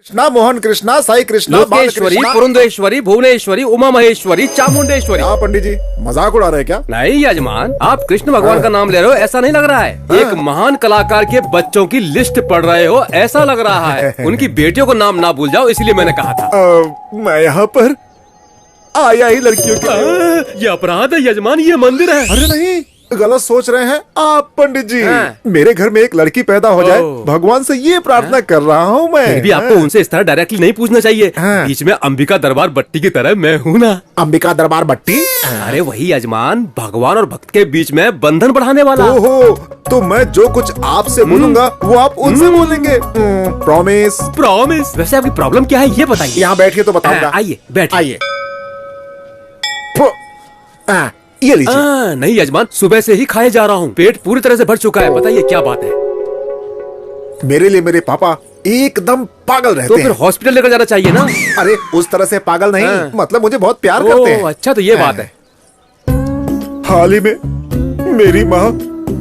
कृष्णा, मोहन कृष्णा, साई कृष्णा, लोकेश्वरी, पुरंदेश्वरी, भुवनेश्वरी, उमा महेश्वरी, चामुंडेश्वरी। क्या पंडित जी मजाक उड़ा रहे हैं क्या? नहीं यजमान, आप कृष्ण भगवान का नाम ले रहे हो ऐसा नहीं लग रहा है। एक महान कलाकार के बच्चों की लिस्ट पढ़ रहे हो ऐसा लग रहा है। उनकी बेटियों को नाम ना भूल जाओ, इसलिए मैंने कहा था। मैं यहाँ पर आया ही लड़कियों के। ये अपराध है यजमान, ये मंदिर है। अरे नहीं, गलत सोच रहे हैं आप पंडित जी। मेरे घर में एक लड़की पैदा हो जाए, भगवान से ये प्रार्थना कर रहा हूँ मैं। फिर भी आपको उनसे इस तरह डायरेक्टली नहीं पूछना चाहिए। बीच में अंबिका दरबार बट्टी की तरह मैं हूँ ना। अंबिका दरबार बट्टी? अरे वही यजमान, भगवान और भक्त के बीच में बंधन बढ़ाने वाला। ओहो, तो मैं जो कुछ आपसे बोलूंगा वो आप उनसे बोलेंगे। प्रॉमिस? प्रॉमिस। वैसे आपकी प्रॉब्लम क्या है ये बताइए। यहाँ बैठिए तो बताऊंगा। आइए बैठ आइए। ये लीजिए। नहीं यजमान, सुबह से ही खाए जा रहा हूँ, पेट पूरी तरह से भर चुका है। बताइए क्या बात है। मेरे लिए मेरे पापा एकदम पागल रहते तो हैं। फिर हॉस्पिटल लेकर जाना चाहिए ना। अरे उस तरह से पागल नहीं, मतलब मुझे बहुत प्यार करते हैं। अच्छा तो ये बात है। हाल ही में मेरी माँ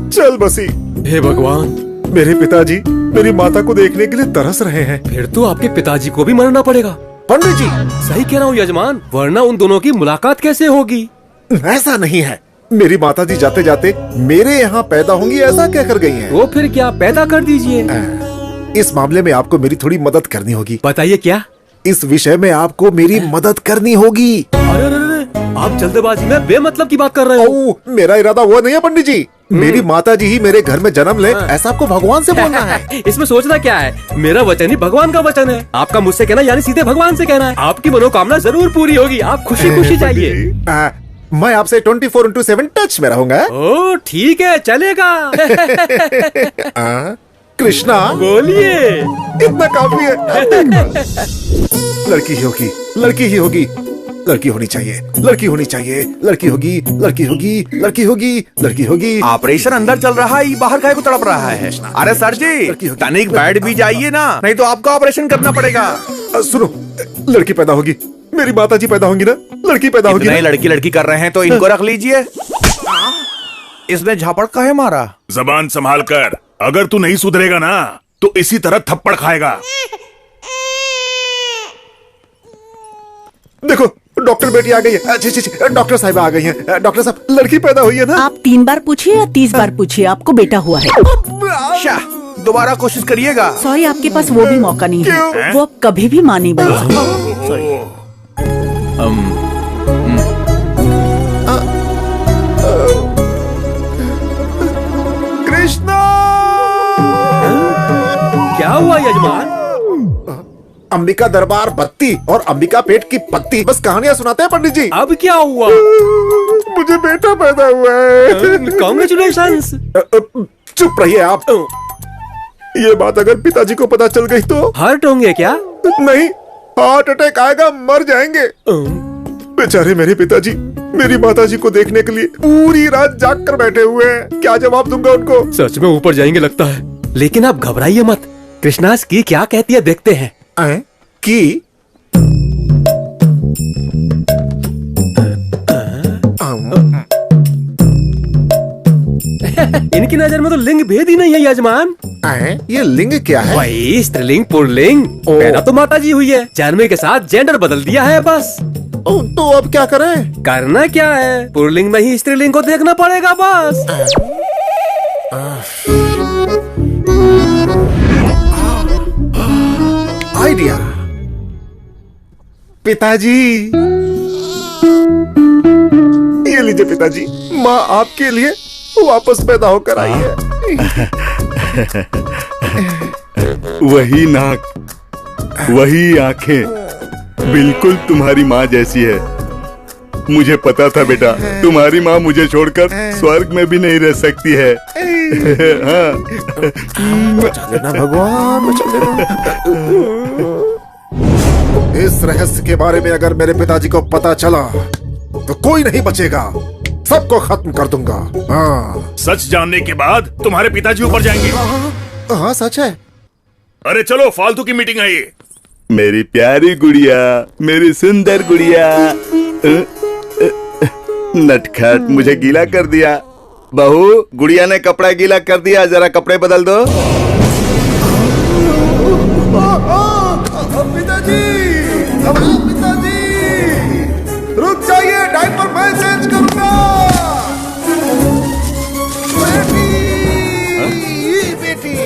चल बसी। हे भगवान। मेरे पिताजी मेरी माता को देखने के लिए तरस रहे हैं। फिर तो आपके पिताजी को भी मरना पड़ेगा। पंडित जी सही कह रहा हूँ यजमान, वरना उन दोनों की मुलाकात कैसे होगी। ऐसा नहीं है, मेरी माताजी जाते जाते मेरे यहाँ पैदा होंगी ऐसा कहकर गई हैं। वो फिर क्या, पैदा कर दीजिए। इस मामले में आपको मेरी थोड़ी मदद करनी होगी। बताइए क्या। इस विषय में आपको मेरी मदद करनी होगी। अरे अरे, आप जल्दबाजी में बेमतलब की बात कर रहे हो। मेरा इरादा वो नहीं है पंडित जी। मेरी माताजी ही मेरे घर में जन्म ले ऐसा आपको भगवान से बोलना है। इसमें सोचना क्या है, मेरा वचन ही भगवान का वचन है। आपका मुझसे कहना यानी सीधे भगवान से कहना है। आपकी मनोकामना जरूर पूरी होगी, आप खुशी खुशी जाइए। मैं आपसे 24/7 टच में रहूंगा। ओ ठीक है, चलेगा। कृष्णा बोलिए। इतना काफी है। लड़की ही होगी, लड़की ही होगी, लड़की होनी चाहिए, लड़की होनी चाहिए, लड़की होगी, लड़की होगी, लड़की होगी, लड़की होगी। ऑपरेशन अंदर चल रहा है, बाहर काहे को तड़प रहा है। अरे सर जी, तनिक बैठ भी जाइए ना, नहीं तो आपको ऑपरेशन करना पड़ेगा। सुनो, लड़की पैदा होगी, मेरी माताजी पैदा होंगी ना, लड़की पैदा होगी। नहीं, लड़की लड़की कर रहे हैं तो इनको रख लीजिए। इसने झापड़ काहे मारा? जबान संभाल कर, अगर तू नहीं सुधरेगा ना तो इसी तरह थप्पड़ खाएगा। देखो डॉक्टर बेटी आ गई है। डॉक्टर साहब आ गई हैं। डॉक्टर साहब, लड़की पैदा हुई है ना? आप 3 बार पूछिए या 30 बार पूछिए, आपको बेटा हुआ है। दोबारा कोशिश करिएगा। सॉरी, आपके पास वो भी मौका नहीं है। वो अब कभी भी मां नहीं बन सकती। कृष्णा! क्या हुआ यजमान? अंबिका दरबार बत्ती और अंबिका पेट की पत्ती, बस कहानियां सुनाते हैं पंडित जी। अब क्या हुआ? मुझे बेटा पैदा हुआ है। कांग्रेचुलेशंस। चुप रहिए आप। ये बात अगर पिताजी को पता चल गई तो? हर्ट होंगे क्या? नहीं, हार्ट अटैक आएगा, मर जाएंगे। बेचारे मेरे पिताजी मेरी माताजी को देखने के लिए पूरी रात जाग कर बैठे हुए हैं। क्या जवाब दूंगा उनको? सच में ऊपर जाएंगे लगता है। लेकिन आप घबराइए मत, कृष्णास की क्या कहती है देखते हैं। की? इनकी नजर में तो लिंग भेद ही नहीं है यजमान। ये लिंग क्या है? वही स्त्रीलिंग पुल्लिंग। पैदा तो माता जी हुई है, जन्म के साथ जेंडर बदल दिया है बस। तो अब क्या करें? करना क्या है, पुल्लिंग में ही स्त्रीलिंग को देखना पड़ेगा बस। आइडिया। पिताजी, ये लीजिए पिताजी, माँ आपके लिए वापस पैदा होकर आई है। वही नाक, वही आंखें, बिल्कुल तुम्हारी माँ जैसी है। मुझे पता था बेटा, तुम्हारी माँ मुझे छोड़कर स्वर्ग में भी नहीं रह सकती है। हाँ। बचा लेना भगवान, बचा लेना। इस रहस्य के बारे में अगर मेरे पिताजी को पता चला तो कोई नहीं बचेगा, सबको खत्म कर दूंगा। हाँ। सच जानने के बाद तुम्हारे पिताजी ऊपर जाएंगे। हाँ सच है। अरे चलो, फालतू की मीटिंग है ये। मेरी प्यारी गुड़िया, मेरी सुंदर गुड़िया। नटखट, मुझे गीला कर दिया। बहू, गुड़िया ने कपड़ा गीला कर दिया, जरा कपड़े बदल दो।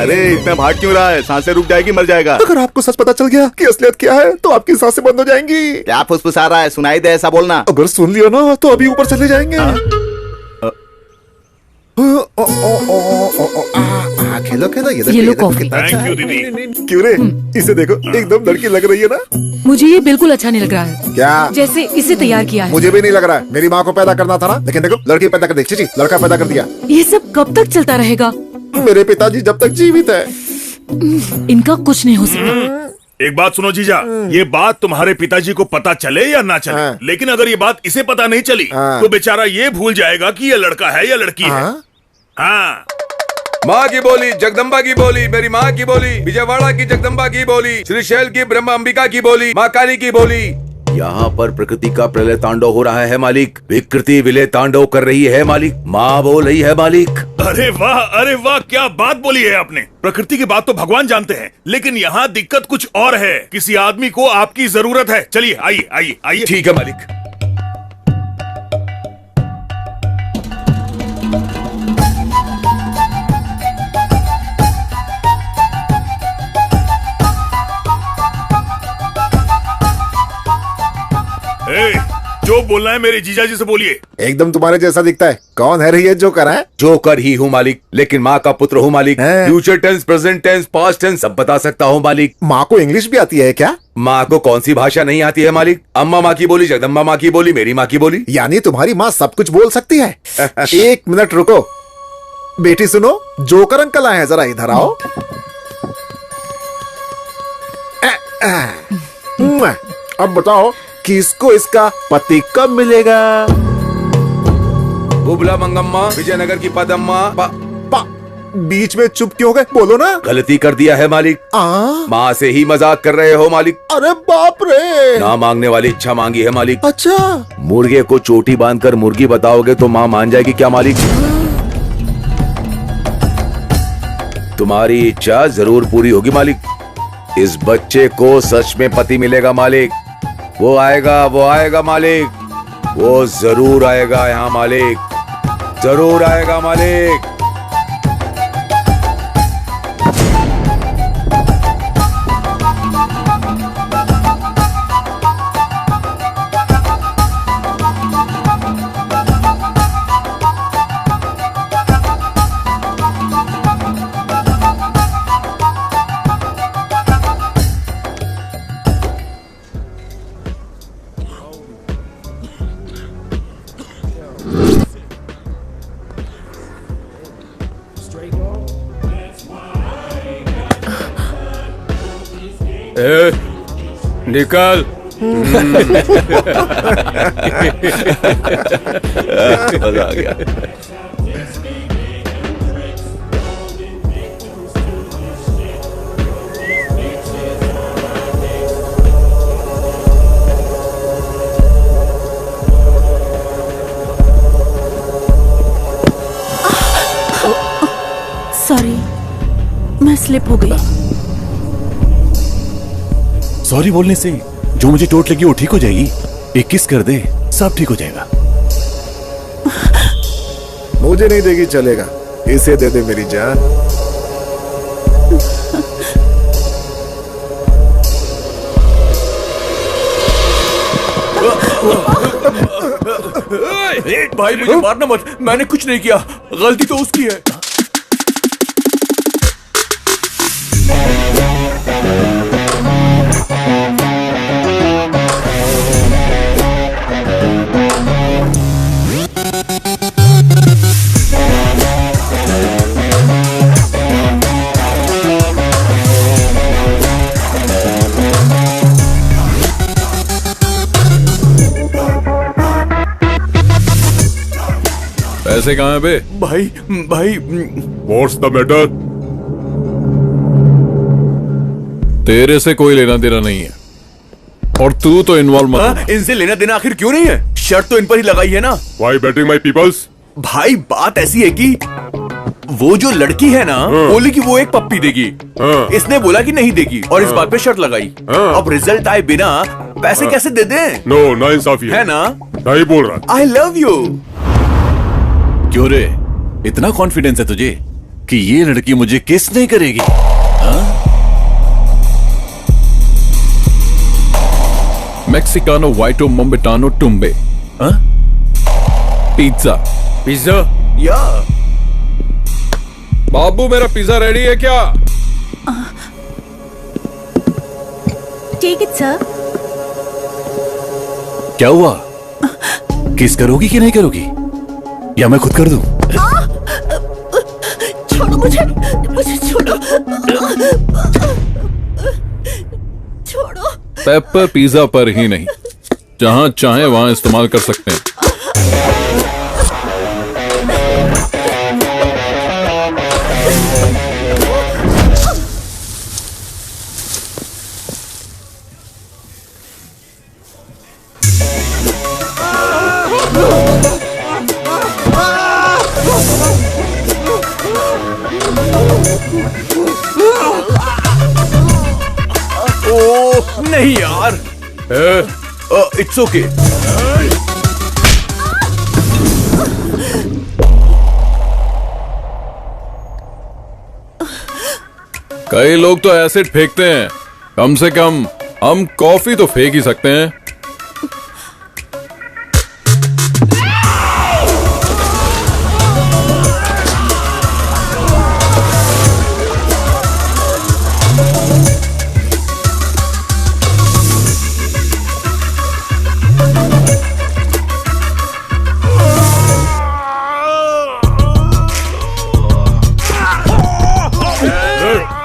अरे इतना भाग क्यों रहा है? सांसें रुक जाएगी, मर जाएगा। अगर आपको सच पता चल गया कि असलियत क्या है तो आपकी सांसें बंद हो जाएंगी। क्या फुसफुसा रहा है? सुनाई दे ऐसा बोलना। अगर सुन लिया ना तो अभी ऊपर चले जाएंगे। खेलो खेलो, ये लो कॉफी। कितना अच्छा थैंक यू है। दीदी। क्यों रे, इसे देखो एकदम लड़की लग रही है ना। मुझे ये बिल्कुल अच्छा नहीं लग रहा है, क्या? जैसे इसे तैयार किया है। मुझे भी नहीं लग रहा है। मेरी माँ को पैदा करना था ना, लेकिन देखो लड़की पैदा कर दी। चीची, लड़का पैदा कर दिया। ये सब कब तक चलता रहेगा? मेरे पिताजी जब तक जीवित है। इनका कुछ नहीं हो सकता। एक बात सुनो जीजा, ये बात तुम्हारे पिताजी को पता चले या ना चले, हाँ। लेकिन अगर ये बात इसे पता नहीं चली हाँ। तो बेचारा ये भूल जाएगा कि ये लड़का है या लड़की है। हाँ? हाँ। माँ की बोली, जगदम्बा की बोली, मेरी माँ की बोली, विजयवाड़ा की जगदम्बा की बोली, श्रीशैल की ब्रह्म अंबिका की बोली, माँ काली की बोली। यहाँ पर प्रकृति का प्रलय तांडव हो रहा है मालिक। विकृति विलय तांडव कर रही है मालिक। माँ बोल रही है मालिक। अरे वाह, क्या बात बोली है आपने। प्रकृति की बात तो भगवान जानते हैं, लेकिन यहाँ दिक्कत कुछ और है। किसी आदमी को आपकी जरूरत है। चलिए आइए आइए आइए। ठीक है मालिक। ए, जो बोलना है मेरे जीजा जी से बोलिए। एकदम तुम्हारे जैसा दिखता है। कौन है ये जो करा है? जोकर ही हूँ मालिक, लेकिन माँ का पुत्र हूँ मालिक। हैं? Future tense, present tense, past tense सब बता सकता हूँ मालिक। माँ को इंग्लिश भी आती है क्या? माँ को कौन सी भाषा नहीं आती है मालिक? अम्मा माँ की बोली, जगदम्बा माँ की बोली, मेरी माँ की बोली। यानी तुम्हारी माँ सब कुछ बोल सकती है। एक मिनट रुको बेटी, सुनो जोकर अंकल आए हैं, जरा इधर आओ। अब बताओ किसको इसका पति कब मिलेगा? बुबला मंगम्मा, विजयनगर की पदम्मा। बीच में चुप क्यों गए? बोलो ना। गलती कर दिया है मालिक। माँ से ही मजाक कर रहे हो मालिक। अरे बाप रे। ना मांगने वाली इच्छा मांगी है मालिक। अच्छा, मुर्गे को चोटी बांधकर मुर्गी बताओगे तो माँ मान जाएगी क्या मालिक? तुम्हारी इच्छा जरूर पूरी होगी मालिक। इस बच्चे को सच में पति मिलेगा मालिक। वो आएगा मालिक। वो जरूर आएगा यहाँ मालिक, जरूर आएगा मालिक। निकल। मजा आ गया। सॉरी, मैं स्लिप हो गई। सॉरी बोलने से जो मुझे चोट लगी वो ठीक हो जाएगी। एक किस कर दे, सब ठीक हो जाएगा। मुझे नहीं देगी चलेगा, इसे दे दे मेरी जान। भाई मुझे मारना मत, मैंने कुछ नहीं किया, गलती तो उसकी है। पैसे कहाँ है बे? भाई What's the matter? तेरे से कोई लेना देना नहीं है और तू तो इन्वॉल्व मत हो। इनसे लेना देना आखिर क्यों नहीं है? शर्त तो इन पर ही लगाई है ना। Why betting my peoples? भाई बात ऐसी है कि वो जो लड़की है ना, बोली कि वो एक पप्पी देगी। इसने बोला कि नहीं देगी और इस बात पे शर्त लगाई। अब रिजल्ट आए बिना पैसे कैसे दे दें? नो, नाइंसाफी है ना? नहीं बोल रहा। I love you. क्यों रे, इतना कॉन्फिडेंस है तुझे? कि ये लड़की मुझे किस नहीं करेगी। मैक्सिकानो वाइटो मोम्बेटानो टुम्बे पिज्जा। पिज्जा या बाबू मेरा पिज्जा रेडी है क्या? Take it sir. क्या हुआ? किस करोगी कि नहीं करोगी, या मैं खुद कर दूं? छोड़ो मुझे, मुझे छोड़ो, छोड़ो। पेपर पिज्जा पर ही नहीं, जहां चाहे वहां इस्तेमाल कर सकते हैं। ओ नहीं यार, इट्स ओके। कई लोग तो एसिड फेंकते हैं, कम से कम हम कॉफी तो फेंक ही सकते हैं।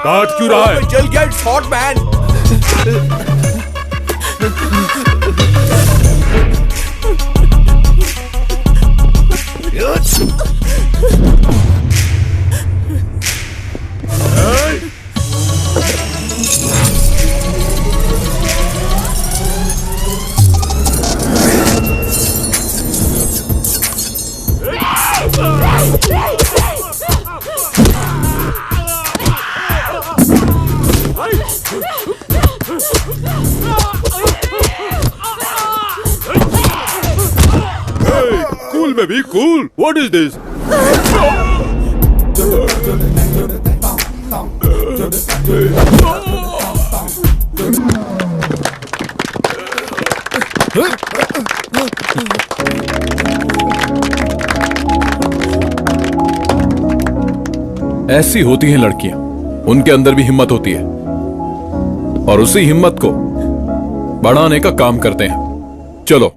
काट क्यों रहा है? जल गया, it's hot man. Cool baby, cool. What is this? ऐसी होती हैं लड़कियां, उनके अंदर भी हिम्मत होती है और उसी हिम्मत को बढ़ाने का काम करते हैं। चलो।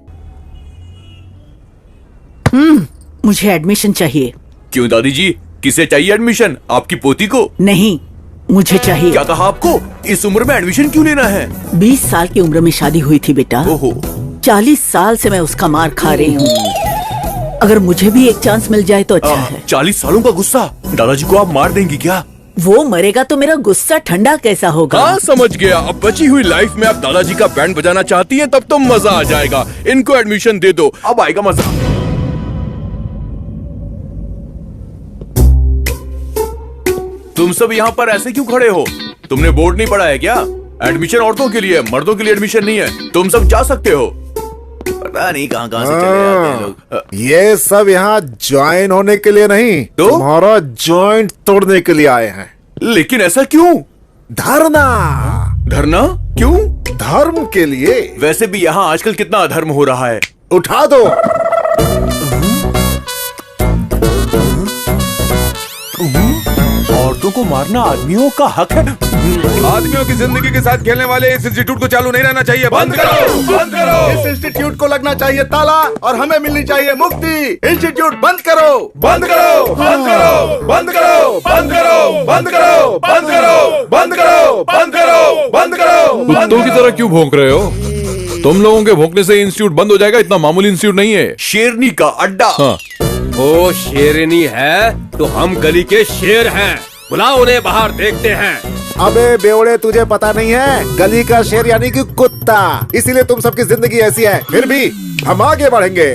मुझे एडमिशन चाहिए। क्यों दादी जी, किसे चाहिए एडमिशन? आपकी पोती को? नहीं, मुझे चाहिए। क्या कहा आपको? इस उम्र में एडमिशन क्यों लेना है? 20 साल की उम्र में शादी हुई थी बेटा। ओहो। 40 साल से मैं उसका मार खा रही हूँ। अगर मुझे भी एक चांस मिल जाए तो अच्छा है। 40 सालों का गुस्सा, दादाजी को आप मार देंगी क्या? वो मरेगा तो मेरा गुस्सा ठंडा कैसा होगा? हाँ समझ गया। अब बची हुई लाइफ में आप दादाजी का बैंड बजाना चाहती हैं, तब तो मजा आ जाएगा। इनको एडमिशन दे दो, अब आएगा मजा। तुम सब यहाँ पर ऐसे क्यों खड़े हो? तुमने बोर्ड नहीं पढ़ा है क्या? एडमिशन औरतों के लिए, मर्दों के लिए एडमिशन नहीं है। तुम सब जा सकते हो। पता नहीं कहाँ कहाँ से चले आते हैं लोग। ये सब यहाँ ज्वाइन होने के लिए नहीं, तो? तुम्हारा जॉइंट तोड़ने के लिए आए हैं। लेकिन ऐसा क्यों? धरना। धरना क्यों? धर्म के लिए। वैसे भी यहाँ आजकल कितना अधर्म हो रहा है। उठा दो। औरतों को मारना आदमियों का हक है। आदमियों की जिंदगी के साथ खेलने वाले इस इंस्टीट्यूट को चालू नहीं रहना चाहिए। बंद करो, बंद करो। इस इंस्टीट्यूट को लगना चाहिए ताला और हमें मिलनी चाहिए मुक्ति। इंस्टीट्यूट बंद करो, बंद करो, बंद करो, बंद करो, बंद करो, बंद करो, बंद करो, बंद करो, बंद करो, बंद करो। कुत्तों की तरह क्यों भौंक रहे हो? तुम लोगों के भौंकने से इंस्टीट्यूट बंद हो जाएगा, इतना मामूली इंस्टीट्यूट नहीं है। शेरनी का अड्डा। हाँ। वो शेरनी है तो हम गली के शेर हैं। बुलाओ उन्हें बाहर, देखते हैं। अबे बेवड़े, तुझे पता नहीं है, गली का शेर यानी कि कुत्ता। इसीलिए तुम सबकी जिंदगी ऐसी है, फिर भी हम आगे बढ़ेंगे।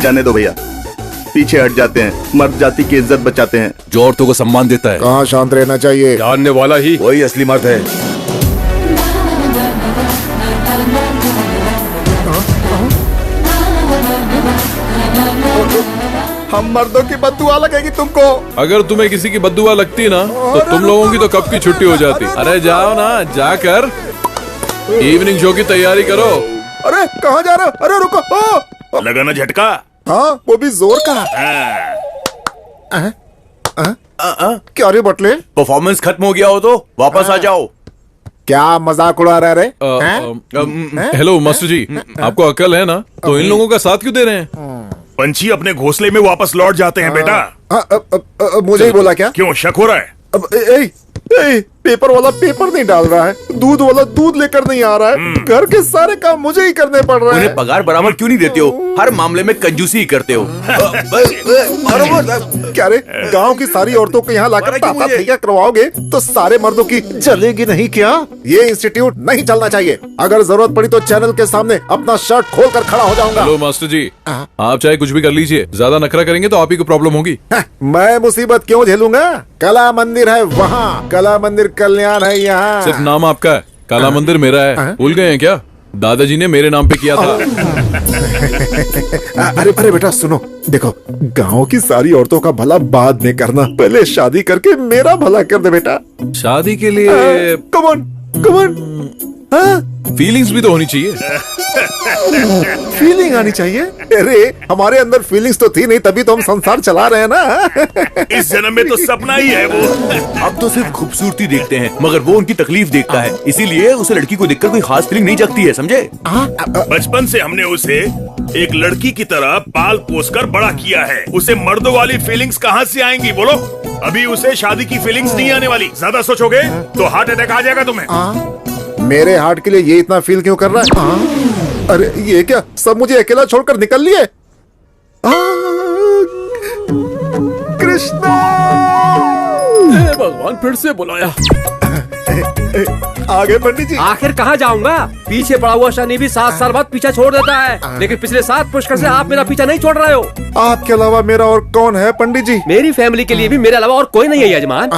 जाने दो भैया, पीछे हट जाते हैं, मर्द जाति की इज्जत बचाते हैं। जो औरतों को सम्मान देता है। कहाँ शांत रहना चाहिए? जानने वाला ही। वही असली मर्द है। हम मर्दों की बददुआ लगेगी तुमको। अगर तुम्हें किसी की बद्दुआ लगती ना तो तुम लोगों की तो कब की छुट्टी हो जाती। अरे जाओ ना, जाकर इवनिंग शो की तैयारी करो। अरे कहाँ जा रहे हो? अरे रुको। लगा ना झटका? हाँ, वो भी जोर का। क्या रे बटले? परफॉर्मेंस खत्म हो गया हो तो वापस आ जाओ। क्या मजाक उड़ा रहे रे? हेलो मास्टर जी, आपको अकल है ना? तो इन लोगों का साथ क्यों दे रहे हैं? पंछी अपने घोंसले में वापस लौट जाते हैं बेटा। मुझे ही बोला क्या? क्यों शक हो रहा है? अब पेपर वाला पेपर नहीं डाल रहा है, दूध वाला दूध लेकर नहीं आ रहा है, घर के सारे काम मुझे ही करने पड़ रहे हैं। उन्हें पगार बराबर क्यों नहीं देते हो? हर मामले में कंजूसी ही करते हो। क्या रे, गांव की सारी औरतों को यहाँ लाकर ताता थैया करवाओगे तो सारे मर्दों की चलेगी नहीं क्या? ये इंस्टीट्यूट नहीं चलना चाहिए। अगर जरूरत पड़ी तो चैनल के सामने अपना शर्ट खोल कर खड़ा हो जाऊंगा। हेलो मास्टर जी, आप चाहे कुछ भी कर लीजिए, ज्यादा नखरा करेंगे तो आप ही को प्रॉब्लम होगी। मैं मुसीबत क्यों झेलूंगा? कला मंदिर है वहाँ, कला मंदिर कल्याण है यहाँ। सिर्फ नाम आपका है, काला मंदिर मेरा है। भूल गए हैं क्या? दादाजी ने मेरे नाम पे किया था। अरे बेटा सुनो, देखो गांव की सारी औरतों का भला बाद में करना, पहले शादी करके मेरा भला कर दे बेटा। शादी के लिए कमन फीलिंग्स भी तो होनी चाहिए। फीलिंग आनी चाहिए? अरे हमारे अंदर फीलिंग्स तो थी नहीं, तभी तो हम संसार चला रहे हैं ना। इस जन्म में तो सपना ही है वो। अब तो सिर्फ खूबसूरती देखते हैं, मगर वो उनकी तकलीफ देखता है। इसीलिए उसे लड़की को देखकर कोई खास फीलिंग नहीं जगती है, समझे? बचपन से हमने उसे एक लड़की की तरह पाल पोस कर बड़ा किया है। उसे मर्दों वाली फीलिंग्स कहाँ से आएंगी बोलो? अभी उसे शादी की फीलिंग्स नहीं आने वाली। ज्यादा सोचोगे तो हार्ट अटैक आ जाएगा तुम्हें। मेरे हार्ट के लिए ये इतना फील क्यों कर रहा है? अरे ये क्या, सब मुझे अकेला छोड़कर निकल लिए? कृष्णा! भगवान फिर से बुलाया। आगे पंडित जी। आखिर कहाँ जाऊंगा? पीछे पड़ा हुआ शनि भी 7 साल बाद पीछा छोड़ देता है, लेकिन पिछले 7 पुष्कर से आप मेरा पीछा नहीं छोड़ रहे हो। आपके अलावा मेरा और कौन है पंडित जी? मेरी फैमिली के लिए भी मेरे अलावा और कोई नहीं है यजमान।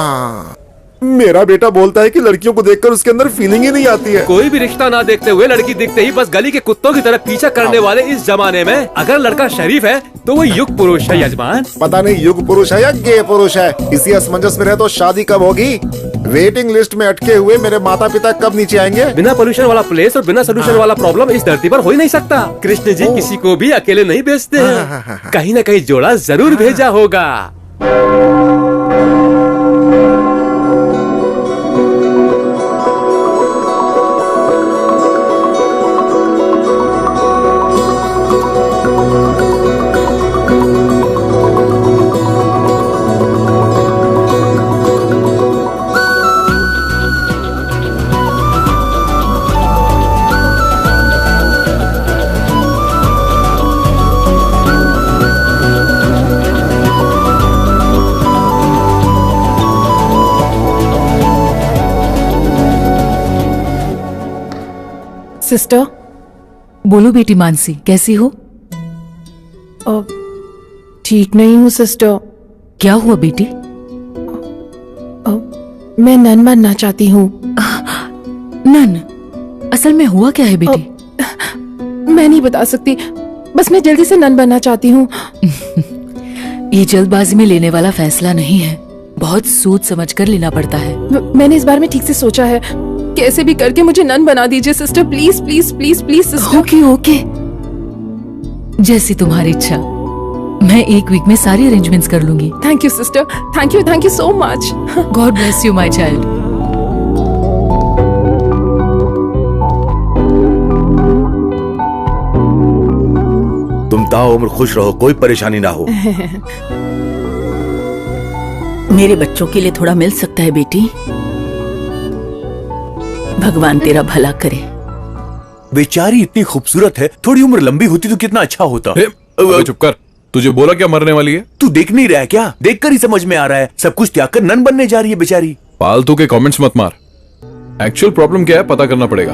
मेरा बेटा बोलता है कि लड़कियों को देखकर उसके अंदर फीलिंग ही नहीं आती है। कोई भी रिश्ता ना देखते हुए लड़की दिखते ही बस गली के कुत्तों की तरह पीछा करने वाले इस जमाने में अगर लड़का शरीफ है तो वो युग पुरुष है यजमान। पता नहीं युग पुरुष है या गे पुरुष है। इसी असमंजस में रहे तो शादी कब होगी? वेटिंग लिस्ट में अटके हुए मेरे माता पिता कब नीचे आएंगे? बिना पोल्यूशन वाला प्लेस और बिना सोल्यूशन वाला प्रॉब्लम इस धरती पर हो ही नहीं सकता। कृष्ण जी किसी को भी अकेले नहीं भेजते हैं, कहीं न कहीं जोड़ा जरूर भेजा होगा। सिस्टर, बोलो बेटी मानसी, कैसी हो? ठीक नहीं हूँ सिस्टर। क्या हुआ बेटी? मैं नन बनना चाहती हूँ। नन? असल में हुआ क्या है बेटी? मैं नहीं बता सकती, बस मैं जल्दी से नन बनना चाहती हूँ। ये जल्दबाजी में लेने वाला फैसला नहीं है, बहुत सोच समझ कर लेना पड़ता है। मैंने इस बारे में ठीक से सोचा है, कैसे भी करके मुझे नन बना दीजिए sister, please please please please sister. Okay, जैसी तुम्हारी इच्छा। मैं 1 वीक में सारी अरेंजमेंट्स कर लूंगी। Thank you sister, thank you so much. God bless you my child. तुम ताउम्र खुश रहो, कोई परेशानी ना हो। मेरे बच्चों के लिए थोड़ा मिल सकता है बेटी? भगवान तेरा भला करे। बेचारी इतनी खूबसूरत है, थोड़ी उम्र लंबी होती तो कितना अच्छा होता। चुप कर, तुझे बोला क्या मरने वाली है? तू देख नहीं रहा है क्या? देखकर ही समझ में आ रहा है, सब कुछ त्याग कर नन बनने जा रही है बेचारी। फालतू के कमेंट्स मत मार, एक्चुअल प्रॉब्लम क्या है पता करना पड़ेगा।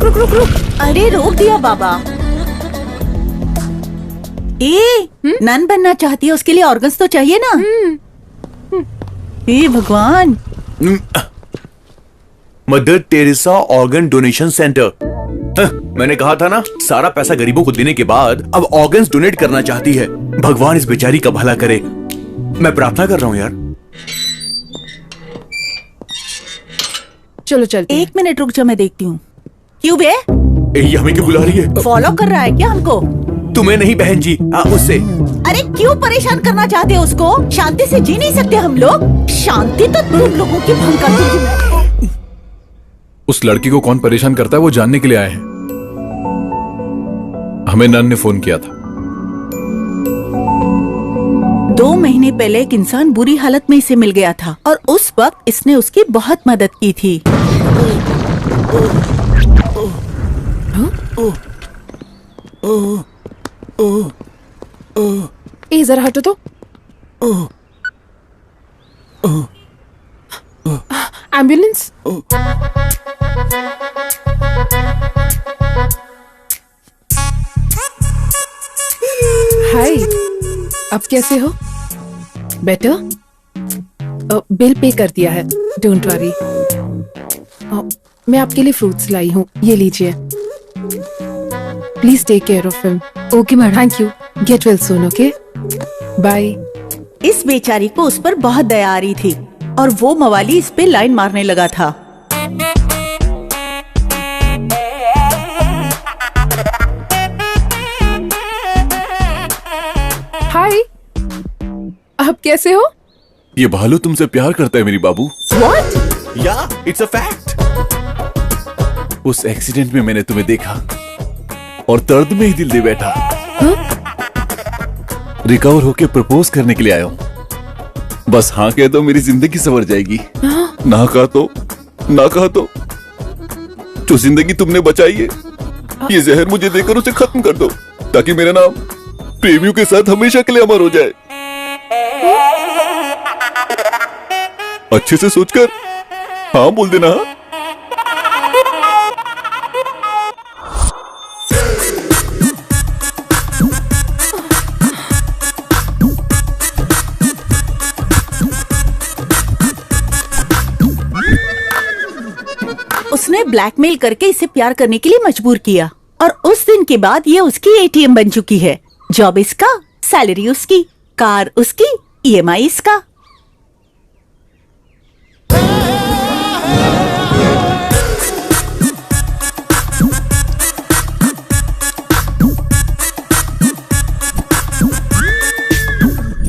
रुक रुक रुक रुक। अरे रोक दिया बाबा। नन बनना चाहती है, उसके लिए ऑर्गन्स तो चाहिए ना। हे भगवान। Mother Teresa organ donation centre. मैंने कहा था ना, सारा पैसा गरीबों को देने के बाद अब ऑर्गन्स डोनेट करना चाहती है। भगवान इस बेचारी का भला करे। मैं प्रार्थना कर रहा हूँ यार। चलो चलते हैं। 1 मिनट रुक जा, मैं देखती हूँ। क्यों बे? ये हमें क्यों बुला रही है? फॉलो कर रहा है क्या हमको? तुम्हें नहीं बहन जी, उससे। अरे क्यों परेशान करना चाहते हो उसको? शांति से जी नहीं सकते हम लोग? शांति तो तुम लोगों की भंग करती है। उस लड़की को कौन परेशान करता है वो जानने के लिए आए हैं। हमें नन ने फोन किया था। 2 महीने पहले एक इंसान बुरी हालत में इसे मिल गया था और उस वक्त इसने उसकी बहुत मदद की थी। ए जरा हटो तो। एम्बुलेंस। हाय, अब कैसे हो? बेटर? बिल पे कर दिया है, डोंट वरी। मैं आपके लिए फ्रूट्स लाई हूँ, ये लीजिए। Please take care of him. Okay madam. Thank you. Get well soon, okay? Bye. इस बेचारी को उस पर बहुत दया आ रही थी और वो मवाली इस पे लाइन मारने लगा था। हाय, आप कैसे हो? ये भालू तुमसे प्यार करता है मेरी बाबू। What? या इट्स अ फैक्ट। उस एक्सीडेंट में मैंने तुम्हें देखा और दर्द में ही दिल दे बैठा। रिकवर होके प्रपोज करने के लिए आया हूँ। बस हाँ कह दो, मेरी जिंदगी संवर जाएगी। ना कहा तो जो जिंदगी तुमने बचाई है, ये जहर मुझे देकर उसे खत्म कर दो, ताकि मेरा नाम प्रेमियों के साथ हमेशा के लिए अमर हो जाए। अच्छे से सोचकर हाँ बोल देना। उसने ब्लैकमेल करके इसे प्यार करने के लिए मजबूर किया और उस दिन के बाद ये उसकी एटीएम बन चुकी है। जॉब इसका, सैलरी उसकी, कार उसकी, ईएमआई इसका।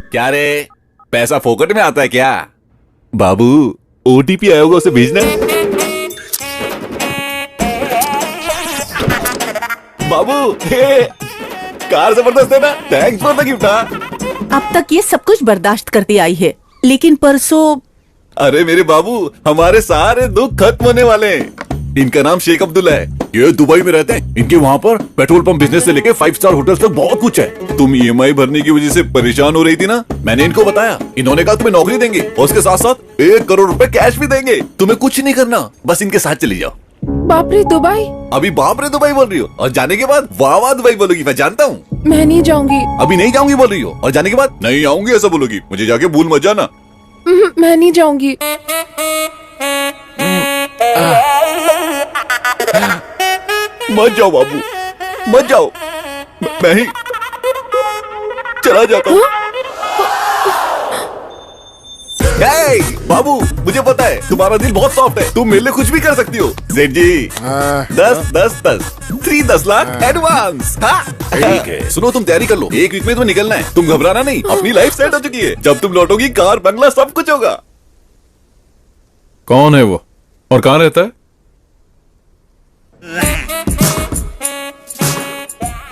क्या रे, पैसा फोकट में आता है क्या? बाबू, ओटीपी आया होगा, उसे भेजना। बाबू, कार जबरदस्त है ना? Thanks for the gift. अब तक ये सब कुछ बर्दाश्त करती आई है, लेकिन परसों। अरे मेरे बाबू, हमारे सारे दुख खत्म होने वाले हैं। इनका नाम शेख अब्दुल्ला है, ये दुबई में रहते हैं। इनके वहाँ पर पेट्रोल पंप बिजनेस से लेके 5 स्टार होटल्स तक बहुत कुछ है। तुम ईएमआई भरने की वजह से परेशान हो रही थी ना, मैंने इनको बताया। इन्होंने कहा तुम्हें नौकरी देंगे और उसके साथ साथ 1 करोड़ रुपए कैश भी देंगे। तुम्हें कुछ नहीं करना, बस इनके साथ चली जाओ। बाप रे दुबई? अभी बाप रे दुबई बोल रही हो और जाने के बाद वाह वाह दुबई बोलोगी, मैं जानता हूँ। मैं नहीं जाऊंगी। अभी नहीं जाऊंगी बोल रही हो और जाने के बाद नहीं आऊंगी ऐसा बोलोगी। मुझे जाके भूल मत जाना। मैं नहीं जाऊंगी। मत जाओ बाबू, मत जाओ, मैं ही चला जाता हूँ। बाबू, मुझे पता है तुम्हारा दिल बहुत सॉफ्ट है, तुम मेरे लिए कुछ भी कर सकती हो। सेठ जी, 10 लाख एडवांस। ठीक है, सुनो तुम तैयारी कर लो, 1 वीक में तुम्हें निकलना है। तुम घबराना नहीं, अपनी लाइफ सेट हो चुकी है। जब तुम लौटोगी, कार बंगला सब कुछ होगा। कौन है वो और कहाँ रहता है?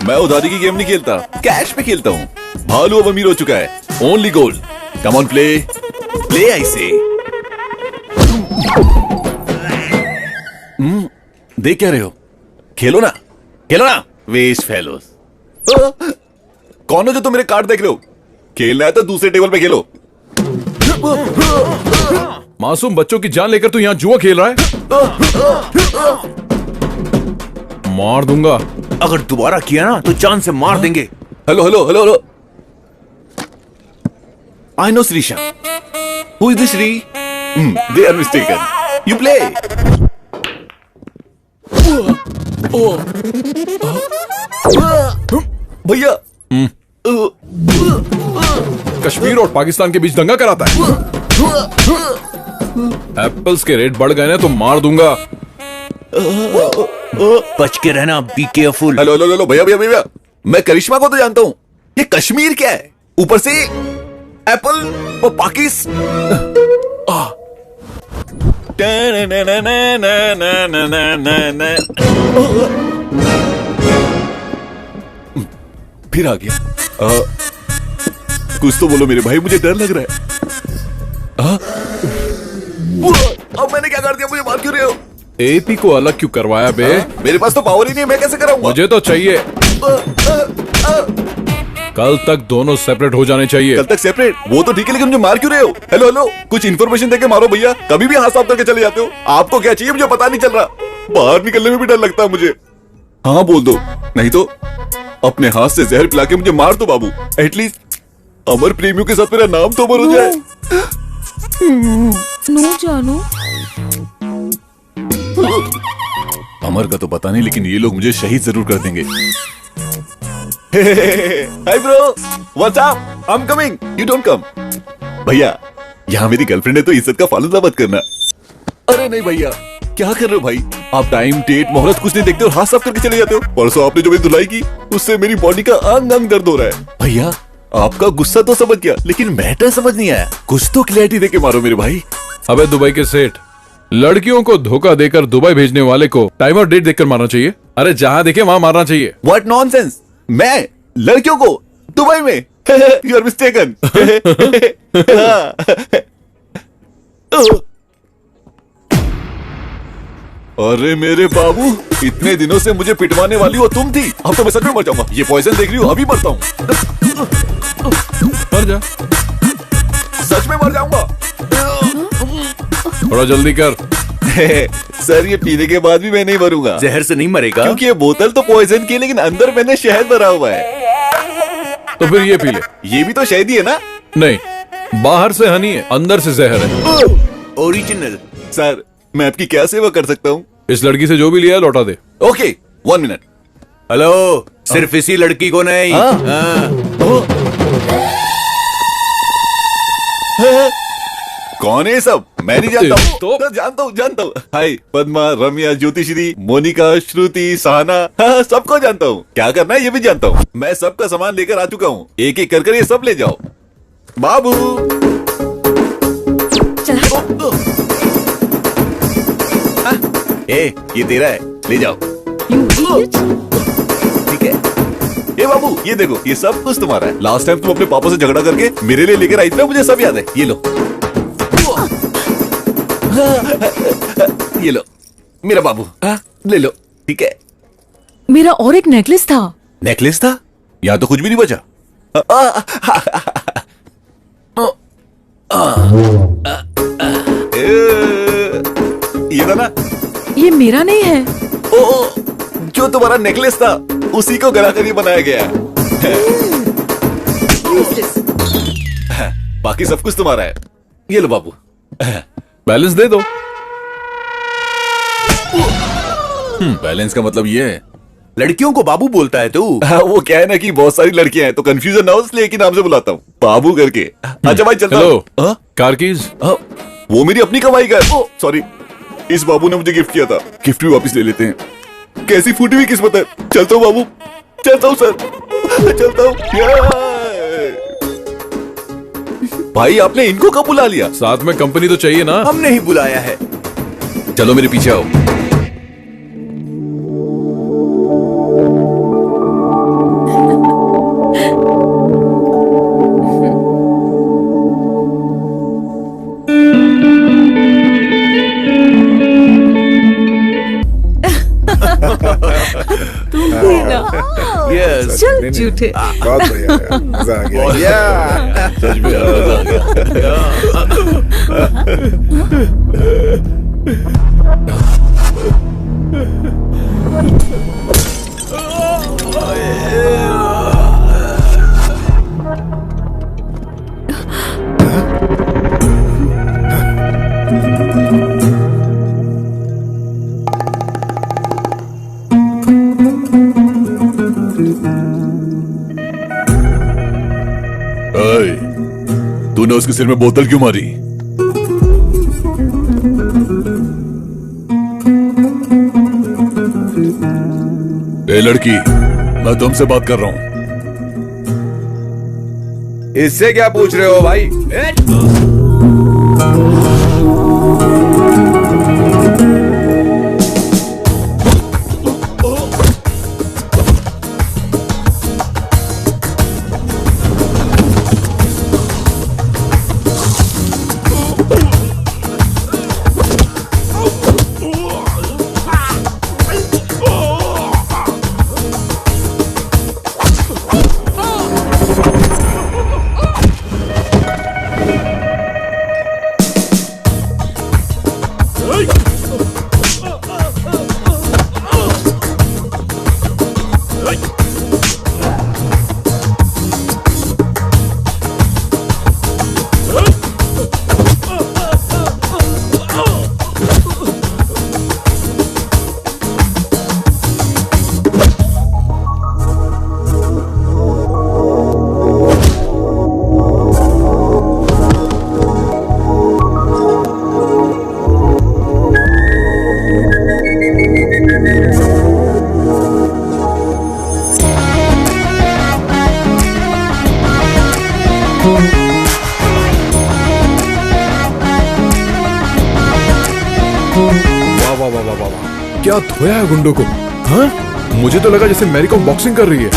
मैं उधारी की गेम नहीं खेलता, कैश पे खेलता हूँ। भालू अब अमीर हो चुका है, only gold. Come on play, play I से। देख क्या रहे हो? खेलो ना, खेलो ना, वेस्ट फेलोस। कौन हो जो तुम मेरे कार्ड देख रहे हो? खेलना है तो दूसरे टेबल पे खेलो। मासूम बच्चों की जान लेकर तू यहाँ जुआ खेल रहा है? मार दूंगा। अगर दोबारा किया ना तो जान से मार देंगे। Hello hello hello hello. I know Shrisha. Who is this Shri? They are mistaken. You play. भैया कश्मीर और पाकिस्तान के बीच दंगा कराता है। एप्पल्स के रेट बढ़ गए ना तो मार दूंगा। बच के रहना, be careful. Hello hello hello भैया भैया भैया, मैं करिश्मा को तो जानता हूँ, ये कश्मीर क्या है? ऊपर से एप्पल और पाकिस। फिर आ गया। कुछ तो बोलो मेरे भाई, मुझे डर लग रहा है। अब मैंने क्या कर दिया? मुझे मार क्यों रहे हो? एपी को अलग क्यों करवाया बे? मेरे पास तो पावर ही नहीं है, मैं कैसे कराऊंगा? मुझे तो चाहिए। कल तक दोनों सेपरेट हो जाने चाहिए। कल तक सेपरेट? वो तो ठीक है, लेकिन मुझे मार क्यों रहे हो? हेलो हेलो, कुछ इन्फॉर्मेशन देके मारो भैया। कभी भी हाथ साफ करके चले जाते हो। आपको क्या चाहिए मुझे पता नहीं चल रहा। बाहर निकलने में भी डर लगता है मुझे। हाँ बोल दो, नहीं तो अपने हाथ से जहर पिला के मुझे मार दो बाबू। एटलीस्ट अमर प्रेमियों के साथ मेरा नाम तो अमर हो जाए। नो जानू। अमर का तो पता नहीं, लेकिन ये लोग मुझे शहीद जरूर कर देंगे। Hi bro, what's up? I am coming, you don't come. भैया यहाँ मेरी गर्लफ्रेंड है तो इज्जत का फालूदा मत करना। अरे नहीं भैया, क्या कर रहे हो भाई? आप टाइम डेट मोहलत कुछ नहीं देखते और हाथ साफ करके चले जाते हो। परसों आपने जो मेरी धुलाई की उससे मेरी बॉडी का अंग अंग दर्द हो रहा है। भैया आपका गुस्सा तो समझ गया, लेकिन मैटर समझ नहीं आया। कुछ तो क्लैरिटी देके मारो मेरे भाई। अबे दुबई के सेठ, लड़कियों को धोखा देकर दुबई भेजने वाले को टाइम और डेट देखकर मारना चाहिए। अरे जहां देखे वहां मारना चाहिए। What nonsense? मैं लड़कियों को दुबई में? You are mistaken. अरे मेरे बाबू, इतने दिनों से मुझे पिटवाने वाली हो तुम थी। अब तो मैं सच में मर जाऊंगा। ये पॉइजन देख रही हूँ, अभी मरता हूँ। मर जा, सच में मर जाऊंगा। थोड़ा जल्दी कर। सर ये पीने के बाद भी मैं नहीं मरूंगा। जहर से नहीं मरेगा, क्योंकि ये बोतल तो पॉइजन की है, लेकिन अंदर मैंने शहद भरा हुआ है। तो फिर ये पी ले। ये भी तो शहद ही है ना? नहीं, बाहर से हनी है, अंदर से जहर है। ओरिजिनल। सर मैं आपकी क्या सेवा कर सकता हूँ? इस लड़की से जो भी लिया है लौटा दे। Okay, 1 minute. हेलो, सिर्फ इसी लड़की को नहीं। कौन है ये सब? मैं नहीं जानता हूँ। तो? जानता हूँ। हाय पद्मा, रम्या, ज्योतिश्री, मोनिका, श्रुति, सहाना, हाँ, सबको जानता हूँ। क्या करना है ये भी जानता हूँ। मैं सबका सामान लेकर आ चुका हूँ। एक एक कर ये सब ले जाओ। बाबू ये तेरा है, ले जाओ। ठीक है। ये बाबू ये देखो, ये सब कुछ तुम्हारा है। लास्ट टाइम तुम अपने पापा से झगड़ा करके मेरे लिए लेकर आई थी ना, मुझे सब याद है। ये लो। ये लो मेरा बाबू, ले लो। ठीक है। मेरा और एक नेकलेस था। नेकलेस था? यहाँ तो कुछ भी नहीं बचा। ये था ना? ये मेरा नहीं है। जो तुम्हारा नेकलेस था उसी को गला कर ही बनाया गया है। बाकी सब कुछ तुम्हारा है। ये लो बाबू। बैलेंस दे दो। बैलेंस का मतलब ये है? लड़कियों को बाबू बोलता है तू? वो क्या है ना कि बहुत सारी लड़कियां हैं तो कंफ्यूजन ना हो, इसलिए एक ही नाम से बुलाता हूँ, बाबू करके। अच्छा भाई चलता हूँ। Hello, car keys? वो मेरी अपनी कमाई का है। सॉरी, इस बाबू ने मुझे गिफ्ट किया था। गिफ्ट भी वापस ले लेते हैं। कैसी फूटी हुई किस्मत है। चलता हूँ बाबू, चलता हूँ सर, चलता हूँ। भाई आपने इनको कब बुला लिया? साथ में कंपनी तो चाहिए ना। हमने ही बुलाया है। चलो मेरे पीछे आओ। तुम भी ना। Yes. चल झूठे। बहुत बढ़िया यार, मजा आ गया। सच में मजा आ गया। तूने उसके सिर में बोतल क्यों मारी? ए लड़की, मैं तुमसे बात कर रहा हूं। इससे क्या पूछ रहे हो भाई? वाह वाह वाह वाह वाह, क्या धोया है गुंडों को। हाँ, मुझे तो लगा जैसे मैरी कॉम बॉक्सिंग कर रही है।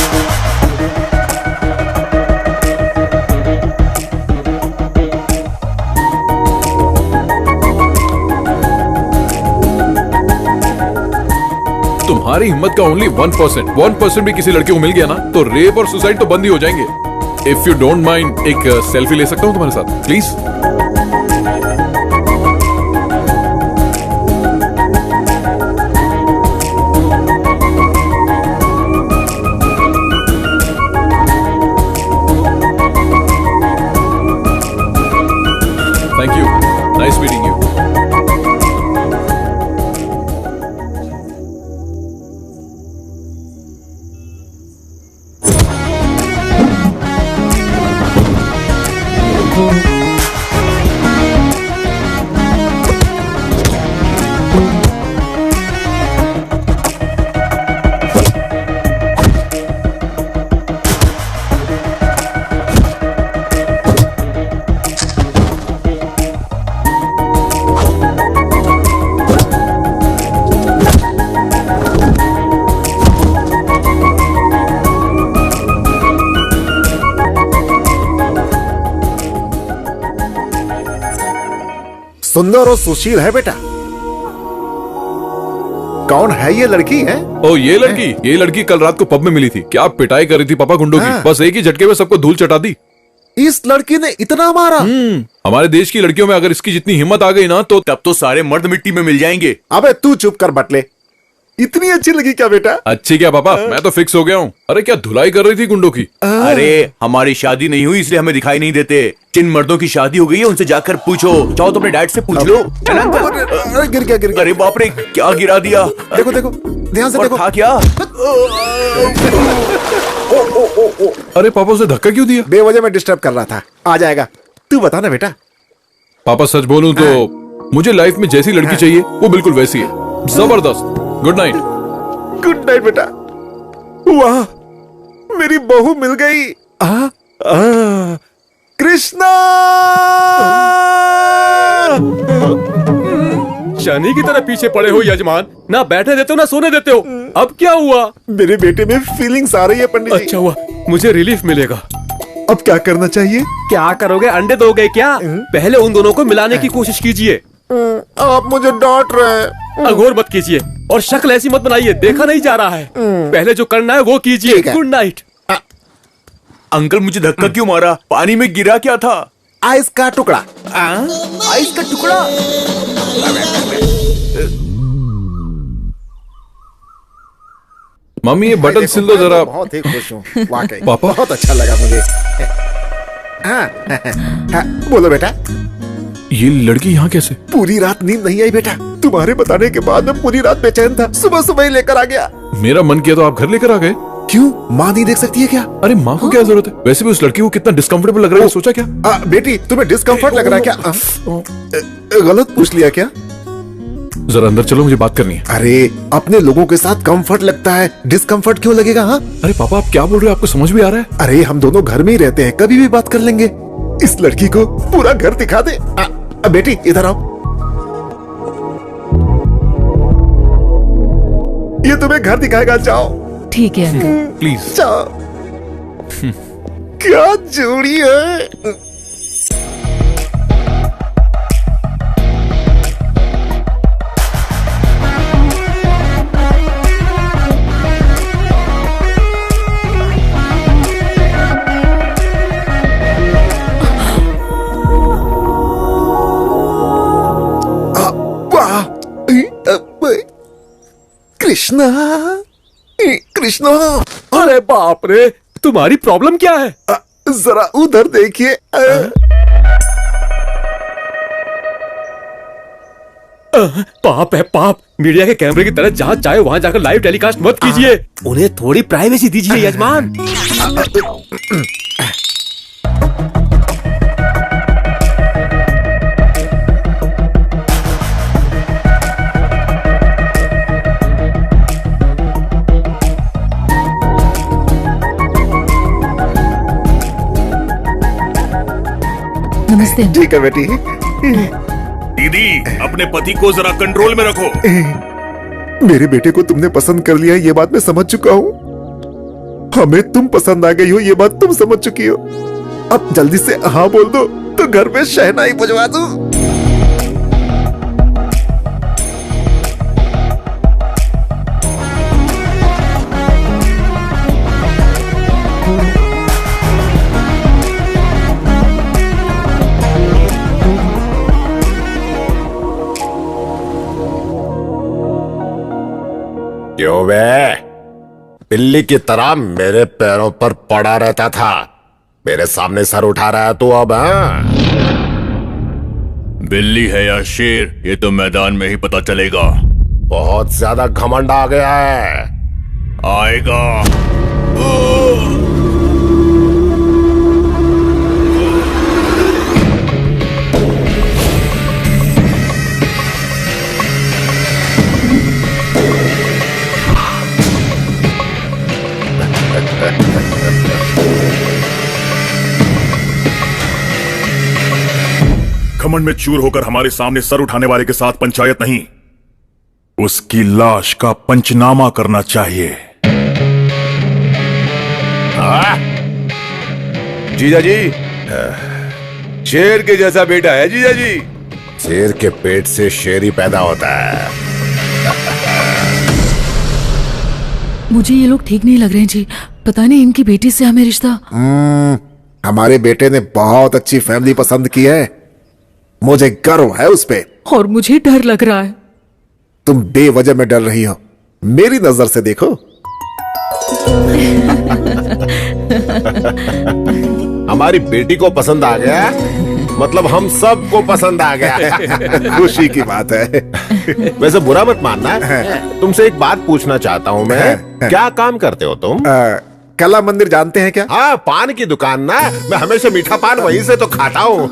तुम्हारी हिम्मत का ओनली 1% भी किसी लड़के को मिल गया ना तो रेप और सुसाइड तो बंद ही हो जाएंगे। इफ यू डोंट माइंड, एक सेल्फी ले सकता हूँ तुम्हारे साथ please? Thank you, nice meeting you. सुंदर और सुशील है बेटा। कौन है ये लड़की है? ओ ये लड़की कल रात को पब में मिली थी। क्या पिटाई कर रही थी पापा गुंडों की, बस एक ही झटके में सबको धूल चटा दी। इस लड़की ने इतना मारा? हमारे देश की लड़कियों में अगर इसकी जितनी हिम्मत आ गई ना तो तब तो सारे मर्द मिट्टी में मिल जाएंगे। अबे तू चुप कर बटले। इतनी अच्छी लगी क्या बेटा? अच्छी क्या पापा, मैं तो फिक्स हो गया हूँ। अरे क्या धुलाई कर रही थी गुंडों की। अरे हमारी शादी नहीं हुई इसलिए हमें दिखाई नहीं देते। जिन मर्दों की शादी हो गई है उनसे जाकर पूछो। चाहो तो अपने डैड से पूछ लो। अरे गिर गया। अरे बाप रे, क्या गिरा दिया। देखो ध्यान से देखो। था क्या? अरे पापा उसे धक्का क्यों दिया? बेवजह में डिस्टर्ब कर रहा था। आ जाएगा। तू बता ना बेटा। पापा सच बोलूं तो मुझे लाइफ में जैसी लड़की चाहिए वो बिल्कुल वैसी है। जबरदस्त। Good night. गुड नाइट बेटा। वाह, मेरी बहू मिल गई। कृष्णा! शनि की तरह पीछे पड़े हो यजमान, ना बैठने देते हो ना सोने देते हो। अब क्या हुआ? मेरे बेटे में फीलिंग्स आ रही है पंडित जी। अच्छा हुआ, मुझे रिलीफ मिलेगा। अब क्या करना चाहिए? क्या करोगे? अंडे दोगे क्या? पहले उन दोनों को मिलाने की कोशिश कीजिए। आप मुझे डांट रहे हैं। अघोर मत कीजिए और शक्ल ऐसी मत बनाइए, देखा नहीं जा रहा है। पहले जो करना है वो कीजिए। Good night. अंकल मुझे धक्का क्यों मारा? पानी में गिरा क्या था? आइस का टुकड़ा। आइस का टुकड़ा? मम्मी ये बटन सिल दो जरा। बहुत ही खुश हूँ वाकई। पापा? बहुत अच्छा लगा मुझे। बोलो बेटा। ये लड़की यहाँ कैसे? पूरी रात नींद नहीं आई बेटा। तुम्हारे बताने के बाद मैं पूरी रात बेचैन था। सुबह सुबह ही लेकर आ गया। मेरा मन किया तो आप घर लेकर आ गए। क्यों, माँ नहीं देख सकती है क्या? अरे माँ को क्या जरूरत है? वैसे भी उस लड़की को कितना डिस्कम्फर्टेबल लग रहा है, सोचा क्या? बेटी तुम्हें डिस्कम्फर्ट लग रहा है क्या? गलत पूछ लिया क्या? जरा अंदर चलो, मुझे बात करनी है। अरे अपने लोगों के साथ कंफर्ट लगता है, डिस्कम्फर्ट क्यों लगेगा? हाँ अरे पापा आप क्या बोल रहे हो, आपको समझ भी आ रहा है? अरे हम दोनों घर में ही रहते हैं, कभी भी बात कर लेंगे। इस लड़की को पूरा घर दिखा दे। बेटी इधर आओ, ये तुम्हें घर दिखाएगा, जाओ। ठीक है अंकल। प्लीज जाओ। क्या जोड़ी है। कृष्णा, कृष्णा। अरे बाप रे, तुम्हारी प्रॉब्लम क्या है? जरा उधर देखिए। पाप है पाप। मीडिया के कैमरे की तरह जहाँ चाहे वहाँ जाकर लाइव टेलीकास्ट मत कीजिए। उन्हें थोड़ी प्राइवेसी दीजिए यजमान। नमस्ते। ठीक है बेटी। दीदी अपने पति को जरा कंट्रोल में रखो। मेरे बेटे को तुमने पसंद कर लिया, ये बात मैं समझ चुका हूँ। हमें तुम पसंद आ गई हो, ये बात तुम समझ चुकी हो। अब जल्दी से हाँ बोल दो तो घर में शहनाई बजवा दूं। क्यों बे, बिल्ली की तरह मेरे पैरों पर पड़ा रहता था, मेरे सामने सर उठा रहा है तू अब? हाँ बिल्ली है या शेर ये तो मैदान में ही पता चलेगा। बहुत ज्यादा घमंड आ गया है। आएगा। घमंड में चूर होकर हमारे सामने सर उठाने वाले के साथ पंचायत नहीं, उसकी लाश का पंचनामा करना चाहिए। जीजा जी, शेर के जैसा बेटा है जीजा जी। शेर के पेट से शेर ही पैदा होता है। मुझे ये लोग ठीक नहीं लग रहे हैं जी। पता नहीं इनकी बेटी से हमें रिश्ता। हमारे बेटे ने बहुत अच्छी फैमिली पसंद की है, मुझे गर्व है उस पे। और मुझे डर लग रहा है। तुम बेवजह में डर रही हो, मेरी नजर से देखो। हमारी बेटी को पसंद आ गया, मतलब हम सबको पसंद आ गया। खुशी की बात है। वैसे बुरा मत मानना, तुमसे एक बात पूछना चाहता हूँ मैं। क्या काम करते हो तुम? कला मंदिर जानते हैं क्या? हाँ, पान की दुकान ना। मैं हमेशा मीठा पान वहीं से तो खाता हूँ।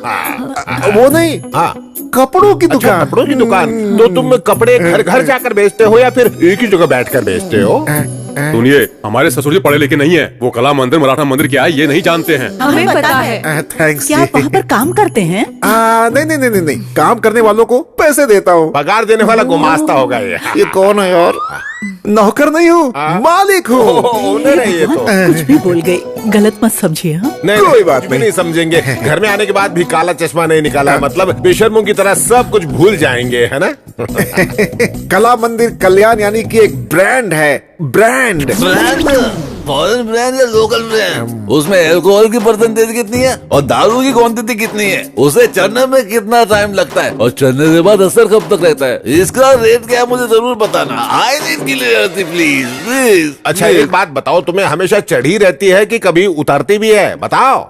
वो नहीं, हाँ, कपड़ों की दुकान। अच्छा, कपड़ों की दुकान। तो तुम कपड़े घर घर जाकर बेचते हो या फिर एक ही जगह बैठकर बेचते हो? सुनिए, हमारे ससुर जी पढ़े लिखे नहीं है, वो कला मंदिर मराठा मंदिर क्या है ये नहीं जानते हैं। हमें पता है। थैंक्स। क्या आप वहाँ पर काम करते हैं? नहीं नहीं नहीं नहीं, काम करने वालों को पैसे देता हूँ। पगार देने वाला गुमास्ता होगा ये। ये कौन है यार? नौकर नहीं हूँ, मालिक हूँ। ये तो कुछ भी बोल गए, गलत मत समझिए। हाँ, कोई बात नहीं समझेंगे। घर में आने के बाद भी काला चश्मा नहीं निकाला, मतलब बेशर्मों की तरह सब कुछ भूल जाएंगे, है ना? कला मंदिर कल्याण यानी कि एक ब्रांड है। ब्रांड फॉरेन ब्रांड या लोकल ब्रांड? उसमें अल्कोहल की परसेंटेज कितनी है और दारू की क्वांटिटी कितनी है, उसे चढ़ने में कितना टाइम लगता है और चढ़ने के बाद असर कब तक रहता है, इसका रेट क्या है मुझे जरूर बताना। I need clarity please please. अच्छा एक बात बताओ, तुम्हें हमेशा चढ़ी रहती है कि कभी उतरती भी है? बताओ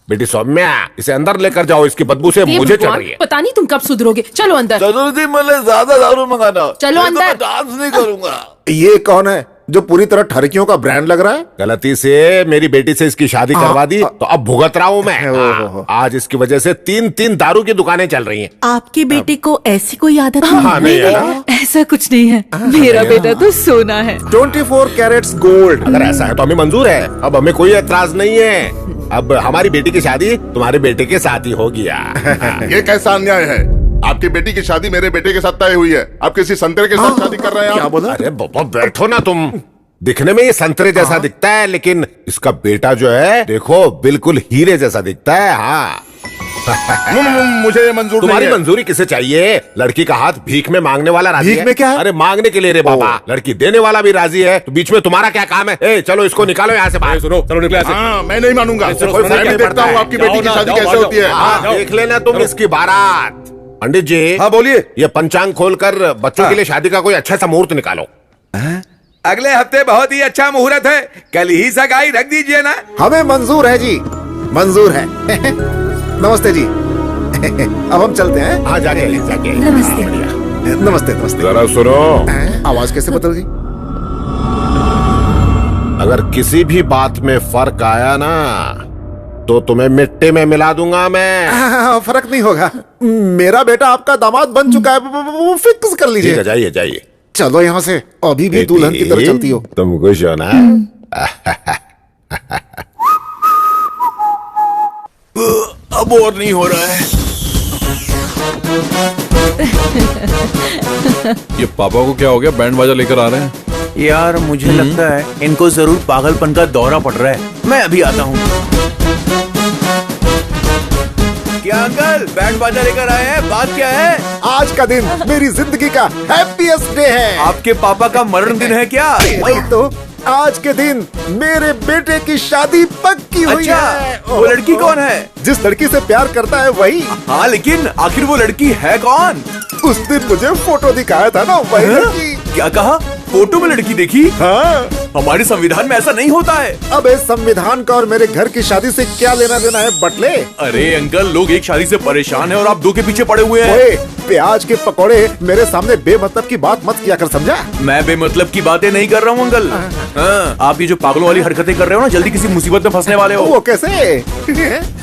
बेटी सौम्या, इसे अंदर लेकर जाओ, इसकी बदबू से मुझे चढ़ रही है। पता नहीं तुम कब सुधरोगे। चलो अंदर। जरूरत ही मतलब ज्यादा दारू मंगाना। चलो अंदर। डांस नहीं करूंगा। ये कौन है? जो पूरी तरह ठरकियों का ब्रांड लग रहा है। गलती से मेरी बेटी से इसकी शादी करवा दी तो अब भुगत रहा हूँ मैं। आज इसकी वजह से 3-3 दारू की दुकानें चल रही हैं। आपके बेटे को ऐसी कोई आदत हाँ, नहीं है ना? ऐसा कुछ नहीं है, मेरा बेटा तो सोना है। 24 कैरेट्स गोल्ड। अगर ऐसा है तो हमें मंजूर है, अब हमें कोई एतराज नहीं है। अब हमारी बेटी की शादी तुम्हारे बेटे के साथ ही हो गया। ये कैसा अन्याय है? आपकी बेटी की शादी मेरे बेटे के साथ तय हुई है, आप किसी संतरे के साथ शादी कर रहे हैं। क्या बोला? अरे बाबा बैठो ना तुम। दिखने में ये संतरे जैसा दिखता है, लेकिन इसका बेटा जो है देखो बिल्कुल हीरे जैसा दिखता है। हाँ मुझे ये मंजूर तुम्हारी नहीं है। मंजूरी किसे चाहिए? लड़की का हाथ भीख में मांगने वाला राजी भीख है। में क्या है? अरे मांगने के लिए रे बाबा, लड़की देने वाला भी राजी है, तो बीच में तुम्हारा क्या काम है? ए चलो इसको निकालो यहाँ से बाहर। सुनो, चलो निकले यहाँ से। हाँ, मैं नहीं मानूंगा। इससे कोई मैं फर्क भी नहीं देखता पड़ता हूँ है। आपकी बेटी की जाओ ना, शादी जाओ, कैसे जाओ। होती है। हाँ, देख लेना तुम इसकी बारात। पंडित जी, हाँ बोलिए। ये पंचांग खोलकर बच्चों के लिए शादी का कोई अच्छा सा मुहूर्त निकालो। अगले हफ्ते बहुत ही अच्छा मुहूर्त है, कल ही सगाई रख दीजिए ना। हमें मंजूर है जी, मंजूर है। नमस्ते जी। अब हम चलते हैं। हाँ जाके नमस्ते। नमस्ते नमस्ते। जरा सुनो, आवाज कैसे बदल गई? अगर किसी भी बात में फर्क आया ना तो तुम्हें मिट्टी में मिला दूंगा मैं। फर्क नहीं होगा, मेरा बेटा आपका दामाद बन चुका है, वो फिक्स कर ठीक लीजिए। है, जाइए जाइए। चलो यहाँ से, अभी भी दुल्हन की तरह चलती हो। तुम खुश हो ना? अब और नहीं हो रहा है। ये पापा को क्या हो गया, बैंड बाजा लेकर आ रहे हैं? यार मुझे लगता है इनको जरूर पागलपन का दौरा पड़ रहा है। मैं अभी आता हूँ। क्या अंकल, बैंड बाजा लेकर आए हैं? बात क्या है? आज का दिन मेरी जिंदगी का हैप्पीएस्ट डे है। आपके पापा का मरण दिन है क्या? वही तो, आज के दिन मेरे बेटे की शादी पक्की हुई अच्छा, है। वो लड़की कौन है? जिस लड़की से प्यार करता है वही। हाँ, लेकिन आखिर वो लड़की है कौन? उस दिन मुझे फोटो दिखाया था ना, वही लड़की। क्या कहा? फोटो में लड़की देखी? हाँ। हमारे संविधान में ऐसा नहीं होता है। अब इस संविधान का और मेरे घर की शादी से क्या लेना देना है बटले? अरे अंकल, लोग एक शादी से परेशान हैं और आप दो के पीछे पड़े हुए हैं। ओए, प्याज के पकौड़े मेरे सामने बेमतलब की बात मत किया कर, समझा? मैं बेमतलब की बातें नहीं कर रहा हूँ अंकल। हाँ, आप ये जो पागलों वाली हरकतें कर रहे हो ना, जल्दी किसी मुसीबत में फंसने वाले हो। वो कैसे?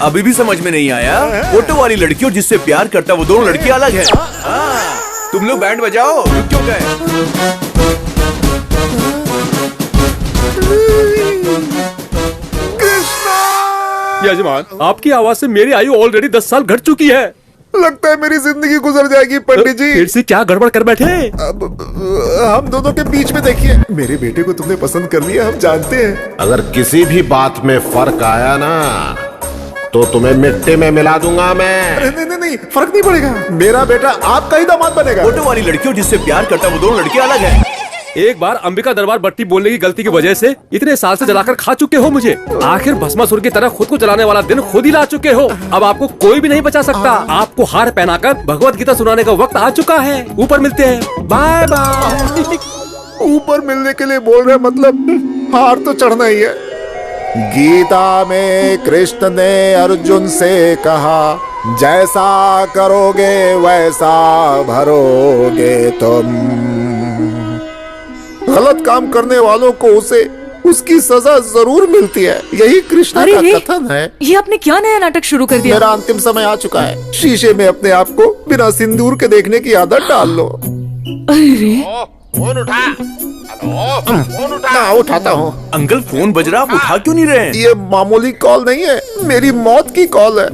अभी भी समझ में नहीं आया? फोटो वाली लड़की और जिससे प्यार करता है वो दोनों लड़की अलग है। हाँ, तुम लोग बैंड बजाओ, रुक क्यों गए? यजमान, आपकी आवाज से मेरी आयु ऑलरेडी 10 साल घट चुकी है। लगता है मेरी जिंदगी गुजर जाएगी पंडित जी। फिर से क्या गड़बड़ कर बैठे? अब हम दोनों के बीच में देखिए, मेरे बेटे को तुमने पसंद कर लिया, हम जानते हैं। अगर किसी भी बात में फर्क आया ना तो तुम्हें मिट्टी में मिला दूंगा मैं। अरे नहीं नहीं नहीं, फर्क नहीं पड़ेगा, मेरा बेटा आपका ही दामाद बनेगा। फोटो वाली लड़की और जिससे प्यार करता है वो दोनों लड़की अलग है। एक बार अंबिका दरबार बट्टी बोलने की गलती की वजह से इतने साल से जलाकर खा चुके हो मुझे। आखिर भस्मासुर की तरह खुद को जलाने वाला दिन खुद ही ला चुके हो। अब आपको कोई भी नहीं बचा सकता। आपको हार पहनाकर भगवत गीता सुनाने का वक्त आ चुका है। ऊपर मिलते हैं, बाय बाय। ऊपर मिलने के लिए बोल रहे, मतलब हार तो चढ़ना ही है। गीता में कृष्ण ने अर्जुन से कहा, जैसा करोगे वैसा भरोगे तुम। गलत काम करने वालों को उसे उसकी सजा जरूर मिलती है, यही कृष्ण का कथन है। ये आपने क्या नया नाटक शुरू कर दिया? मेरा अंतिम समय आ चुका है। शीशे में अपने आप को बिना सिंदूर के देखने की आदत डाल लो। अरे फोन उठा। हेलो, फोन उठा। ना उठाता हूँ। अंकल फोन बज रहा, आप उठा क्यों नहीं रहे? ये मामूली कॉल नहीं है, मेरी मौत की कॉल है।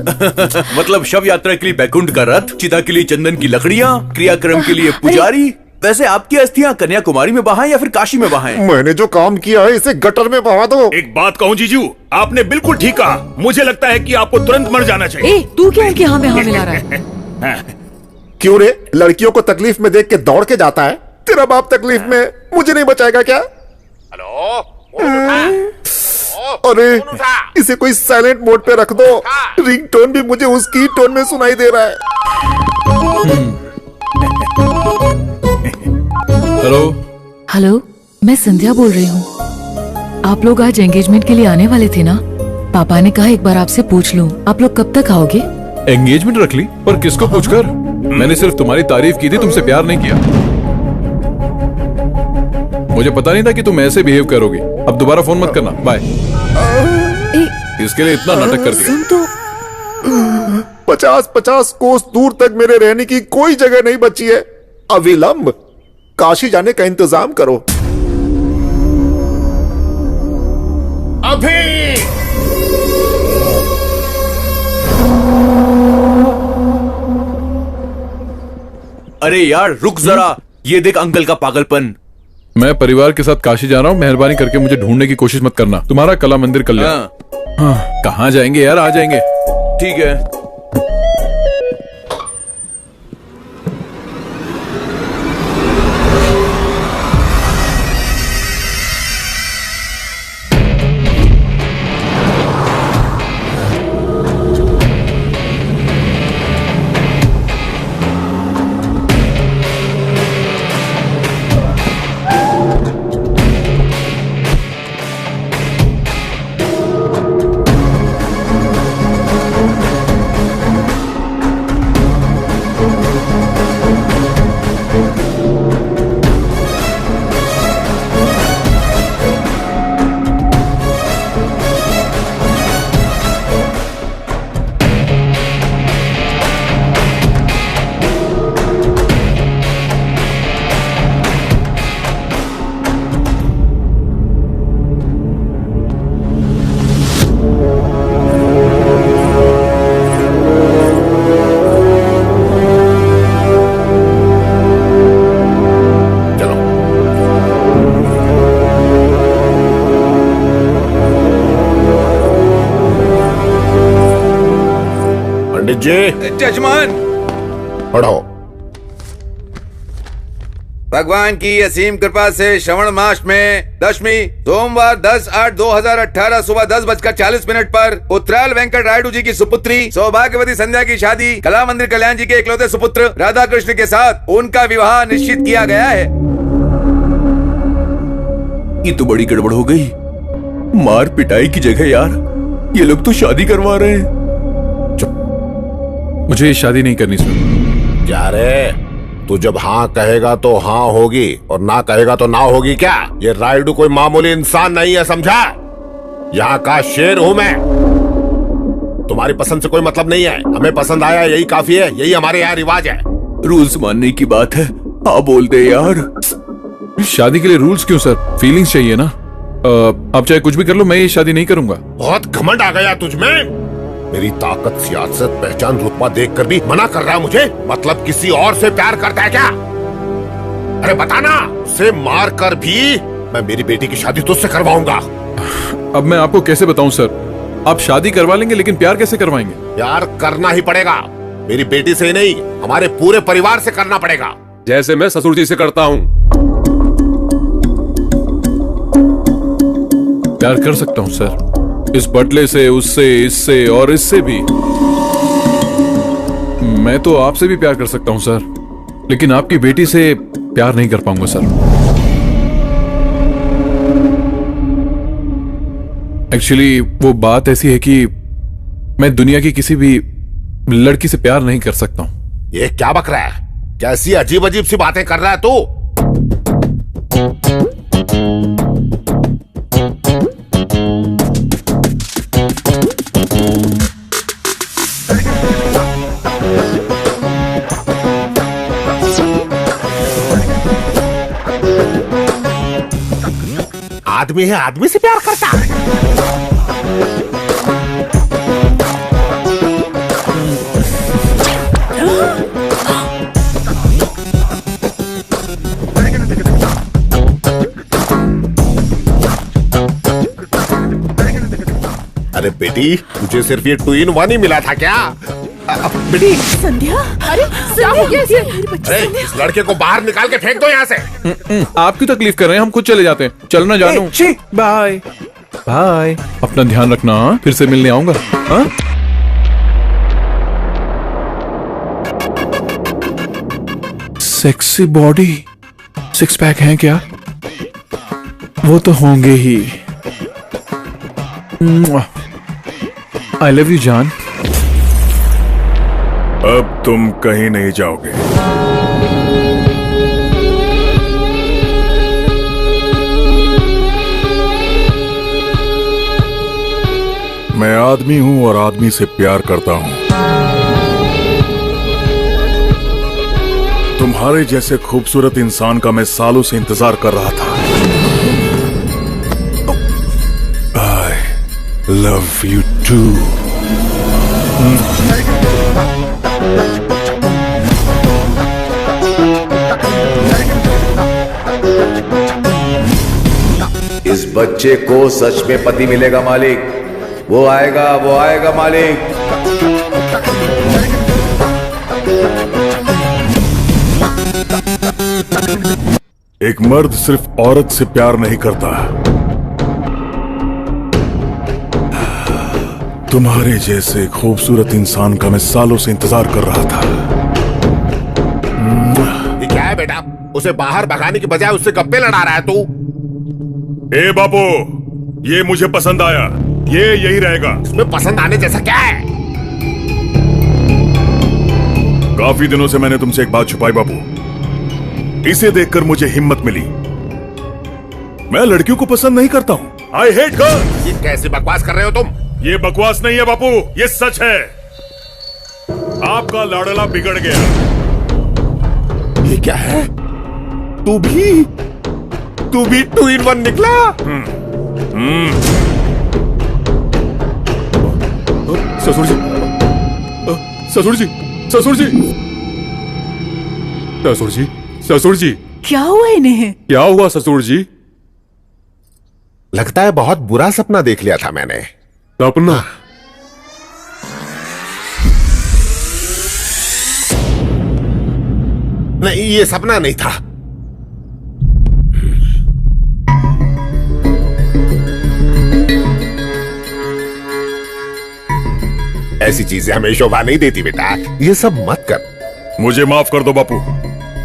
मतलब शव यात्रा के लिए बैकुंठ का रथ, चिता के लिए चंदन की लकड़ियाँ, क्रियाक्रम के लिए पुजारी। वैसे आपकी अस्थियां कन्याकुमारी में बहाएं या फिर काशी में बहाएं? मैंने जो काम किया है इसे गटर में बहा दो। एक बात कहूँ जीजू, आपने बिल्कुल ठीक कहा। मुझे लगता है कि आपको तुरंत मर जाना चाहिए। ए, तू क्या इनके हाँ में हाँ मिला रहा है? क्यों रे, लड़कियों को तकलीफ में देख के दौड़ के जाता है? तेरा बाप तकलीफ में मुझे नहीं बचाएगा क्या? हेलो, फोन उठा। अरे इसे कोई साइलेंट मोड पे रख दो, रिंगटोन भी मुझे उसकी टोन में सुनाई दे रहा है। हेलो हेलो, मैं संध्या बोल रही हूँ। आप लोग आज एंगेजमेंट के लिए आने वाले थे ना? पापा ने कहा एक बार आपसे पूछ लूं, आप लोग कब तक आओगे? एंगेजमेंट रख ली, पर किसको पूछकर? मैंने सिर्फ तुम्हारी तारीफ की थी, तुमसे प्यार नहीं किया। मुझे पता नहीं था कि तुम ऐसे बिहेव करोगी। अब दोबारा फोन मत करना, बाय। इसके लिए इतना नाटक कर दिया। सुन तो 50-50 कोस दूर तक मेरे रहने की कोई जगह नहीं बची है। अविलंब काशी जाने का इंतजाम करो। अभी अरे यार रुक जरा, ये देख अंकल का पागलपन। मैं परिवार के साथ काशी जा रहा हूँ, मेहरबानी करके मुझे ढूंढने की कोशिश मत करना। तुम्हारा कला मंदिर कल्याण। हाँ, कहाँ जाएंगे यार, आ जाएंगे। ठीक है। जी जजमान, पढ़ो। भगवान की असीम कृपा से श्रवण मास में दशमी सोमवार 10/8/2018 सुबह 10:40 पर उत्तराल वेंकट रायडू जी की सुपुत्री सौभाग्यवती संध्या की शादी कला मंदिर कल्याण जी के इकलौते सुपुत्र राधा कृष्ण के साथ उनका विवाह निश्चित किया गया है। ये तो बड़ी गड़बड़ हो गई। मार पिटाई की जगह यार ये लोग तो शादी करवा रहे हैं। मुझे ये शादी नहीं करनी सर। क्या रे, तू जब हाँ कहेगा तो हाँ होगी और ना कहेगा तो ना होगी क्या? ये रायडू कोई मामूली इंसान नहीं है, समझा? यहाँ का शेर हूँ मैं। तुम्हारी पसंद से कोई मतलब नहीं है, हमें पसंद आया यही काफी है, यही हमारे यहाँ रिवाज है। रूल्स मानने की बात है, हाँ बोल दे यार। शादी के लिए रूल्स क्यों सर, फीलिंग्स चाहिए ना। आप चाहे कुछ भी कर लो, मैं ये शादी नहीं करूंगा। बहुत घमंड आ गया तुझमें। मेरी ताकत, सियासत, पहचान, रुतबा देखकर भी मना कर रहा है मुझे? मतलब किसी और से प्यार करता है क्या? अरे बताना, उसे मार कर भी मैं मेरी बेटी की शादी तुझसे करवाऊंगा। अब मैं आपको कैसे बताऊं सर, आप शादी करवा लेंगे लेकिन प्यार कैसे करवाएंगे? प्यार करना ही पड़ेगा, मेरी बेटी से ही नहीं, हमारे पूरे परिवार से करना पड़ेगा। जैसे मैं ससुर जी से करता हूँ। प्यार कर सकता हूँ सर, इस बटले से, उससे, इससे और इससे भी। मैं तो आपसे भी प्यार कर सकता हूँ सर, लेकिन आपकी बेटी से प्यार नहीं कर पाऊंगा सर। एक्चुअली वो बात ऐसी है कि मैं दुनिया की किसी भी लड़की से प्यार नहीं कर सकता हूँ। ये क्या बक रहा है? कैसी अजीब अजीब सी बातें कर रहा है तू? आदमी है, आदमी से प्यार करता है। अरे बेटी, तुझे सिर्फ ये 2 in 1 ही मिला था क्या? बेटी संध्या, अरे क्या हो गया इसे? अरे इस लड़के को बाहर निकाल के फेंक दो यहाँ से। आप क्यों तकलीफ कर रहे हैं, हम खुद चले जाते हैं। चलना जानू, बाय बाय। अपना ध्यान रखना, हाँ? फिर से मिलने आऊंगा। हाँ? सेक्सी बॉडी, 6 पैक हैं क्या? वो तो होंगे ही। आई लव यू जान। अब तुम कहीं नहीं जाओगे। मैं आदमी हूँ और आदमी से प्यार करता हूँ। तुम्हारे जैसे खूबसूरत इंसान का मैं सालों से इंतजार कर रहा था। I love you too। इस बच्चे को सच में पति मिलेगा मालिक। वो आएगा मालिक। एक मर्द सिर्फ औरत से प्यार नहीं करता। तुम्हारे जैसे खूबसूरत इंसान का मैं सालों से इंतजार कर रहा था। ये क्या है बेटा? उसे बाहर भगाने की बजाय उससे गप्पे लड़ा रहा है तू। ए बापू, ये मुझे पसंद आया। ये यही रहेगा। इसमें पसंद आने जैसा क्या है? काफी दिनों से मैंने तुमसे एक बात छुपाई बापू। इसे देखकर मुझे हिम्मत मिली। मैं लड़कियों को पसंद नहीं करता हूँ। I hate girls. ये कैसी बकवास कर रहे हो तुम? ये बकवास नहीं है बापू, ये सच है। आपका लाडला बिगड़ गया। ये क्या है? तू भी 2 in 1 निकला। ससुर जी, ससुर जी, ससुर जी, ससुर जी, ससुर जी, क्या हुआ इन्हें? क्या हुआ ससुर जी? लगता है बहुत बुरा सपना देख लिया था मैंने। सपना? नहीं, ये सपना नहीं था। ऐसी चीजें हमें शोभा नहीं देती बेटा। ये सब मत कर। मुझे माफ कर दो बापू,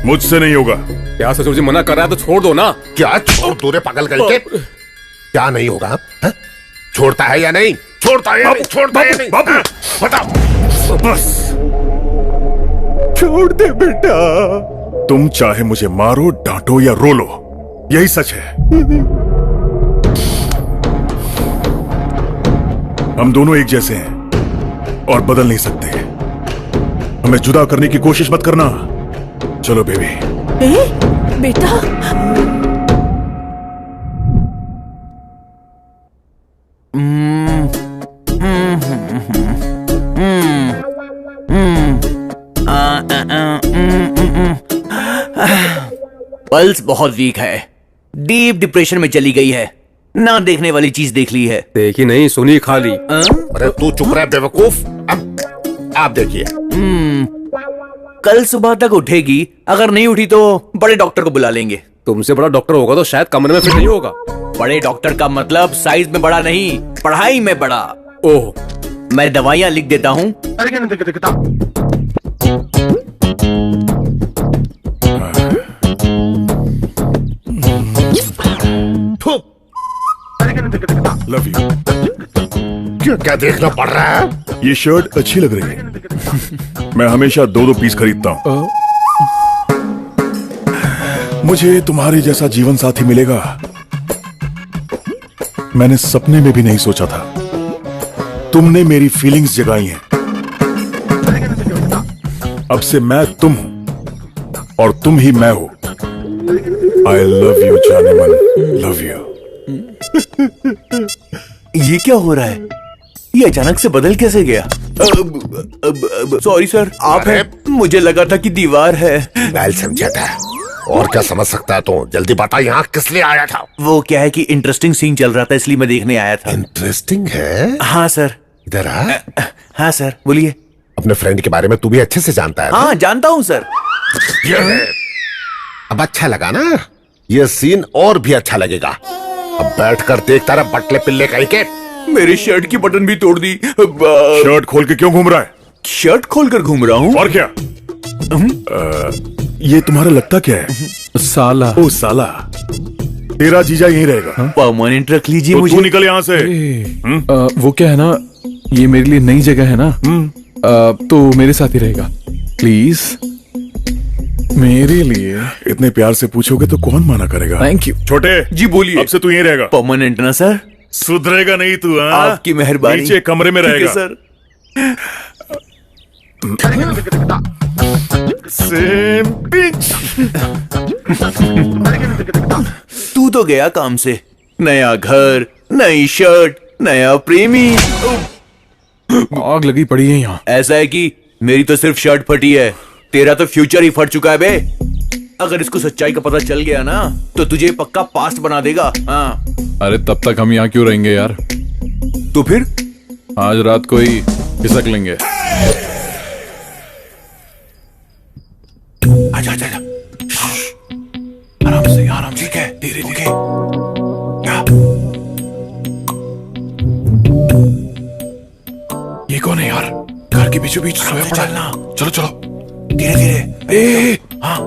मुझसे नहीं होगा। क्या ससुर जी मना कर रहा है तो छोड़ दो ना। क्या छोड़ दो रे पागल करके? क्या नहीं होगा? हा? छोड़ता है या नहीं? छोड़ता है या नहीं? छोड़ता है या नहीं? बापू, बताओ। बस छोड़ दे बेटा। तुम चाहे मुझे मारो, डांटो या रो लो, यही सच है। हम दोनों एक जैसे हैं और बदल नहीं सकते। हमें जुदा करने की कोशिश मत करना। चलो बेबी। बेटा, पल्स बहुत वीक है, डीप डिप्रेशन में चली गई है। ना देखने वाली चीज देख ली है। देखी नहीं, सुनी खाली। अरे तू चुप रह बेवकूफ। अब आप देखिए। कल सुबह तक उठेगी। अगर नहीं उठी तो बड़े डॉक्टर को बुला लेंगे। तुमसे बड़ा डॉक्टर होगा तो शायद कमरे में फिट नहीं होगा। बड़े डॉक्टर का मतलब साइज में बड़ा नहीं, पढ़ाई में बड़ा। ओह, मैं दवाइयां लिख देता हूँ। Love you. क्या क्या देखना पड़ रहा है? ये शर्ट अच्छी लग रही है। मैं हमेशा 2-2 पीस खरीदता हूँ। मुझे तुम्हारे जैसा जीवन साथी मिलेगा, मैंने सपने में भी नहीं सोचा था। तुमने मेरी फीलिंग्स जगाई हैं। अब से मैं तुम हूं और तुम ही मैं हो। आई लव यू जाने मन, लव यू। ये क्या हो रहा है? ये अचानक से बदल कैसे गया? सॉरी सर, आप हैं? मुझे लगा था कि दीवार है। बैल समझा था, और क्या समझ सकता है तू? जल्दी बता, यहाँ किस लिए आया था? वो क्या है कि इंटरेस्टिंग सीन चल रहा था, इसलिए मैं देखने आया था। इंटरेस्टिंग है? हाँ सर। इधर आ। हाँ सर, बोलिए। अपने फ्रेंड के बारे में तू भी अच्छे से जानता है? हाँ, जानता हूँ सर। ये है। अब अच्छा लगा ना? ये सीन और भी अच्छा लगेगा। अब बैठकर देखता रहा बटले पिल्ले कहीं के। मेरी शर्ट की बटन भी तोड़ दी। शर्ट खोल के क्यों घूम रहा है? शर्ट खोलकर घूम रहा हूँ। और क्या? ये तुम्हारा लगता क्या है? साला। ओ साला, तेरा जीजा यहीं रहेगा। परमानेंट रख लीजिए तो मुझे। तू निकल यहाँ से। वो क्या है ना, ये मेरे लिए नई जगह है ना, तो मेरे साथ ही रहेगा प्लीज, मेरे लिए। इतने प्यार से पूछोगे तो कौन माना करेगा? Thank you. छोटे जी बोलिए। अब से तू यहीं रहेगा। परमानेंट ना सर? सुधरेगा नहीं तू? हाँ, आपकी मेहरबानी। नीचे कमरे में ठीक है, रहेगा सर। Same pitch. तू तो गया काम से। नया घर, नई शर्ट, नया प्रेमी। आग लगी पड़ी है यहाँ। ऐसा है कि मेरी तो सिर्फ शर्ट फटी है, तेरा तो फ्यूचर ही फट चुका है बे। अगर इसको सच्चाई का पता चल गया ना तो तुझे पक्का पास्ट बना देगा। हाँ। अरे तब तक हम यहाँ क्यों रहेंगे यार? तो फिर आज रात को ही खिसक लेंगे। आजा आजा आजा। आराम से, आराम से। ठीक है, धीरे धीरे। ये कौन है यार? घर के बीचों बीच सोया पड़ा है। चलो चलो, धीरे धीरे। ए, हाँ।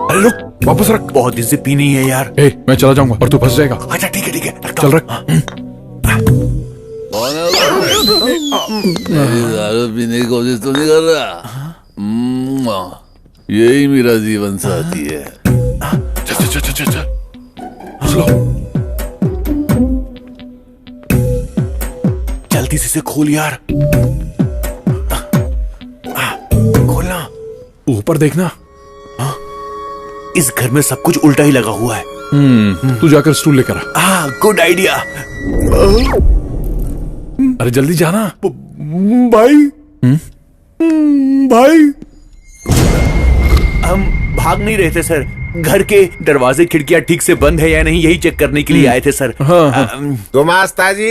अरे रुक, वापस रख। बहुत दिन से पी नहीं है यार। ए, मैं चला जाऊंगा और तू फंस जाएगा। अच्छा ठीक है ठीक है, चल रख। दारू पीने की कोशिश तो नहीं कर रहा? यही मेरा जीवन साथी है। चल चल चल चल चल। चलो। जल्दी से खोल यार। खोलना। ऊपर देखना। इस घर में सब कुछ उल्टा ही लगा हुआ है। तू जाकर स्टूल लेकर आ। Good idea. अरे जल्दी जाना। भाई। भाई, हम भाग नहीं रहे थे सर। घर के दरवाजे खिड़कियां ठीक से बंद है या नहीं यही चेक करने के लिए आए थे सर। गुमास्ता जी,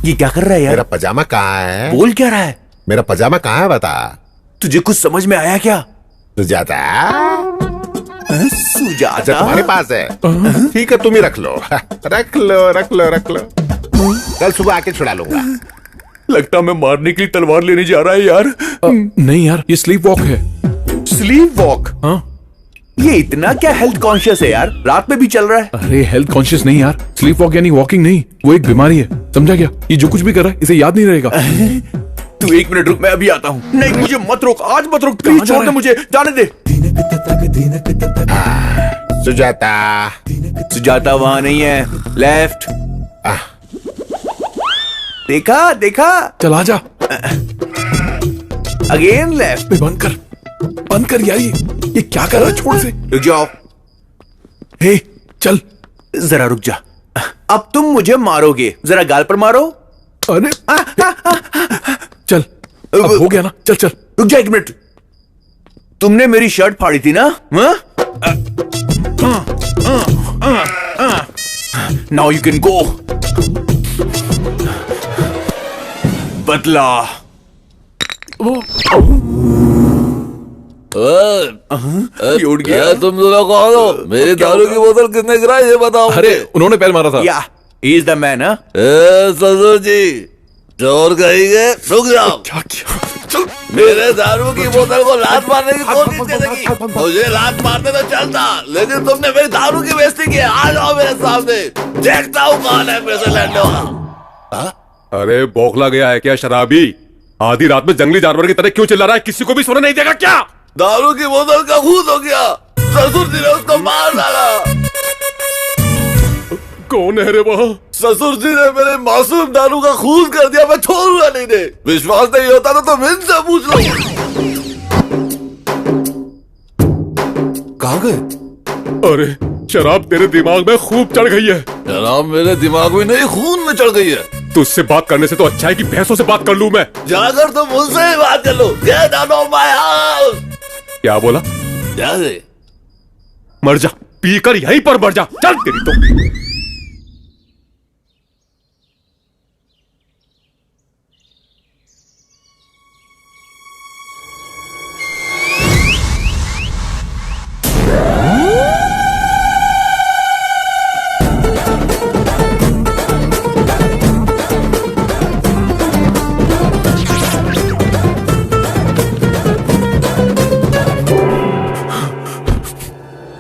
ये क्या कर रहा है यार? मेरा पजामा कहाँ है? बोल क्या रहा है? मेरा पजामा कहाँ है बता। तुझे कुछ समझ में आया क्या? सुजाता? सुजाता? अच्छा तुम्हारे पास है? ठीक है, तुम ही रख लो। रख लो रख लो रख लो, कल सुबह आके छुड़ा लूंगा। लगता मैं मारने के लिए तलवार लेने जा रहा है यार। नहीं यार, ये स्लीप वॉक है। Sleep walk? हाँ। ये इतना क्या हेल्थ कॉन्शियस है यार? रात में भी चल रहा है। अरे हेल्थ कॉन्शियस नहीं यार, स्लीप वॉक यानी वॉकिंग नहीं, वो एक बीमारी है, समझा क्या? ये जो कुछ भी कर रहा है इसे याद नहीं रहेगा। तू 1 मिनट रुक, मैं अभी आता हूँ। नहीं मुझे मत रोक, आज मत रोक, प्लीज छोड़ दे मुझे, जाने दे। सुजाता? सुजाता वहां नहीं है, लेफ्ट। देखा देखा? चल आजा। Again left. बंद कर यार, ये क्या कर रहा है? छोड़ से। रुक जाओ। हे चल। जरा रुक जा। अब तुम मुझे मारोगे, जरा गाल पर मारो। अरे चल, अब हो गया ना, चल चल। रुक जा 1 मिनट। तुमने मेरी शर्ट फाड़ी थी ना? Now you can go. बदला। उड़ गया। तुम दोनों कौन हो? मेरी दारू की बोतल किसने गिराई ये बताओ। अरे उन्होंने पैर मारा था। या ही इज द मैन। ससुर जी, चोर कहेंगे, रुक जाओ। क्या किया? चल। मेरे दारू की बोतल को लात मारने की कोशिश करेगी। मुझे लात मारने तो चलता, लेकिन तुमने मेरी दारू की बेइज्जती की। आ जाओ मेरे सामने, देखता हूँ कौन है पैसे लड़ने वाला। अरे बौखला गया है क्या शराबी? आधी रात में जंगली जानवर की तरह क्यों चिल्ला रहा है? किसी को भी सोने नहीं देगा क्या? दारू की बोतल का खून हो गया, ससुर जी ने उसको मार डाला। कौन है रे वहाँ? ससुर जी ने मेरे मासूम दारू का खून कर दिया, मैं छोड़ूंगा नहीं दे। विश्वास नहीं होता तो तुम इनसे पूछ लो। कहाँ गए? अरे शराब तेरे दिमाग में खूब चढ़ गई है। शराब मेरे दिमाग में नहीं, खून में चढ़ गई है। तुझसे बात करने से तो अच्छा है कि भैंसों से बात कर लूं मैं। जाकर तुम मुझसे ही बात कर लो। Get out of my house! क्या बोला? जा दे। मर जा, पीकर यहीं पर मर जा। चल तेरी तो।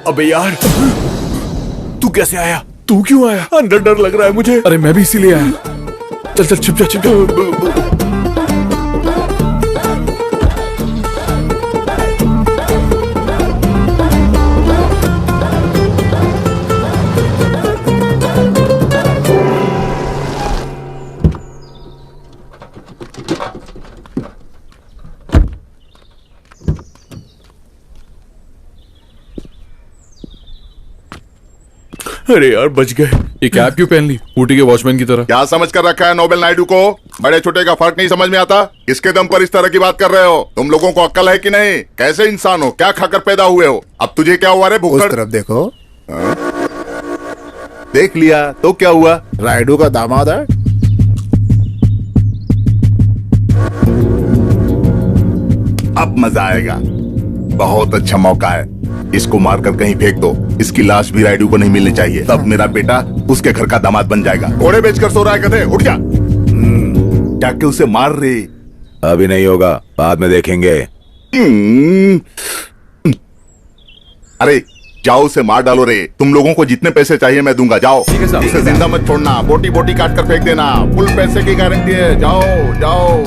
अबे यार, तू कैसे आया? तू क्यों आया? अंदर डर लग रहा है मुझे। अरे मैं भी इसीलिए आया। चल चल, छिप जा छिप जा। अरे यार बच गए। ये कैप क्यों पहन ली ऊटी के वॉचमैन की तरह? क्या समझ कर रखा है नोबेल नायडू को? बड़े छोटे का फर्क नहीं समझ में आता? किसके दम पर इस तरह की बात कर रहे हो? तुम लोगों को अक्ल है कि नहीं? कैसे इंसान हो? क्या खाकर पैदा हुए हो? अब तुझे क्या हुआ रे उस भुक्कड़? तरफ देखो। देख लिया तो क्या हुआ? रायडू का दामाद है। अब मजा आएगा। बहुत अच्छा मौका है, इसको मारकर कहीं फेंक दो। इसकी लाश भी रायडू को नहीं मिलनी चाहिए, तब मेरा बेटा उसके घर का दामाद बन जाएगा। घोड़े बेचकर सो रहा है गधे, उठ जा। जाके उसे मार रे। अभी नहीं होगा, बाद में देखेंगे। अरे जाओ उसे मार डालो रे। तुम लोगों को जितने पैसे चाहिए मैं दूंगा, जाओ। उसे जिंदा मत छोड़ना, बोटी बोटी काट कर फेंक देना। फुल पैसे की गारंटी है, जाओ जाओ।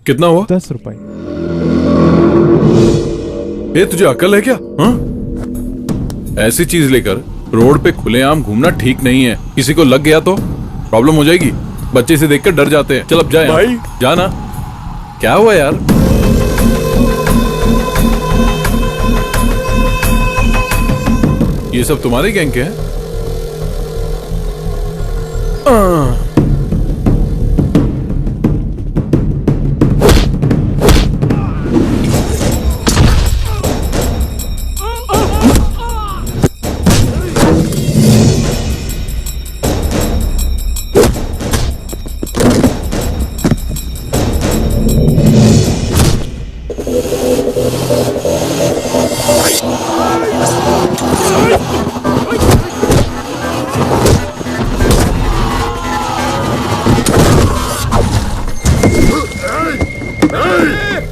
कितना हुआ? 10 रुपए। ये तुझे अकल है क्या? हाँ? ऐसी चीज लेकर रोड पे खुलेआम घूमना ठीक नहीं है। किसी को लग गया तो प्रॉब्लम हो जाएगी। बच्चे से देखकर डर जाते हैं। चल अब जाए भाई। जाना। क्या हुआ यार? ये सब तुम्हारे गैंग के हैं?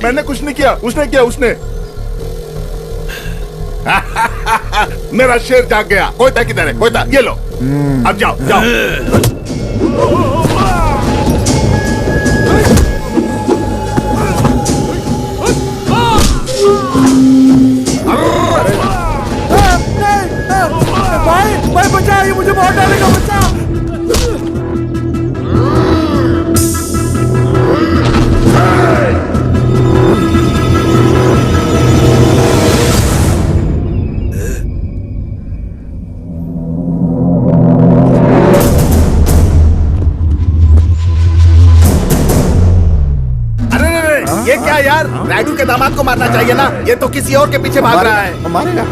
मैंने कुछ नहीं किया, उसने किया, उसने। मेरा शेर जाग गया। कोयता किधर है? कोयता ये लो। अब जाओ जाओ। भाई बचा, ये मुझे मार डालेगा, बचा। ये क्या यार? रायडू के दामाद को मारना चाहिए ना। ये तो किसी और के पीछे भाग रहा है। मारेगा।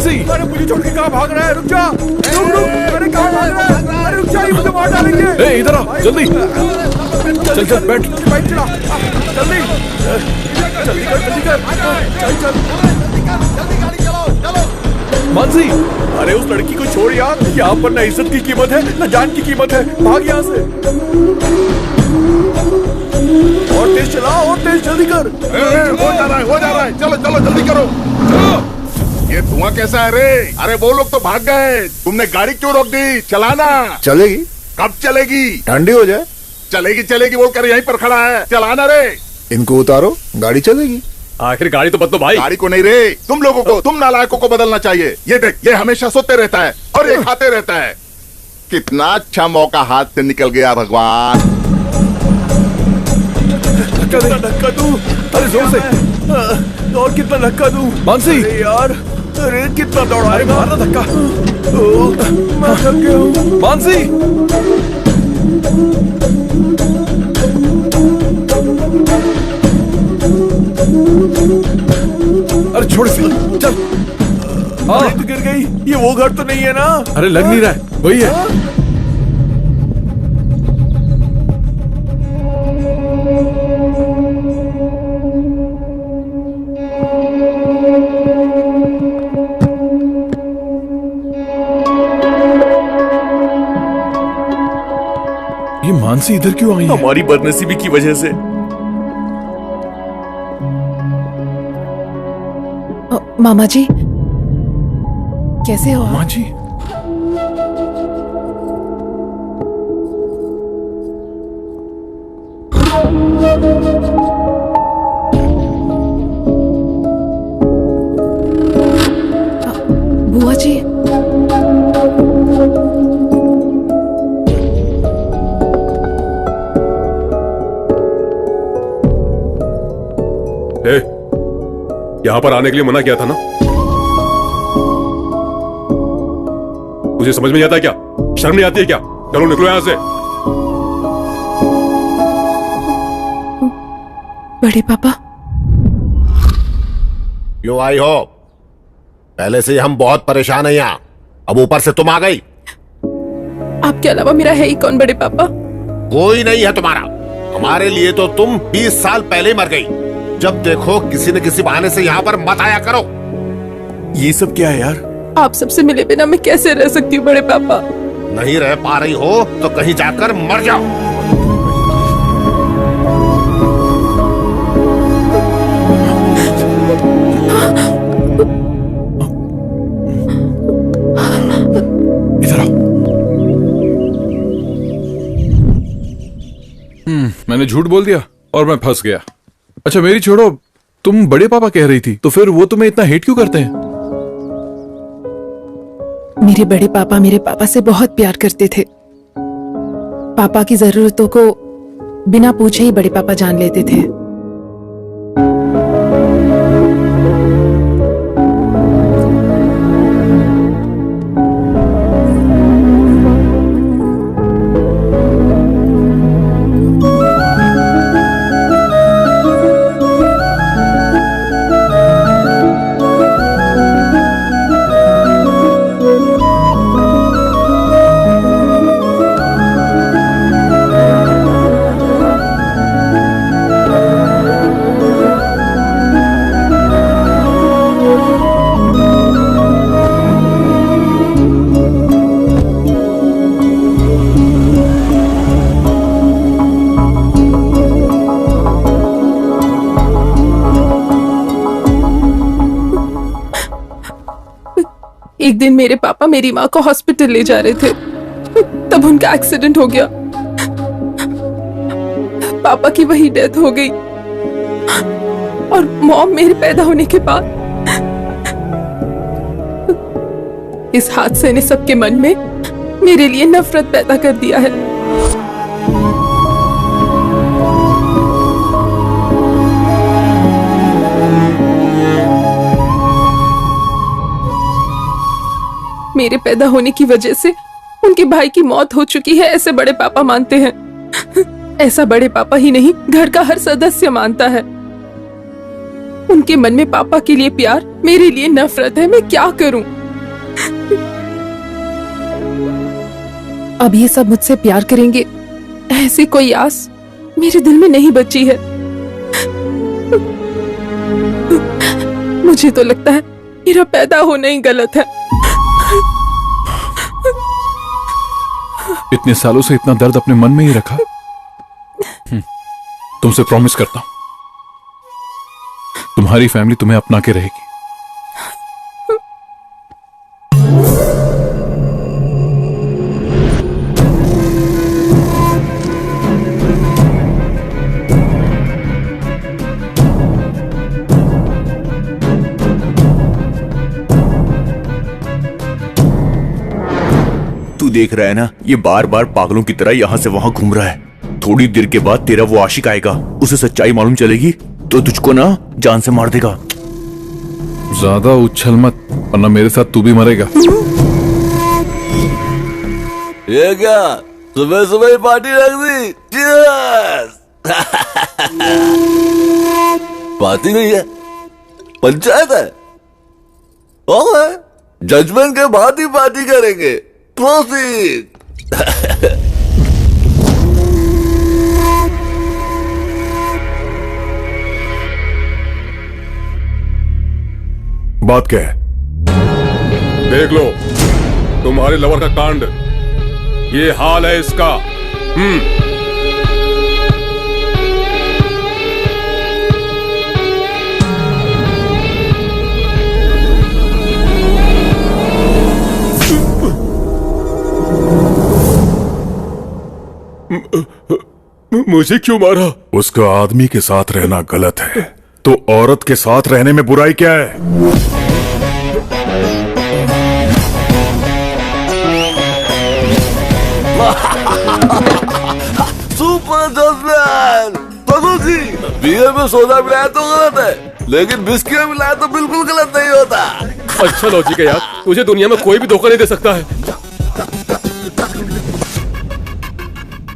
अरे मुझे छोड़ के कहाँ भाग रहा है? रुक जा, रुक रुक। अरे कहाँ भाग रहा है? अरे रुक जा, ये मुझे मार डालेंगे। ए, इधर आ, जल्दी। चल चल बैठ। बाइक चला, जल्दी जल्दी कर, जल्दी कर। चल चल मानसी। अरे उस लड़की को छोड़ यार। यहाँ पर न इज्जत की कीमत है न जान की कीमत है। भाग यहाँ से। और तेज चला, और तेज, जल्दी कर। हो जा रहा है, हो जा रहा है। चलो चलो जल्दी करो। ये धुआं कैसा है रे? अरे वो लोग तो भाग गए, तुमने गाड़ी क्यों रोक दी? चलाना। चलेगी। कब चलेगी? ठंडी हो जाए। चलेगी चलेगी बोलकर यहीं पर खड़ा है। चलाना रे। इनको उतारो, गाड़ी चलेगी। आखिर गाड़ी तो बदलो भाई। गाड़ी को नहीं रे, तुम लोगों को, तुम नालायकों को बदलना चाहिए। ये देख, ये हमेशा सोते रहता है और ये खाते रहता है। कितना अच्छा मौका हाथ से निकल गया भगवान। धक्का दूं। अरे जोर से। और कितना धक्का दूं? मानसी। अरे यार, अरे कितना दौड़ाएगा? मारना धक्का। मैं थक गया हूँ। मानसी। छोड़ इसे, चल। अरे तो गिर गई। ये वो घर तो नहीं है ना? अरे लग नहीं रहा है, वही है। ये मानसी इधर क्यों आई है? हमारी बदनसीबी की वजह से। मामा जी कैसे हो? माँ जी बुआ जी यहाँ पर आने के लिए मना किया था ना? मुझे समझ में नहीं आता क्या? शर्म नहीं आती है क्या? चलो निकलो यहाँ से। बड़े पापा क्यों आई हो? पहले से ही हम बहुत परेशान हैं यहाँ, अब ऊपर से तुम आ गई। आपके अलावा मेरा है ही कौन बड़े पापा? कोई नहीं है तुम्हारा। हमारे लिए तो तुम 20 साल पहले ही मर गई। जब देखो किसी न किसी बहाने से यहाँ पर मत आया करो। ये सब क्या है यार? आप सबसे मिले बिना मैं कैसे रह सकती हूँ बड़े पापा? नहीं रह पा रही हो तो कहीं जाकर मर जाओ। इधर आओ। मैंने झूठ बोल दिया और मैं फंस गया। अच्छा मेरी छोड़ो, तुम बड़े पापा कह रही थी, तो फिर वो तुम्हें इतना हेट क्यों करते हैं? मेरे बड़े पापा मेरे पापा से बहुत प्यार करते थे। पापा की जरूरतों को बिना पूछे ही बड़े पापा जान लेते थे। एक दिन मेरे पापा मेरी माँ को हॉस्पिटल ले जा रहे थे, तब उनका एक्सीडेंट हो गया। पापा की वही डेथ हो गई और मॉम मेरे पैदा होने के बाद इस हादसे ने सबके मन में मेरे लिए नफरत पैदा कर दिया है। मेरे पैदा होने की वजह से उनके भाई की मौत हो चुकी है, ऐसे बड़े पापा मानते हैं। ऐसा बड़े पापा ही नहीं, घर का हर सदस्य मानता है। उनके मन में पापा के लिए प्यार, मेरे लिए नफरत है। मैं क्या करूं? अब ये सब मुझसे प्यार करेंगे, ऐसी कोई आस मेरे दिल में नहीं बची है। मुझे तो लगता है मेरा पैदा होना ही गलत है। इतने सालों से इतना दर्द अपने मन में ही रखा। तुमसे प्रॉमिस करता हूं, तुम्हारी फैमिली तुम्हें अपना के रहेगी। तू देख रहा है ना, ये बार बार पागलों की तरह यहाँ से वहां घूम रहा है। थोड़ी देर के बाद तेरा वो आशिक आएगा, उसे सच्चाई मालूम चलेगी तो तुझको ना जान से मार देगा। ज्यादा उछल मत, वरना मेरे साथ तू भी मरेगा। ये क्या सुबह सुबह पार्टी रख दी? Cheers! पार्टी नहीं है, पंचायत है। जजमेंट के बाद ही पार्टी करेंगे। प्रोसीड। बात क्या है? देख लो तुम्हारे लवर का कांड, ये हाल है इसका। मुझे क्यों मारा? उसका आदमी के साथ रहना गलत है, तो औरत के साथ रहने में बुराई क्या है? Super judgment. प्रभु जी, बियर में सोडा मिलाया तो गलत है, लेकिन बिस्किट में मिलाया तो बिल्कुल गलत नहीं होता। अच्छा लॉजिक है यार, तुझे दुनिया में कोई भी धोखा नहीं दे सकता है।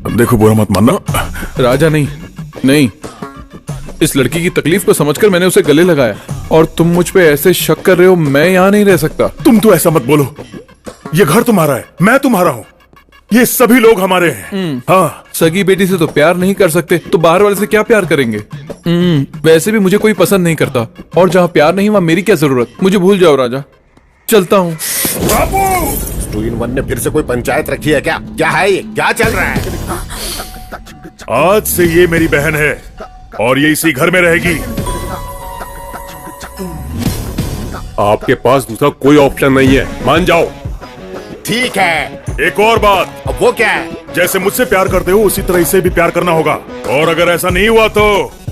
देखो बुरा मत मानना। राजा नहीं, इस लड़की की तकलीफ को समझकर मैंने उसे गले लगाया, और तुम मुझ पे ऐसे शक कर रहे हो। मैं यहाँ नहीं रह सकता। तुम तो ऐसा मत बोलो, ये घर तुम्हारा है, मैं तुम्हारा हूँ, ये सभी लोग हमारे हैं। हाँ, सगी बेटी से तो प्यार नहीं कर सकते, तो बाहर वाले से क्या प्यार करेंगे? वैसे भी मुझे कोई पसंद नहीं करता, और जहाँ प्यार नहीं वहाँ मेरी क्या जरूरत। मुझे भूल जाओ राजा, चलता हूँ। 2-in-1 ने फिर से कोई पंचायत रखी है क्या? क्या है ये? क्या चल रहा है? आज से ये मेरी बहन है और ये इसी घर में रहेगी। आपके पास दूसरा कोई ऑप्शन नहीं है, मान जाओ। ठीक है। एक और बात। अब वो क्या है? जैसे मुझसे प्यार करते हो उसी तरह इसे भी प्यार करना होगा, और अगर ऐसा नहीं हुआ तो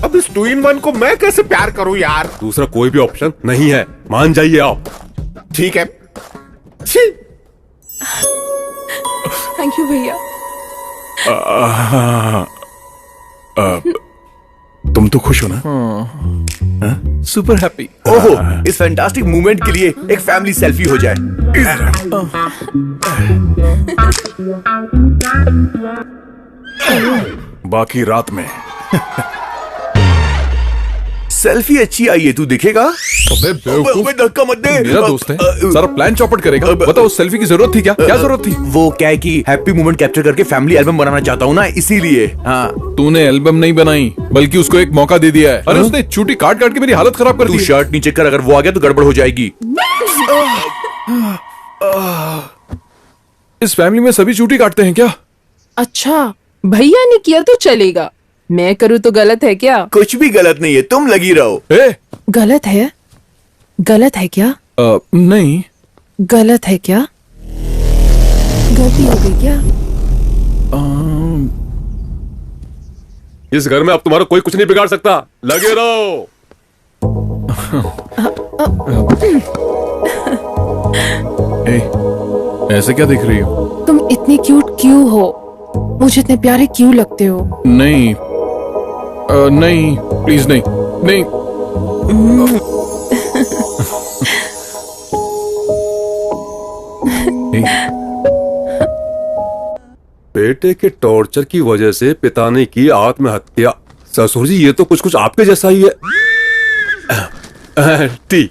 अब इस 2-in-1 को मैं कैसे प्यार करूं यार? दूसरा कोई भी ऑप्शन नहीं है, मान जाइए आप। ठीक है। थैंक यू भैया। तुम तो खुश हो ना? Super happy. ओहो, इस फैंटास्टिक मूवमेंट के लिए एक फैमिली सेल्फी हो जाए। बाकी रात में। सेल्फी अच्छी आई है, तू दिखेगा? अबे धक्का मत दे। मेरा दोस्त है, सारा प्लान चौपट करेगा। बताओ उस सेल्फी की जरूरत थी क्या? क्या जरूरत थी? वो क्या है कि हैप्पी मोमेंट कैप्चर करके फैमिली एल्बम बनाना चाहता हूँ ना, इसीलिए। हाँ, तूने एल्बम नहीं बनाई, बल्कि उसको एक मौका दे दिया है। अरे उसने चूटी काट काट के मेरी हालत खराब कर दी। तू शर्ट नीचे कर, अगर वो आ गया तो गड़बड़ हो जाएगी। इस फैमिली में सभी चूटी काटते हैं क्या? अच्छा, भैया ने किया तो चलेगा, मैं करूँ तो गलत है क्या? कुछ भी गलत नहीं है, तुम लगी रहो। गलत है? गलत है क्या? नहीं। गलत है क्या? गलती हो गई क्या? इस घर में अब तुम्हारा कोई कुछ नहीं बिगाड़ सकता, लगे रहो। ऐसे क्या देख रही हो? तुम इतने क्यूट क्यों हो? मुझे इतने प्यारे क्यों लगते हो? नहीं, नहीं, प्लीज नहीं, नहीं। बेटे के टॉर्चर की वजह से पिता ने की आत्महत्या। ससुर जी, ये तो कुछ कुछ आपके जैसा ही है। टी।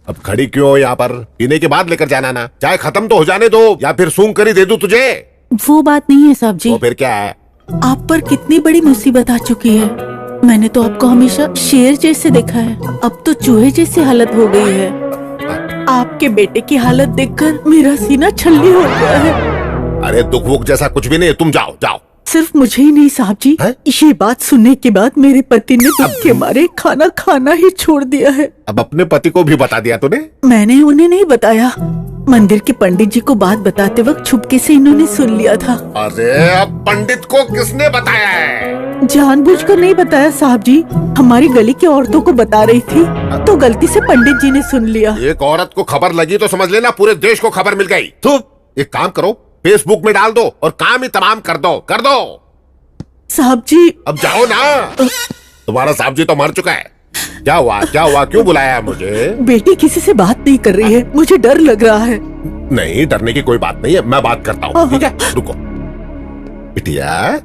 अब खड़ी क्यों हो यहाँ पर? पीने के बाद लेकर जाना ना। चाय खत्म तो हो जाने दो, या फिर सूंघ कर ही दे दूं तुझे? वो बात नहीं है साहब जी। तो फिर क्या है? आप पर कितनी बड़ी मुसीबत आ चुकी है। मैंने तो आपको हमेशा शेर जैसे देखा है, अब तो चूहे जैसी हालत हो गई है। आपके बेटे की हालत देखकर मेरा सीना छल्ली हो गया है। अरे दुख वुख जैसा कुछ भी नहीं, तुम जाओ जाओ। सिर्फ मुझे ही नहीं साहब जी, ये बात सुनने के बाद मेरे पति ने दुख के मारे खाना खाना ही छोड़ दिया है। अब अपने पति को भी बता दिया तूने? मैंने उन्हें नहीं बताया, मंदिर के पंडित जी को बात बताते वक्त छुपके से इन्होंने सुन लिया था। अरे अब पंडित को किसने बताया है? जानबूझकर नहीं बताया साहब जी, हमारी गली की औरतों को बता रही थी, तो गलती से पंडित जी ने सुन लिया। एक औरत को खबर लगी तो समझ लेना पूरे देश को खबर मिल गई। तो एक काम करो, फेसबुक में डाल दो और काम ही तमाम कर दो, कर दो। साहब जी अब जाओ ना। तुम्हारा साहब जी तो मर चुका है। क्या हुआ, क्या हुआ, क्यों बुलाया मुझे? बेटी किसी से बात नहीं कर रही है, मुझे डर लग रहा है। नहीं, डरने की कोई बात नहीं है, मैं बात करता हूँ, ठीक है? रुको बिटिया,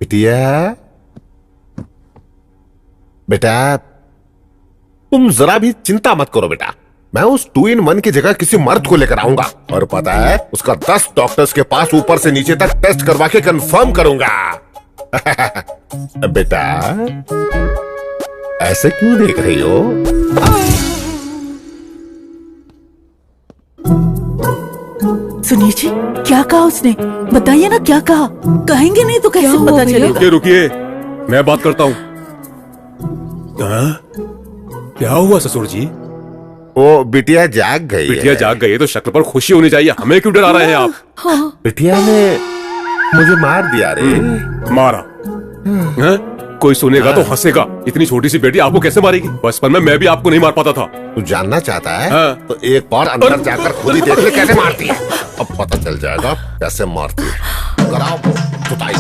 बिटिया, बेटा तुम जरा भी चिंता मत करो बेटा। मैं उस 2-in-1 की जगह किसी मर्द को लेकर आऊंगा और पता है उसका 10 डॉक्टर्स के पास ऊपर से नीचे तक टेस्ट करवा के कंफर्म करूंगा। बेटा ऐसे क्यों देख रही हो? सुनिए जी, क्या कहा उसने? बताइए ना क्या कहा। कहेंगे नहीं तो कैसे पता चलेगा? रुकिए रुकिए, मैं बात करता हूँ। क्या हुआ ससुर जी? वो बिटिया जाग गई। बिटिया जाग गई है तो शक्ल पर खुशी होनी चाहिए, हमें क्यों डरा रहे हैं आप? हाँ। बिटिया ने मुझे मार दिया रे। मारा? कोई सुनेगा तो हंसेगा। इतनी छोटी सी बेटी आपको कैसे मारेगी? बचपन में मैं भी आपको नहीं मार पाता था। तू जानना चाहता है? हाँ। तो एक बार अंदर जाकर खुद ही देख ले कैसे मारती है। अब पता चल जाएगा कैसे मारती है। कराओ सुताई।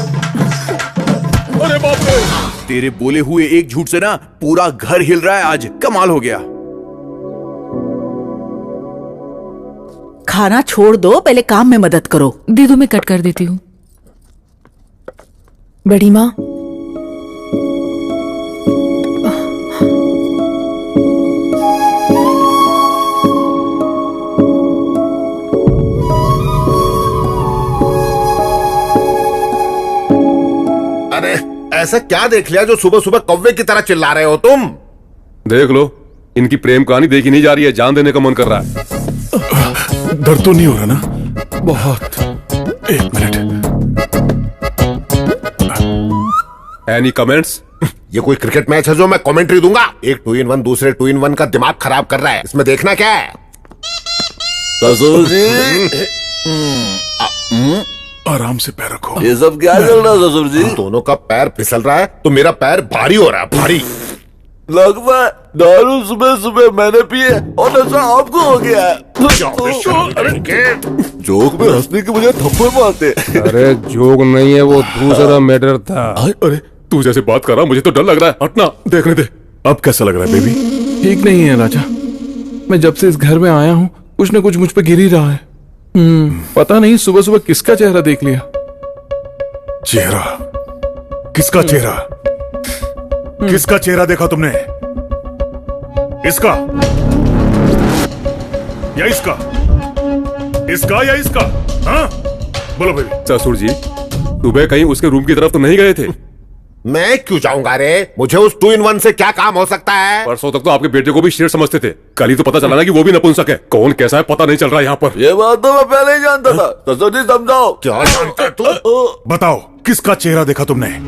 अरे बाप रे! तेरे बोले हुए एक झूठ से ना पूरा घर हिल रहा है आज। कमाल हो गया। खाना छोड़ दो, पहले काम में मदद करो। दे दो, मैं कट कर देती हूँ। बड़ी माँ, अरे ऐसा क्या देख लिया जो सुबह सुबह कौवे की तरह चिल्ला रहे हो तुम? देख लो, इनकी प्रेम कहानी देखी नहीं जा रही है। जान देने का मन कर रहा है। दर्द तो नहीं हो रहा ना? बहुत। एक मिनट। Any comments? ये कोई क्रिकेट मैच है जो मैं कमेंट्री दूंगा? एक 2-in-1 दूसरे 2-in-1 का दिमाग खराब कर रहा है। इसमें देखना क्या है? ससुर जी, आराम से पैर रखो। ये सब क्या चल रहा है ससुर जी? दोनों का पैर फिसल रहा है तो मेरा पैर भारी हो रहा है। भारी लगता है दारू सुबह सुबह मैंने पिए और नशा आपको हो गया है। जोक में हंसने की मुझे थप्पड़ मारते। अरे जोक नहीं है, वो दूसरा मैटर था। अरे तू जैसे बात कर रहा, मुझे तो डर लग रहा है। हटना, देखने दे। अब कैसा लग रहा है बेबी? ठीक नहीं है राजा। मैं जब से इस घर में आया हूँ कुछ न कुछ मुझ पे गिर ही रहा है। पता नहीं सुबह सुबह किसका चेहरा देख लिया। चेहरा? किसका चेहरा? किसका चेहरा देखा तुमने? इसका या इसका? इसका या इसका? हाँ बोलो बेबी। ससुर जी, सुबह कहीं उसके रूम की तरफ तो नहीं गए थे? मैं क्यों जाऊंगा रे? मुझे उस 2-in-1 से क्या काम हो सकता है? परसों तक तो आपके बेटे को भी शेर समझते थे। कल ही तो पता चला ना कि वो भी नपुंसक है। कौन कैसा है पता नहीं चल रहा यहाँ पर। ये बात तो मैं पहले ही जानता था। ससुर जी समझाओ। क्या जानता है तू? बताओ किसका चेहरा देखा तुमने?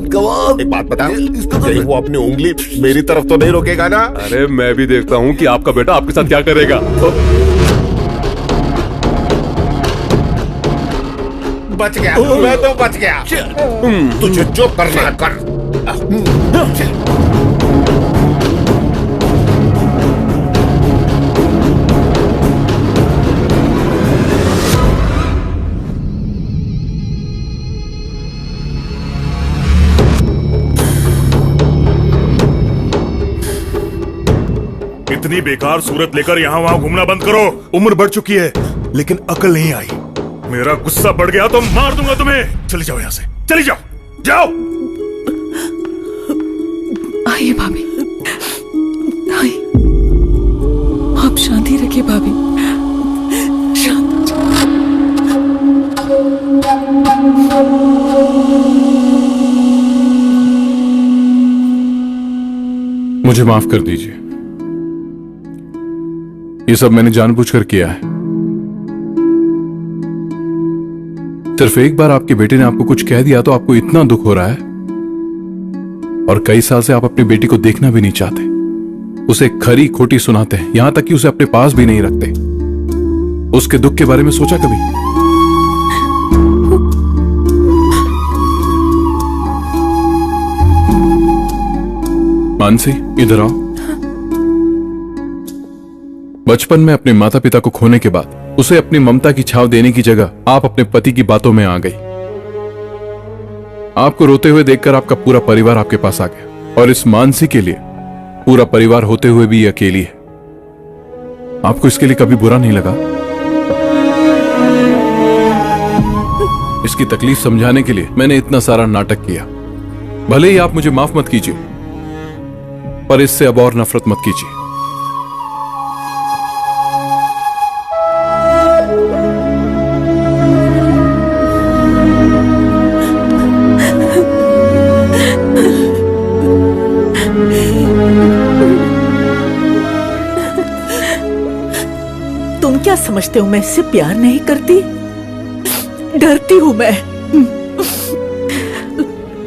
कमाल। एक बात बता, कहीं वो अपनी उंगली मेरी तरफ तो नहीं रोकेगा ना? अरे मैं भी देखता हूँ कि आपका बेटा आपके साथ क्या करेगा। बच गया, मैं तो बच गया। तुझे जो करना है कर। इतनी बेकार सूरत लेकर यहाँ वहाँ घूमना बंद करो। उम्र बढ़ चुकी है लेकिन अकल नहीं आई। मेरा गुस्सा बढ़ गया तो मार दूंगा तुम्हें। चले जाओ यहाँ से, चले जाओ, जाओ। आइए भाभी, आइए। आप शांति रखिए भाभी, शांत। मुझे माफ कर दीजिए, ये सब मैंने जानबूझकर किया है। सिर्फ एक बार आपके बेटे ने आपको कुछ कह दिया तो आपको इतना दुख हो रहा है, और कई साल से आप अपनी बेटी को देखना भी नहीं चाहते। उसे खरी खोटी सुनाते हैं, यहां तक कि उसे अपने पास भी नहीं रखते। उसके दुख के बारे में सोचा कभी? मानसी, इधर आओ। बचपन में अपने माता पिता को खोने के बाद उसे अपनी ममता की छाव देने की जगह आप अपने पति की बातों में आ गई। आपको रोते हुए देखकर आपका पूरा परिवार आपके पास आ गया, और इस मानसी के लिए पूरा परिवार होते हुए भी ये अकेली है। आपको इसके लिए कभी बुरा नहीं लगा? इसकी तकलीफ समझाने के लिए मैंने इतना सारा नाटक किया। भले ही आप मुझे माफ मत कीजिए, पर इससे अब और नफरत मत कीजिए। तुम क्या समझते हो मैं इससे प्यार नहीं करती? डरती हूँ मैं।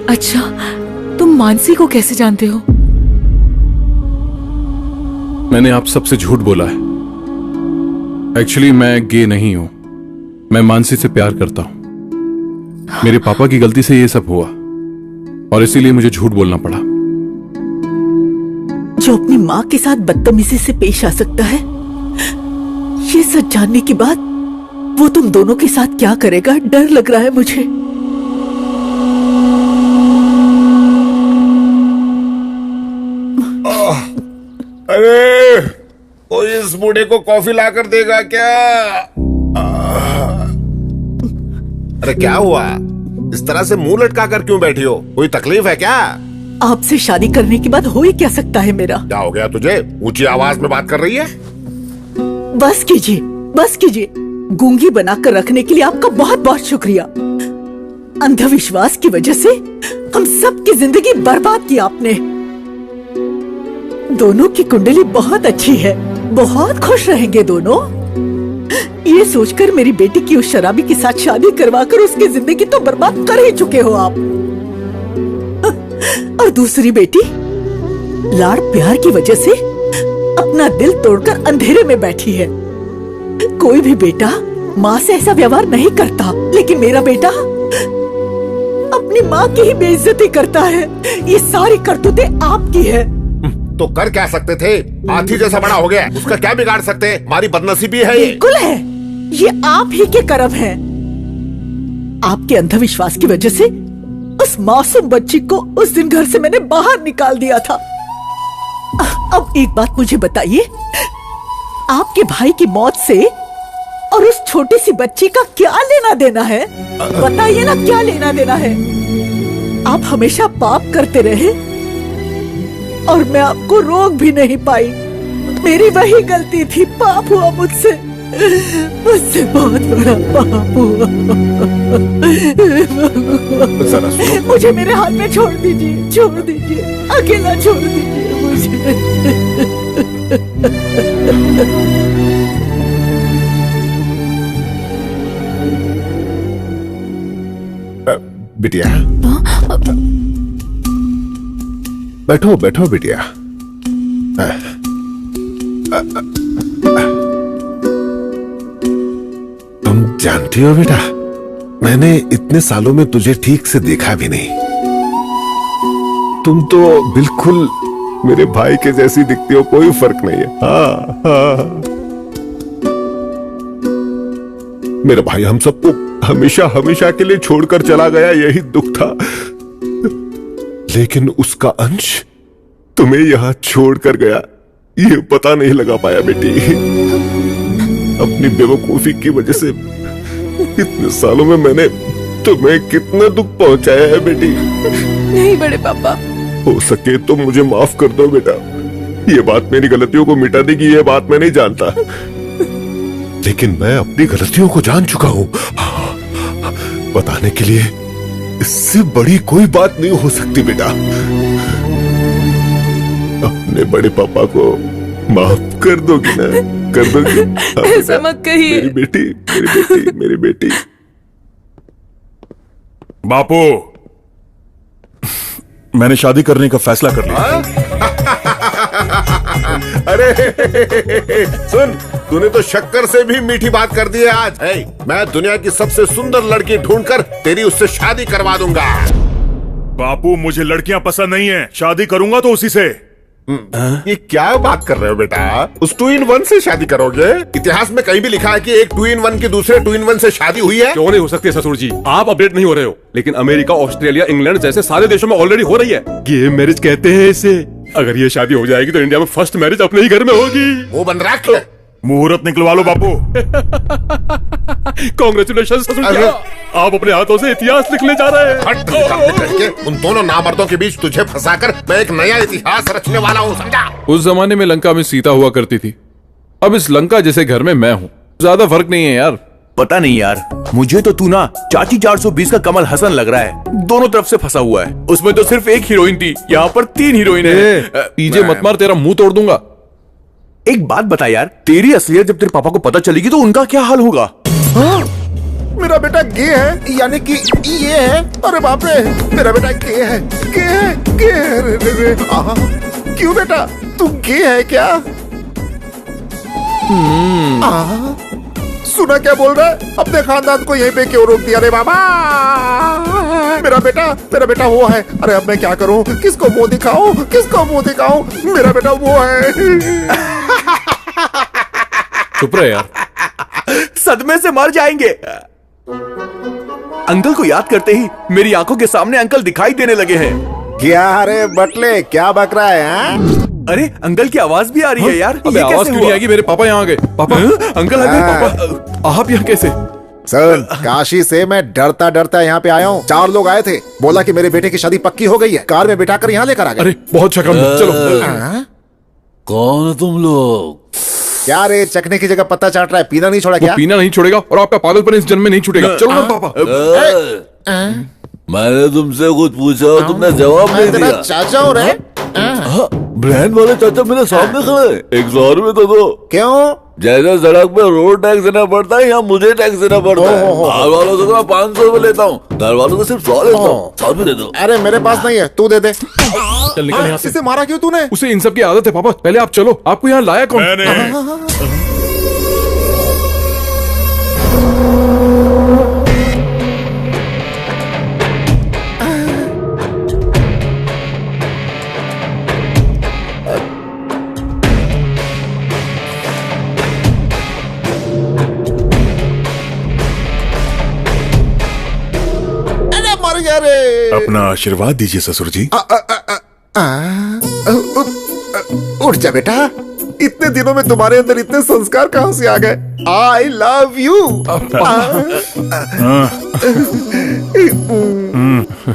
अच्छा, तुम मानसी को कैसे जानते हो? मैंने आप सबसे झूठ बोला है। एक्चुअली मैं गे नहीं हूं। मैं मानसी से प्यार करता हूं। मेरे पापा की गलती से ये सब हुआ और इसीलिए मुझे झूठ बोलना पड़ा। जो अपनी माँ के साथ बदतमीजी से पेश आ सकता है, ये सच जानने के बाद वो तुम दोनों के साथ क्या करेगा, डर लग रहा है मुझे। अरे कोई इस बूढ़े को कॉफी लाकर देगा क्या? अरे क्या हुआ? इस तरह से मुंह लटका कर क्यों बैठी हो? कोई तकलीफ है क्या? आपसे शादी करने के बाद हो ही क्या सकता है मेरा? क्या हो गया तुझे? ऊंची आवाज में बात कर रही है। बस कीजिए, बस कीजिए। गूंगी बनाकर रखने के लिए आपका बहुत बहुत शुक्रिया। अंधविश्वास की वजह से हम सबकी जिंदगी बर्बाद की आपने। दोनों की कुंडली बहुत अच्छी है, बहुत खुश रहेंगे दोनों। ये सोचकर मेरी बेटी की उस शराबी के साथ शादी करवाकर उसकी जिंदगी तो बर्बाद कर ही चुके हो आप। और दूसरी बेटी लाड़ प्यार की वजह से अपना दिल तोड़कर अंधेरे में बैठी है। कोई भी बेटा माँ से ऐसा व्यवहार नहीं करता, लेकिन मेरा बेटा अपनी माँ की ही बेइज्जती करता है। ये सारी करतूतें आपकी है। तो कर क्या सकते थे? हाथी जैसा बड़ा हो गया, उसका क्या बिगाड़ सकते? हमारी बदनसीबी है ये। बिल्कुल है, ये आप ही के कर्म है। आपके अंधविश्वास की वजह से उस मासूम बच्ची को उस दिन घर से मैंने बाहर निकाल दिया था। अब एक बात मुझे बताइए, आपके भाई की मौत से और उस छोटी सी बच्ची का क्या लेना देना है? बताइए ना, क्या लेना देना है? आप हमेशा पाप करते रहे और मैं आपको रोक भी नहीं पाई। मेरी वही गलती थी, पाप हुआ मुझसे, मुझसे बहुत बड़ा पाप हुआ। मुझे मेरे हाथ में छोड़ दीजिए, छोड़ दीजिए, अकेला छोड़ दीजिए मुझे। बिटिया बैठो बैठो बिटिया। तुम जानती हो बेटा, मैंने इतने सालों में तुझे ठीक से देखा भी नहीं। तुम तो बिल्कुल मेरे भाई के जैसी दिखती हो, कोई फर्क नहीं है। हाँ हाँ, मेरा भाई हम सबको हमेशा हमेशा के लिए छोड़कर चला गया, यही दुख था। लेकिन उसका अंश तुम्हें यहां छोड़कर गया, ये पता नहीं लगा पाया बेटी। अपनी बेवकूफी की वजह से इतने सालों में मैंने तुम्हें कितना दुख पहुंचाया है बेटी। नहीं बड़े पापा, हो सके तो मुझे माफ कर दो बेटा। ये बात मेरी गलतियों को मिटा देगी, ये बात मैं नहीं जानता, लेकिन मैं अपनी गलतियों को जान चुका हूं। बताने के लिए इससे बड़ी कोई बात नहीं हो सकती बेटा। अपने बड़े पापा को माफ कर दोगी ना? कर दोगी? ऐसा मत कहिए। मेरी बेटी, मेरी बेटी, मेरी बेटी। बापू, मैंने शादी करने का फैसला कर लिया। अरे सुन, तूने तो शक्कर से भी मीठी बात कर दी है आज। मैं दुनिया की सबसे सुंदर लड़की ढूंढकर तेरी उससे शादी करवा दूंगा। बापू, मुझे लड़कियां पसंद नहीं है, शादी करूंगा तो उसी से। ये क्या बात कर रहे हो बेटा? उस 2-in-1 से शादी करोगे? इतिहास में कहीं भी लिखा है कि एक 2-in-1 की दूसरे 2-in-1 से शादी हुई है? क्यों नहीं हो सकती ससुर जी? आप अपडेट नहीं हो रहे हो, लेकिन अमेरिका, ऑस्ट्रेलिया, इंग्लैंड जैसे सारे देशों में ऑलरेडी हो रही है। गे मैरिज कहते हैं इसे। अगर ये शादी हो जाएगी तो इंडिया में फर्स्ट मैरिज अपने ही घर में होगी। वो बन रख मुहूर्त निकलवा लो बापू। कांग्रेचुलेशन ससुर जी, आप अपने हाथों से इतिहास लिखने जा रहे हैं। हट करके उन दोनों नामर्दों के बीच तुझे फंसाकर मैं एक नया इतिहास रचने वाला हूँ, समझा? उस जमाने में लंका में सीता हुआ करती थी, अब इस लंका जैसे घर में मैं हूँ। ज्यादा फर्क नहीं है यार। पता नहीं यार, मुझे तो तू ना चाची 420 का कमल हसन लग रहा है। दोनों तरफ से फंसा हुआ है। उसमें तो सिर्फ एक हीरोइन थी, यहाँ पर 3 हीरोइन है। पीजे मत मार, तेरा मुंह तोड़ दूंगा। एक बात बता यार, तेरी असलियत जब तेरे पापा को पता चलेगी तो उनका क्या हाल होगा? मेरा बेटा गे है, यानी कि ये है। अरे बाप रे, मेरा बेटा गे है, गे है, गे है। रे। क्यों बेटा, तू गे है क्या? सुना क्या बोल रहा है? अपने खानदान को यहीं पे क्यों रोक दिया रे बाबा? मेरा बेटा वो है। अरे अब मैं क्या करूं? किसको मुंह दिखाऊं? किसको मुंह दिखाऊं? मेरा बेटा वो है। चुप रहे यार, सदमे से मर जाएंगे। अंकल को याद करते ही मेरी आंखों के सामने अंकल दिखाई देने लगे हैं। क्या रे बटले, क्या बक रहा है? हाँ? अरे अंकल की आवाज भी आ रही है यार। अबे आवाज क्यों नहीं आएगी? मेरे पापा यहाँ आ गए। पापा, अंकल आ गए। पापा, आप यहाँ कैसे? सर, काशी से मैं डरता डरता यहाँ पे आया हूँ। 4 लोग आए थे, बोला कि मेरे बेटे की शादी पक्की हो गई है, कार में बिठाकर यहाँ लेकर आ गए। अरे बहुत अच्छा काम, चलो। कौन तुम लोग? क्या रे, चखने की जगह पत्ता चाट रहा है? पीना नहीं छोड़ा क्या? पीना नहीं छोड़ेगा और आपका पागलपन इस जन्म में नहीं छूटेगा। चलो ना पापा। मैंने तुमसे कुछ पूछा, तुमने जवाब नहीं दिया। चाचा हो रहे? ब्रांड वाले चाचा मेरे सामने खड़े। 100 रुपए तो दो। क्यों? जैसे सड़क पे रोड टैक्स देना पड़ता है, यहाँ मुझे टैक्स देना पड़ता है। बाहर वालों से तो मैं 500 रुपए लेता हूँ, घर वालों से सिर्फ 100 लेता हूँ। 100 रुपए दे दो। अरे मेरे पास नहीं है, तू दे दे। चल निकल यहाँ से। इसे मारा क्यों तूने? उसे इन सब की आदत है पापा। पहले आप चलो, आपको यहाँ लाया कौन? अपना आशीर्वाद दीजिए ससुर जी। उठ जा बेटा, इतने दिनों में तुम्हारे अंदर इतने संस्कार कहां से आ गए? I love you.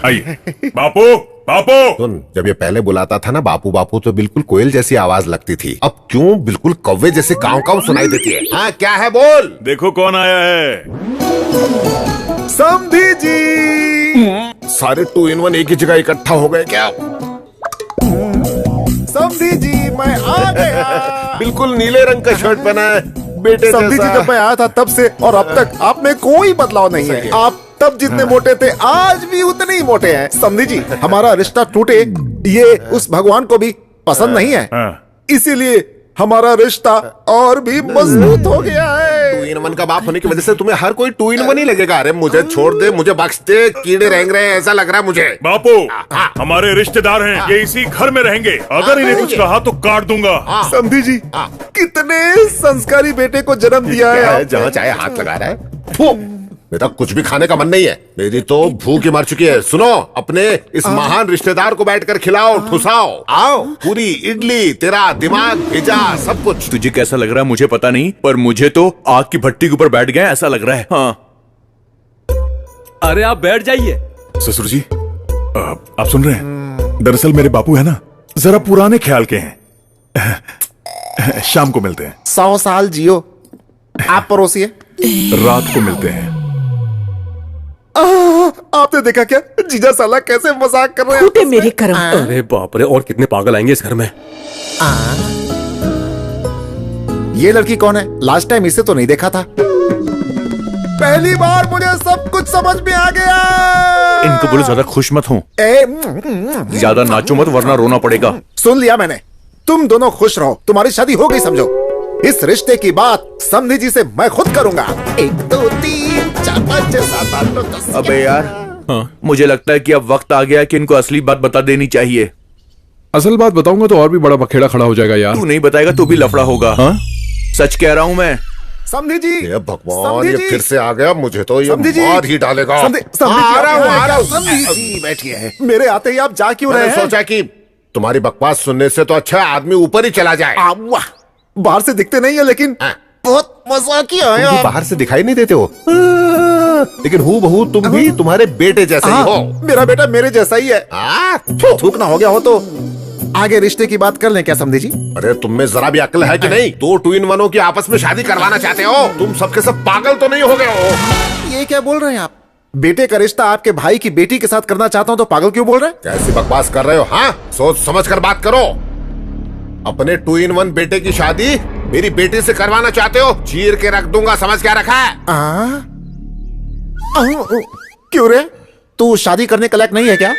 आइए बापू। बापू सुन, जब ये पहले बुलाता था ना बापू बापू, तो बिल्कुल कोयल जैसी आवाज लगती थी। अब क्यों बिल्कुल कौवे जैसे काव काव सुनाई देती है? हाँ क्या है बोल। देखो कौन आया है। समधी जी। सारे 2 in 1 एक ही जगह इकट्ठा हो गए क्या? समधी जी, मैं आ गया। बिल्कुल नीले रंग का शर्ट पहना है बेटे समधी जी, जब मैं आया था तब से और अब तक आप में कोई बदलाव नहीं है। आप तब जितने मोटे थे आज भी उतने ही मोटे हैं। समधी जी, हमारा रिश्ता टूटे ये उस भगवान को भी पसंद नहीं है, इसीलिए हमारा रिश्ता और भी मजबूत हो गया है। 2 in 1 का बाप होने की वजह से तुम्हें हर कोई 2 in 1 ही लगेगा। अरे मुझे छोड़ दे, मुझे बख्श दे, कीड़े रेंग रहे हैं ऐसा लग रहा है मुझे। बापू हमारे रिश्तेदार हैं, ये इसी घर में रहेंगे। अगर इन्हें कुछ कहा तो काट दूंगा। समधी जी, कितने संस्कारी बेटे को जन्म दिया है। जहाँ चाहे हाथ लगा रहा है। बेटा कुछ भी खाने का मन नहीं है, मेरी तो भूख ही मर चुकी है। सुनो, अपने इस महान रिश्तेदार को बैठकर खिलाओ, ठुसाओ। आओ, पूरी इडली, तेरा दिमाग भिजा, सब कुछ। तुझे कैसा लग रहा है मुझे पता नहीं, पर मुझे तो आग की भट्टी के ऊपर बैठ गए ऐसा लग रहा है। हाँ। अरे आप बैठ जाइए। ससुर जी, आप सुन रहे हैं? दरअसल मेरे बापू है ना, जरा पुराने ख्याल के हैं। शाम को मिलते हैं। 100 साल जियो। आप परोसिए। रात को मिलते हैं। आपने देखा क्या जीजा साला कैसे मजाक कर रहे हैं? खुदे मेरे कर्म। अरे बाप रे, और कितने पागल आएंगे इस घर में। ये लड़की कौन है? लास्ट टाइम इसे तो नहीं देखा था। पहली बार मुझे सब कुछ समझ में आ गया। इनको बोलो ज्यादा खुश मत हो, ज्यादा नाचो मत वरना रोना पड़ेगा। सुन लिया मैंने, तुम दोनों खुश रहो, तुम्हारी शादी हो गई समझो। इस रिश्ते की बात समधी जी से मैं खुद करूंगा। 1 2 3 4 5 6 7 8 9 10। अबे यार, मुझे लगता है कि अब वक्त आ गया कि इनको असली बात बता देनी चाहिए। असल बात बताऊंगा तो और भी बड़ा बखेड़ा खड़ा हो जाएगा यार। तू नहीं बताएगा तो भी लफड़ा होगा। हाँ? सच कह रहा हूँ मैं। समधी जी, ये भगवान, ये फिर से आ गया। मुझे तो ये समधी जी, मार ही डालेगा। समधी आ रहा हूँ। समधी जी बैठिए। मेरे आते ही आप जा क्यों रहे मैंने हैं? सोचा कि तुम्हारी बकवास सुनने से तो अच्छा आदमी ऊपर ही चला जाए। वाह, बाहर से दिखते नहीं है लेकिन बहुत मजाकिया है तुम भी आप। बाहर से दिखाई नहीं देते हो, लेकिन हूबहू तुम भी तुम्हारे बेटे जैसे ही हो। मेरा बेटा मेरे जैसा ही है। थूक ना हो गया हो तो आगे रिश्ते की बात कर लें क्या समझे जी? अरे तुम में जरा भी अक्ल है कि नहीं? दो ट्विन वनों की आपस में शादी करवाना चाहते हो? तुम सबके सब पागल तो नहीं हो गए हो? ये क्या बोल रहे हैं आप? बेटे का रिश्ता आपके भाई की बेटी के साथ करना चाहता हूँ तो पागल क्यों बोल रहे हैं? कैसी बकवास कर रहे हो? हाँ, सोच समझ कर बात करो। अपने 2 in 1 बेटे की शादी मेरी बेटी से करवाना चाहते हो? चीर के रख दूंगा, समझ क्या रखा है? क्यों रे, तू शादी करने के लायक नहीं है क्या?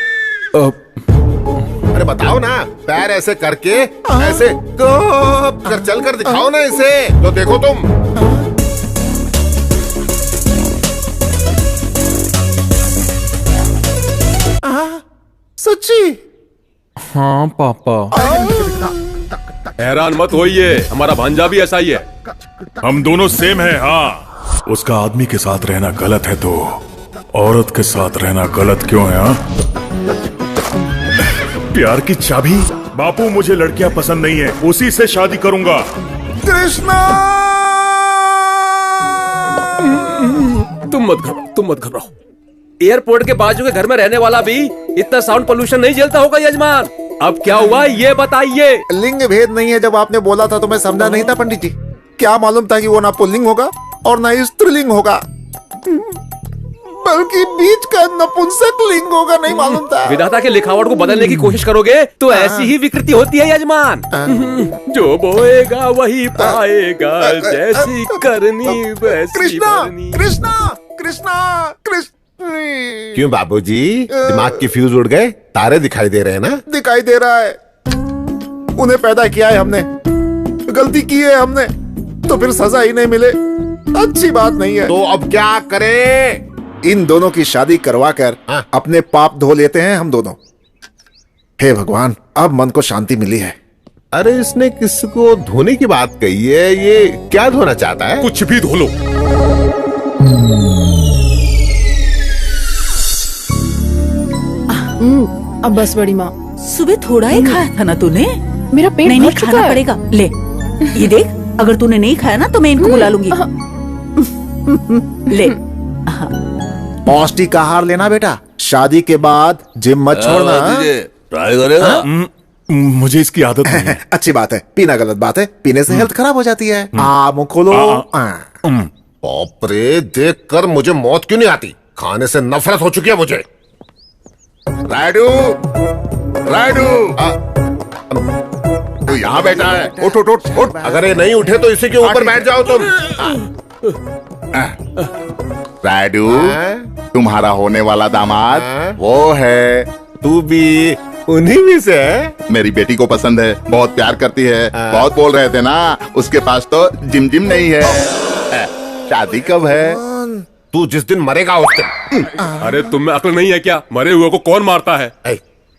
अरे बताओ ना, पैर ऐसे करके ऐसे कर चल कर दिखाओ ना इसे, तो देखो तुम। सच्ची? हाँ पापा। हैरान मत होइए, हमारा भांजा भी ऐसा ही है। हम दोनों सेम है। हाँ, उसका आदमी के साथ रहना गलत है तो औरत के साथ रहना गलत क्यों है? हाँ? प्यार की चाबी? बापू, मुझे लड़कियां पसंद नहीं है, उसी से शादी करूंगा। कृष्णा! तुम मत घबराओ। एयरपोर्ट के बाजू के घर में रहने वाला भी इतना साउंड पोल्यूशन नहीं झेलता होगा यजमान। अब क्या हुआ ये बताइए। लिंग भेद नहीं है, जब आपने बोला था तो मैं समझा नहीं था पंडित जी। क्या मालूम था कि वो ना पुल्लिंग होगा और ना स्त्रीलिंग होगा, बल्कि बीच का नपुंसक लिंग होगा, नहीं मालूम था। विधाता के लिखावट को बदलने की कोशिश करोगे तो ऐसी ही विकृति होती है यजमान। जो बोएगा वही पाएगा, जैसी करनी वैसी कृष्णा, भरनी। कृष्णा, कृष्णा, कृष्ण। क्यों बाबूजी, दिमाग की फ्यूज उड़ गए? तारे दिखाई दे रहे हैं ना? दिखाई दे रहा है। उन्हें पैदा किया है हमने, गलती की है हमने, तो फिर सजा ही नहीं मिले अच्छी बात नहीं है। तो अब क्या करें? इन दोनों की शादी करवाकर अपने पाप धो लेते हैं हम दोनों। हे भगवान, अब मन को शांति मिली है। अरे इसने किसको धोने की बात कही है? ये क्या धोना चाहता है? कुछ भी धो लो। अब बस बड़ी माँ, सुबह थोड़ा ही खाया था ना तूने? मेरा पेट नहीं भर नहीं, चुका खाना है। पड़ेगा। ले ये देख, अगर तूने नहीं खाया ना तो मैं इनको बुला लूंगी। ले पौष्टिक आहार लेना बेटा, शादी के बाद जिम मत छोड़ना। ट्राई करेगा? मुझे इसकी आदत नहीं है। अच्छी बात है, पीना गलत बात है, पीने से हेल्थ खराब हो जाती है। मुंह खोलो। बाप रे, देख कर मुझे मौत क्यों नहीं आती? खाने से नफरत हो चुकी है मुझे। रायडू, रायडू, तू यहाँ बैठा है? उठ उठ उठ उठ। अगर ये नहीं उठे तो इसी के ऊपर बैठ जाओ तुम। रायडू, तुम्हारा होने वाला दामाद वो है। तू भी उन्हीं में से है? मेरी बेटी को पसंद है, बहुत प्यार करती है। बहुत बोल रहे थे ना, उसके पास तो जिम जिम नहीं है। शादी कब है? तू जिस दिन मरेगा उस दिन। अरे तुम में अक्ल नहीं है क्या? मरे हुए को कौन मारता है?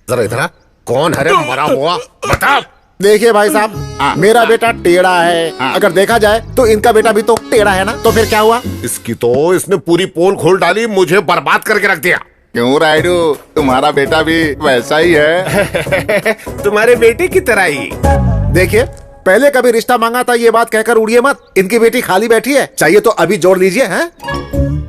जरा इधर आ। कौन है रे मरा हुआ? बता। देखिए भाई साहब, मेरा बेटा टेढ़ा है। अगर देखा जाए तो इनका बेटा भी तो टेढ़ा है ना, तो फिर क्या हुआ? इसकी तो इसने पूरी पोल खोल डाली, मुझे बर्बाद करके रख दिया। क्यों रायडू, तुम्हारा बेटा भी वैसा ही है। तुम्हारे बेटे की तरह ही। देखिए, पहले कभी रिश्ता मांगा था ये बात कहकर उड़िए मत। इनकी बेटी खाली बैठी है, चाहिए तो अभी जोड़ लीजिए। हैं?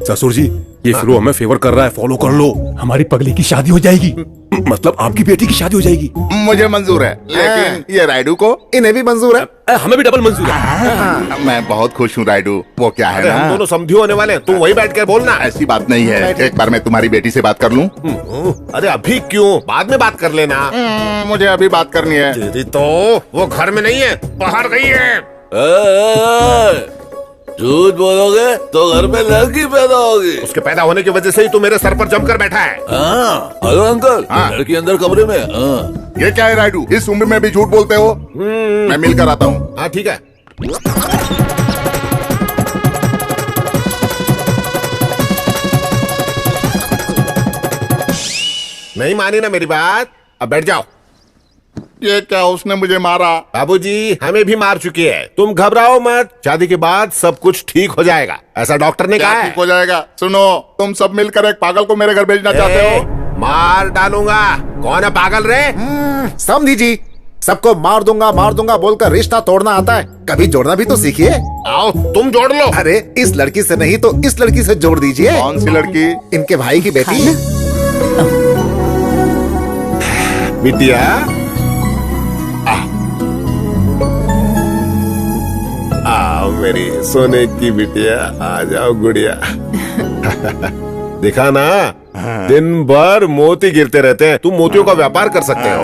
ससुर जी, ये फिरो हमें फेवर कर रहा है, फॉलो कर लो। हमारी पगली की शादी हो जाएगी, मतलब आपकी बेटी की शादी हो जाएगी। मुझे मंजूर है, लेकिन ये रायडू को? इन्हें भी मंजूर है। हमें भी डबल मंजूर है। मैं बहुत खुश हूँ रायडू। वो क्या है हम ना, दोनों समझी होने वाले हैं, तुम वही बैठ कर बोलना। ऐसी बात नहीं है। एक बार मैं तुम्हारी बेटी से बात कर लूं? अरे अभी क्यों, बाद में बात कर लेना। मुझे अभी बात करनी है। तेरी तो वो घर में नहीं है, बाहर गई है। झूठ बोलोगे तो घर में लड़की पैदा होगी। उसके पैदा होने की वजह से ही तू मेरे सर पर जमकर बैठा है। हेलो अंकल, लड़की अंदर कमरे में। ये क्या है रायडू, इस उम्र में भी झूठ बोलते हो? मैं मिलकर आता हूँ। हाँ ठीक है। नहीं मानी ना मेरी बात, अब बैठ जाओ। ये क्या, उसने मुझे मारा? बाबूजी हमें भी मार चुकी है, तुम घबराओ मत। शादी के बाद सब कुछ ठीक हो जाएगा, ऐसा डॉक्टर ने कहा है। ठीक हो जाएगा? सुनो, तुम सब मिलकर एक पागल को मेरे घर भेजना चाहते हो? मार डालूंगा, कौन है पागल रे? समझी जी, सबको मार दूंगा बोलकर रिश्ता तोड़ना आता है, कभी जोड़ना भी तो सीखिए। आओ तुम जोड़ लो। अरे इस लड़की से नहीं तो इस लड़की से जोड़ दीजिए। कौन सी लड़की? इनके भाई की बेटी। बिटिया, आओ मेरी सोने की बिटिया, आ जाओ गुड़िया। दिखा ना, दिन भर मोती गिरते रहते हैं, तुम मोतियों का व्यापार कर सकते हो।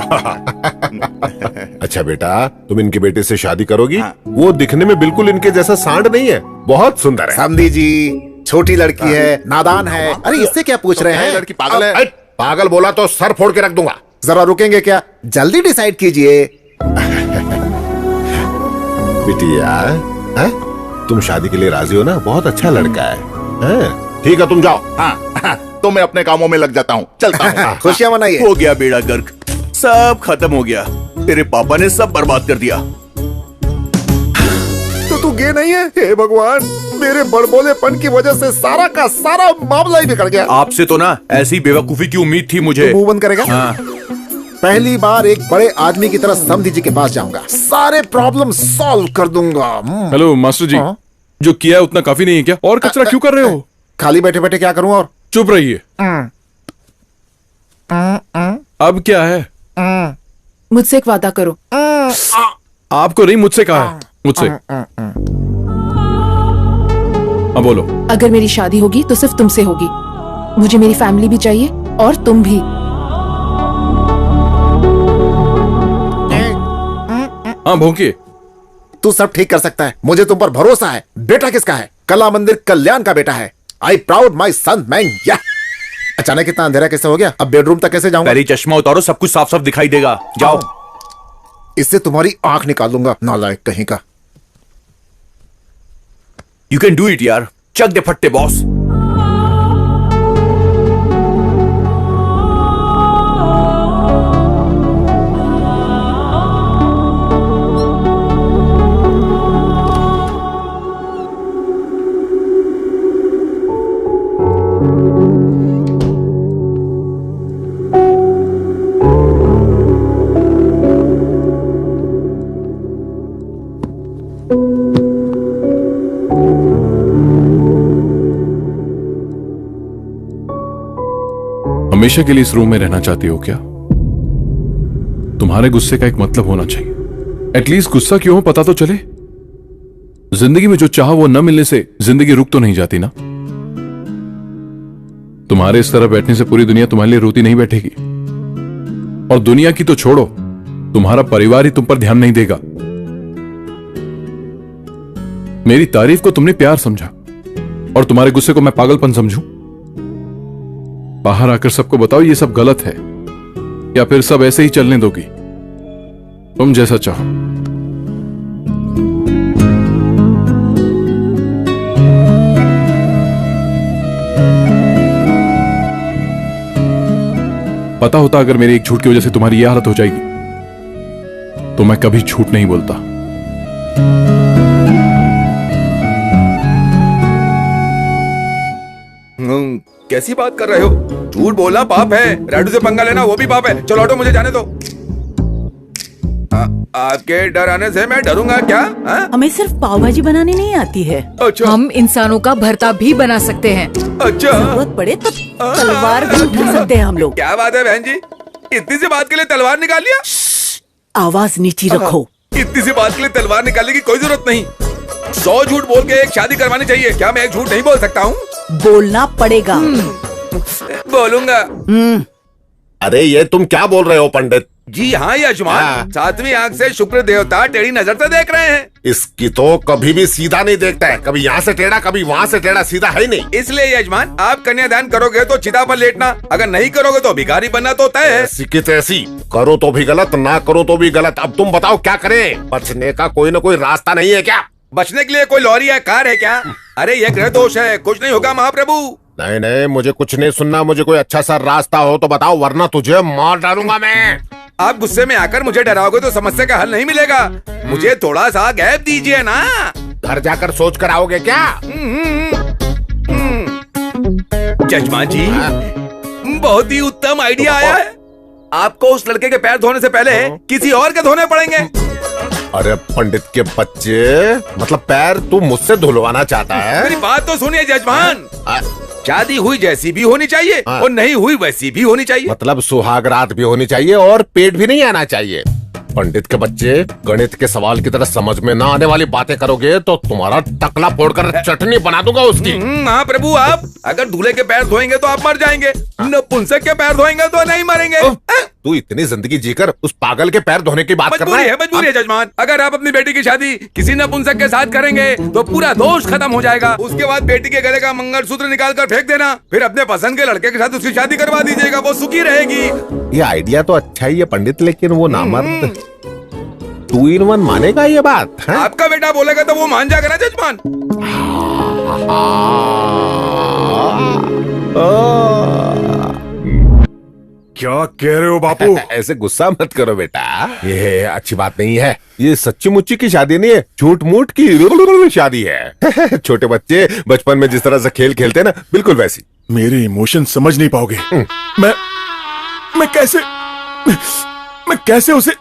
अच्छा बेटा, तुम इनकी बेटे से शादी करोगी? वो दिखने में बिल्कुल इनके जैसा सांड नहीं है, बहुत सुंदर है। समझी जी, छोटी लड़की है, नादान है। अरे इससे क्या पूछ रहे हैं? लड़की पागल है। पागल बोला तो सर फोड़ के रख दूंगा। जरा रुकेंगे क्या? जल्दी डिसाइड कीजिए। बिटिया, तुम शादी के लिए राजी हो ना? बहुत अच्छा लड़का है। ठीक है, तुम जाओ। हाँ, तो मैं अपने कामों में लग जाता हूँ, चलता हूँ। खुशियां मनाइए। हो गया बेड़ा गर्क, सब खत्म हो गया। तेरे पापा ने सब बर्बाद कर दिया। तो तू गे नहीं है? हे भगवान, मेरे बड़बोलेपन की वजह से सारा का सारा मामला ही बिगड़ गया। आपसे तो ना ऐसी बेवकूफी की उम्मीद थी मुझे। मुंह बंद करेगा? हाँ। पहली बार एक बड़े आदमी की तरह समधी जी के पास जाऊंगा, सारे प्रॉब्लम सॉल्व कर दूंगा। हेलो मास्टर जी, जो किया है उतना काफी नहीं है क्या? और कचरा क्यों कर रहे हो? खाली बैठे बैठे क्या करूं? और चुप रहिए। अब क्या है? मुझसे एक वादा करो। आपको नहीं, मुझसे कहा है। मुझसे। अब बोलो। अगर मेरी शादी होगी तो सिर्फ तुमसे होगी। मुझे मेरी फैमिली भी चाहिए और तुम भी। हाँ भोंकिए। तू सब ठीक कर सकता है, मुझे तुम पर भरोसा है। बेटा किसका है? कला मंदिर कल्याण का बेटा है। I proud my son man. या अचानक इतना अंधेरा कैसे हो गया? अब बेडरूम तक कैसे जाऊंगा? पहले चश्मा उतारो, सब कुछ साफ साफ दिखाई देगा। जाओ। इससे तुम्हारी आंख निकाल दूंगा, नालायक कहीं का। यू कैन डू इट यार, चक दे फट्टे बॉस। हमेशा के लिए इस रूम में रहना चाहती हो क्या? तुम्हारे गुस्से का एक मतलब होना चाहिए। एटलीस्ट गुस्सा क्यों हो पता तो चले। जिंदगी में जो चाहा वो न मिलने से जिंदगी रुक तो नहीं जाती ना। तुम्हारे इस तरह बैठने से पूरी दुनिया तुम्हारे लिए रोती नहीं बैठेगी। और दुनिया की तो छोड़ो, तुम्हारा परिवार ही तुम पर ध्यान नहीं देगा। मेरी तारीफ को तुमने प्यार समझा और तुम्हारे गुस्से को मैं पागलपन समझूं? बाहर आकर सबको बताओ ये सब गलत है, या फिर सब ऐसे ही चलने दोगी? तुम जैसा चाहो। पता होता अगर मेरी एक झूठ की वजह से तुम्हारी यह हालत हो जाएगी तो मैं कभी झूठ नहीं बोलता। कैसी बात कर रहे हो? झूठ बोलना पाप है, राडू से पंगा लेना वो भी पाप है। चलो हटो, मुझे जाने दो। आपके डर आने से मैं डरूंगा क्या? हमें सिर्फ पाव भाजी बनानी नहीं आती है। अच्छा। हम इंसानों का भरता भी बना सकते हैं। अच्छा। जरूरत पड़े तो तलवार भी उठा सकते हैं हम लोग। क्या बात है बहन जी, इतनी सी बात के लिए तलवार निकाल लिया? आवाज नीची रखो। इतनी सी बात के लिए तलवार निकालने की कोई जरूरत नहीं। 100 झूठ बोल के एक शादी करवानी चाहिए। क्या मैं एक झूठ नहीं बोल सकता हूँ? बोलना पड़ेगा। बोलूंगा। अरे ये तुम क्या बोल रहे हो पंडित जी? हाँ यजमान, सातवीं आंख से शुक्र देवता टेढ़ी नजर से देख रहे हैं। इसकी तो कभी भी सीधा नहीं देखता है, कभी यहाँ से टेढ़ा कभी वहाँ से टेढ़ा, सीधा है ही नहीं। इसलिए यजमान, आप कन्यादान करोगे तो चिता पर लेटना, अगर नहीं करोगे तो भिखारी बनना तो तय है। ऐसी की तैसी, करो तो भी गलत, ना करो तो भी गलत। अब तुम बताओ क्या करें? बचने का कोई न कोई रास्ता नहीं है क्या? बचने के लिए कोई लॉरी या कार है क्या? अरे ये ग्रह दोष है, कुछ नहीं होगा महाप्रभु। नहीं नहीं, मुझे कुछ नहीं सुनना। मुझे कोई अच्छा सा रास्ता हो तो बताओ, वरना तुझे मार डालूंगा मैं। आप गुस्से में आकर मुझे डराओगे तो समस्या का हल नहीं मिलेगा। मुझे थोड़ा सा गैप दीजिए ना। घर जाकर सोच कर आओगे क्या? जजमान जी, बहुत ही उत्तम आइडिया आया है। आपको उस लड़के के पैर धोने से पहले किसी और के धोने पड़ेंगे। अरे पंडित के बच्चे, मतलब पैर तू मुझसे धुलवाना चाहता है? मेरी बात तो सुनिए जजमान। शादी हुई जैसी भी होनी चाहिए और नहीं हुई वैसी भी होनी चाहिए। मतलब सुहाग रात भी होनी चाहिए और पेट भी नहीं आना चाहिए। पंडित के बच्चे, गणित के सवाल की तरह समझ में ना आने वाली बातें करोगे तो तुम्हारा टकला फोड़कर चटनी बना दूंगा उसकी। हाँ प्रभु, आप अगर दूल्हे के पैर धोएंगे तो आप मर जाएंगे, नपुंसक के पैर धोएंगे तो नहीं मरेंगे। तू इतनी जिंदगी जीकर उस पागल के पैर धोने की बात कर रहा है? मजबूरी है जजमान। अगर आप अपनी बेटी की शादी किसी नपुंसक के साथ करेंगे तो पूरा दोष खत्म हो जाएगा। उसके बाद बेटी के गले का मंगलसूत्र निकाल कर फेंक देना, फिर अपने पसंद के लड़के के साथ उसकी शादी करवा दीजिएगा, वो सुखी रहेगी। ये आइडिया तो अच्छा ही है पंडित, लेकिन वो नामर्द 2 in 1 मानेगा ये बात है? आपका बेटा बोलेगा तो वो मान जाएगा ना जजमान। क्या कह रहे हो बापू? ऐसे गुस्सा मत करो बेटा, ये अच्छी बात नहीं है। ये सच्ची मुच्ची की शादी नहीं है, झूठ मूठ की शादी है। छोटे बच्चे बचपन में जिस तरह से खेल खेलते हैं ना, बिल्कुल वैसी। मेरे इमोशन समझ नहीं पाओगे। मैं कैसे उसे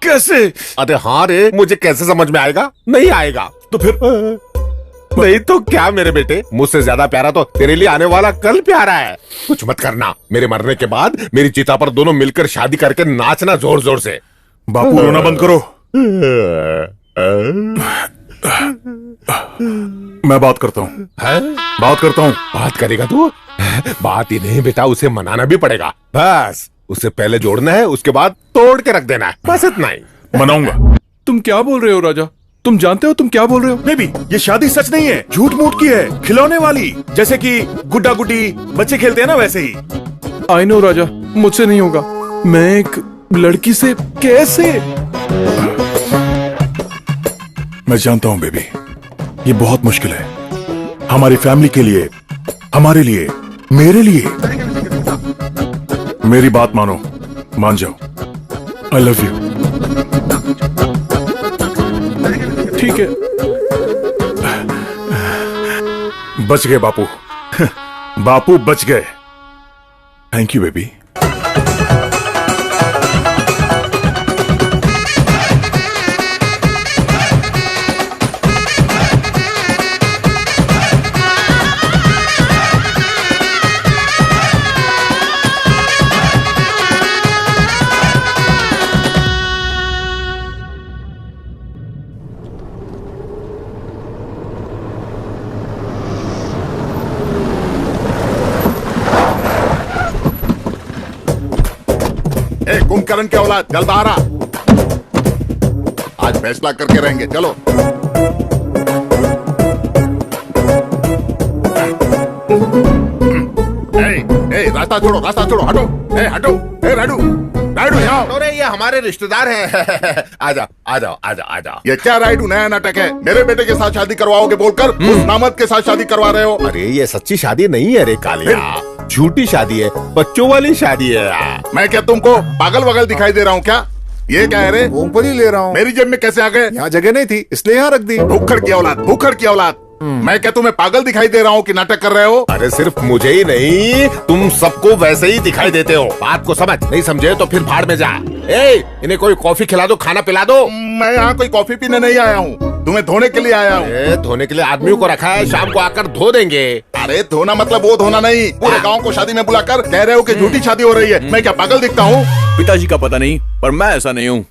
कैसे? अरे हाँ रे, मुझे कैसे समझ में आएगा? नहीं आएगा तो फिर नहीं तो क्या मेरे बेटे, मुझसे ज्यादा प्यारा तो तेरे लिए आने वाला कल प्यारा है। कुछ मत करना, मेरे मरने के बाद मेरी चिता पर दोनों मिलकर शादी करके नाचना जोर जोर से। बापू रोना बंद करो। मैं बात करता हूँ। बात करता हूँ। बात करेगा तू? बात ही नहीं बेटा, उसे मनाना भी पड़ेगा। बस उसे पहले जोड़ना है, उसके बाद तोड़ के रख देना है, बस इतना ही। मनाऊंगा। तुम क्या बोल रहे हो राजा? तुम जानते हो तुम क्या बोल रहे हो? बेबी, ये शादी सच नहीं है, झूठ मूठ की है, खिलौने वाली, जैसे कि गुड्डा गुड्डी बच्चे खेलते हैं ना, वैसे ही। आई नो राजा, मुझसे नहीं होगा। मैं एक लड़की से कैसे? मैं जानता हूं बेबी, ये बहुत मुश्किल है हमारी फैमिली के लिए, हमारे लिए, मेरे लिए। मेरी बात मानो, मान जाओ। I love you. ठीक है। बच गए बापू। बापू बच गए। Thank you baby. कुंभकर्ण के औलाद, जल्द आ रहा। आज फैसला करके रहेंगे, चलो। रास्ता छोड़ो, रास्ता छोड़ो, हटो। हटो, राडू, राडू यहाँ। अरे ये हमारे रिश्तेदार हैं। आजा आजा आजा आजा। ये क्या राइडू नया नाटक है? मेरे बेटे के साथ शादी करवाओगे बोलकर उस नामर्द के साथ शादी करवा रहे हो। अरे ये सच्ची शादी नहीं है रे कालिया, झूठी शादी है, बच्चों वाली शादी है यार। मैं क्या तुमको पागल वगल दिखाई दे रहा हूँ क्या? ये क्या है रे? मूंगफली ले रहा हूँ। मेरी जेब में कैसे आ गए? यहाँ जगह नहीं थी इसलिए यहाँ रख दी। भूखड़ की औलाद, भूखड़ की औलाद। मैं क्या तुम्हें पागल दिखाई दे रहा हूँ कि नाटक कर रहे हो? अरे सिर्फ मुझे ही नहीं, तुम सबको वैसे ही दिखाई देते हो। बात को समझ, नहीं समझे तो फिर भाड़ में जा। इन्हें कोई कॉफी खिला दो, खाना पिला दो। मैं यहाँ कोई कॉफी पीने नहीं आया हूँ, तुम्हें धोने के लिए आया हूँ। धोने के लिए आदमियों को रखा है, शाम को आकर धो देंगे। अरे धोना मतलब वो धोना नहीं, पूरे गाँव को शादी में बुलाकर कह रहे हो कि झूठी शादी हो रही है। मैं क्या पागल दिखता हूँ? पिताजी का पता नहीं, पर मैं ऐसा नहीं हूँ।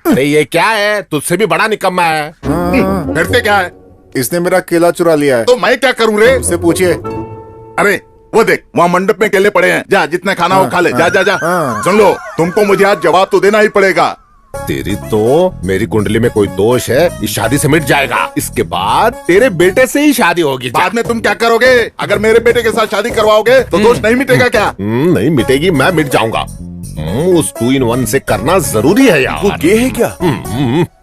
अरे ये क्या है, तुझसे भी बड़ा निकम्मा है। फिरते क्या है? इसने मेरा केला चुरा लिया है। तो मैं क्या करूँ रे? उससे पूछिए। अरे वो देख, वहाँ मंडप में केले पड़े हैं, जा जितना खाना हो खा ले। जा जा जा। सुन लो, तुमको मुझे आज जवाब तो देना ही पड़ेगा। तेरी तो मेरी कुंडली में कोई दोष है, इस शादी से मिट जाएगा। इसके बाद तेरे बेटे से ही शादी होगी। बाद में तुम क्या करोगे? अगर मेरे बेटे के साथ शादी करवाओगे तो दोष नहीं मिटेगा क्या? नहीं मिटेगी, मैं मिट जाऊंगा। उस 2 in 1 से करना जरूरी है यार। वो ये है क्या?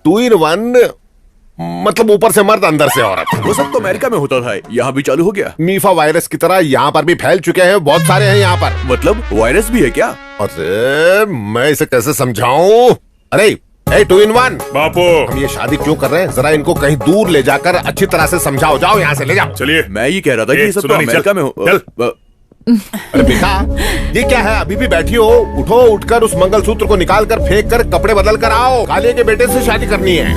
2 in 1 मतलब ऊपर से मर्द अंदर से औरत। वो सब तो अमेरिका में होता था, यहाँ भी चालू हो गया। मीफा वायरस की तरह यहाँ पर भी फैल चुके हैं, बहुत सारे हैं यहाँ पर। मतलब वायरस भी है क्या? अरे मैं इसे कैसे समझाऊं? अरे 2 in 1 बापू, हम ये शादी क्यों कर रहे हैं? जरा इनको कहीं दूर ले जाकर अच्छी तरह से समझाओ। जाओ यहाँ से ले जाओ। चलिए। मैं ये कह रहा था कि ये सब तो सुनो नहीं, अमेरिका में हो। अरे बेटा, ये क्या है? अभी भी बैठी हो? उठो, उठकर उस मंगलसूत्र को निकाल कर फेंक कर कपड़े बदल कर आओ। काले के बेटे से शादी करनी है।